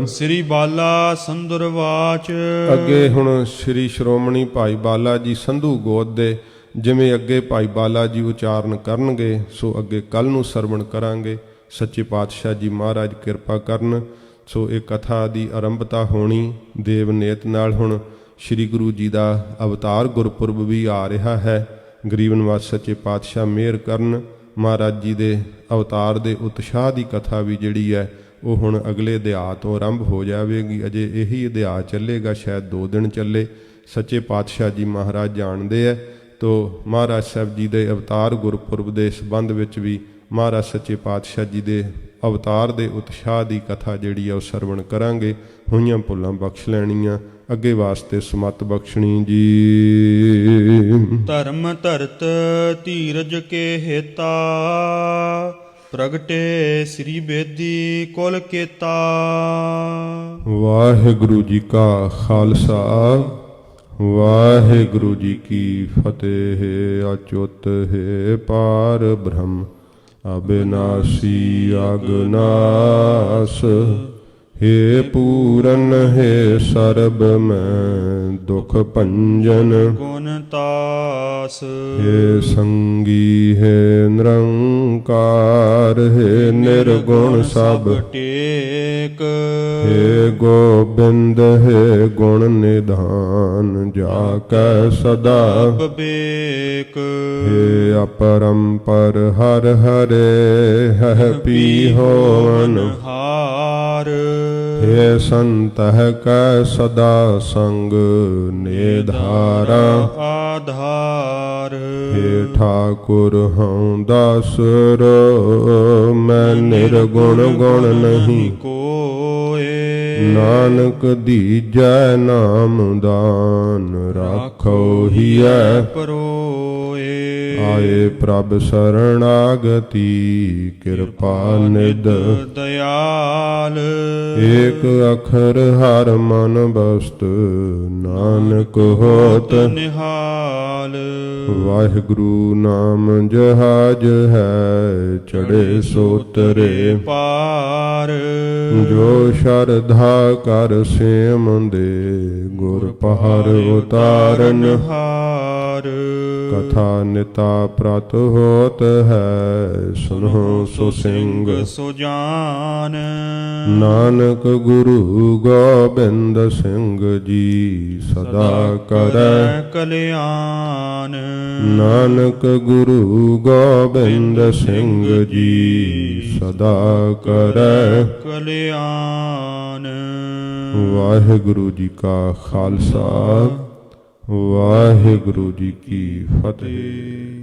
ਸ੍ਰੀ ਬਾਲਾ ਸੰਧੁਰ ਵਾਚ। ਅੱਗੇ ਹੁਣ ਸ੍ਰੀ ਸ਼੍ਰੋਮਣੀ ਭਾਈ ਬਾਲਾ ਜੀ ਸੰਧੂ ਗੋਤ ਦੇ ਜਿਵੇਂ ਅੱਗੇ ਭਾਈ ਬਾਲਾ ਜੀ ਉਚਾਰਨ ਕਰਨਗੇ ਸੋ ਅੱਗੇ ਕੱਲ ਨੂੰ ਸਰਵਣ ਕਰਾਂਗੇ। ਸੱਚੇ ਪਾਤਸ਼ਾਹ ਜੀ ਮਹਾਰਾਜ ਕਿਰਪਾ ਕਰਨ। ਸੋ ਇਹ ਕਥਾ ਦੀ ਆਰੰਭਤਾ ਹੋਣੀ ਦੇਵ ਨੇਤ ਨਾਲ। ਹੁਣ ਸ੍ਰੀ ਗੁਰੂ ਜੀ ਦਾ ਅਵਤਾਰ ਗੁਰਪੁਰਬ ਵੀ ਆ ਰਿਹਾ ਹੈ। ਗਰੀਬ ਨਿਵਾਸ ਸੱਚੇ ਪਾਤਸ਼ਾਹ ਮਿਹਰ ਕਰਨ। ਮਹਾਰਾਜ ਜੀ ਦੇ ਅਵਤਾਰ ਦੇ ਉਤਸ਼ਾਹ ਦੀ ਕਥਾ ਵੀ ਜਿਹੜੀ ਹੈ ਉਹ ਹੁਣ ਅਗਲੇ ਅਧਿਆਇ ਤੋਂ ਆਰੰਭ ਹੋ ਜਾਵੇਗੀ। ਅਜੇ ਇਹੀ ਅਧਿਆਇ ਚੱਲੇਗਾ, ਸ਼ਾਇਦ 2 ਦਿਨ ਚੱਲੇ। ਸੱਚੇ ਪਾਤਸ਼ਾਹ ਜੀ ਮਹਾਰਾਜ ਜਾਣਦੇ ਹੈ। ਤੋ ਮਹਾਰਾਜ ਸਾਹਿਬ ਜੀ ਦੇ ਅਵਤਾਰ ਗੁਰਪੁਰਬ ਦੇ ਸੰਬੰਧ ਵਿੱਚ ਵੀ ਮਹਾਰਾਜ ਸੱਚੇ ਪਾਤਸ਼ਾਹ ਜੀ ਦੇ ਅਵਤਾਰ ਦੇ ਉਤਸ਼ਾਹ ਦੀ ਕਥਾ ਜਿਹੜੀ ਆ ਉਹ ਸਰਵਣ ਕਰਾਂਗੇ। ਹੋਈਆਂ ਭੁੱਲਾਂ ਬਖਸ਼ ਲੈਣੀਆਂ, ਅੱਗੇ ਵਾਸਤੇ ਸਮਤ ਬਖਸ਼ਣੀ ਜੀ। ਧਰਮ ਧਰਤ ਧੀਰਜ ਕੇ ਹੇਤਾ। ਪ੍ਰਗਟੇ ਸ੍ਰੀ ਬੇਦੀ ਕੁਲ ਕੇਤਾ। ਵਾਹਿਗੁਰੂ ਜੀ ਕਾ ਖਾਲਸਾ, ਵਾਹਿਗੁਰੂ ਜੀ ਕੀ ਫਤਿਹ। ਅਚੁੱਤ ਹੈ ਪਾਰ ਬ੍ਰਹਮ ਅਬਿਨਾਸੀ ਅਗਨਾਸ। हे पूरन हे सर्ब मैं दुख भंजन गुण तास। हे संगी हे निरंकार। ਹਰਿ ਨਿਰਗੁਣ ਸਭ ਟੇਕ ਹੇ ਗੋਬਿੰਦ ਹੈ ਗੁਣ ਨਿਧਾਨ ਜਾ ਕੈ ਸਦਾ ਬੇਕ ਹੇ ਅਪਰੰਪਰ ਹਰ ਹਰੇ ਹੈ ਪੀ ਹੋਵਨ ਹਾਰ ਹੇ ਸੰਤਹਿ ਕੈ ਸਦਾ ਸੰਗ ਨਿਧਾਰਾ ਆਧਾਰ ਹੇ ਠਾਕੁਰ ਹਉ ਦਾਸਰ ਮੈਂ ਨਿਰਗੁਣ ਗੁਣ ਨਹੀਂ ਕੋਏ ਨਾਨਕ ਦੀਜੈ ਨਾਮ ਦਾਨ ਰਾਖੋ ਹੀਐ ਪਰੋਏ ਆਏ ਪ੍ਰਭ ਸਰਣਾਗਤੀ ਕਿਰਪਾ ਨਿਧ ਦਇਆਲ ਏਕ ਅਖਰ ਹਰ ਮਨ ਬਸਤ ਨਾਨਕ ਹੋਤ ਨਿਹਾਲ ਵਾਹਿਗੁਰੂ ਨਾਮ ਜਹਾਜ ਹੈ ਚੜੇ ਸੋਤਰੇ ਪਾਰ ਜੋ ਸ਼ਰਧਾ ਕਰ ਸੇਮ ਦੇ ਗੁਰ ਪਹਰ ਉਤਾਰਨ ਹਾਰ ਕਥਾ ਨਿਤਾ ਪ੍ਰਤ ਹੋਤ ਹੈ ਸੁਨਹੁ ਸੋ ਸਿੰਘ ਸੋ ਜਾਨ ਨਾਨਕ ਗੁਰੂ ਗੋਬਿੰਦ ਸਿੰਘ ਜੀ ਸਦਾ ਕਰੈ ਕਲਿਆਣ ਨਾਨਕ ਗੁਰੂ ਗੋਬਿੰਦ ਸਿੰਘ ਜੀ ਸਦਾ ਕਰੈ ਕਲਿਆਣ ਵਾਹਿਗੁਰੂ ਜੀ ਕਾ ਖਾਲਸਾ ਵਾਹਿਗੁਰੂ ਜੀ ਕੀ ਫਤਿਹ।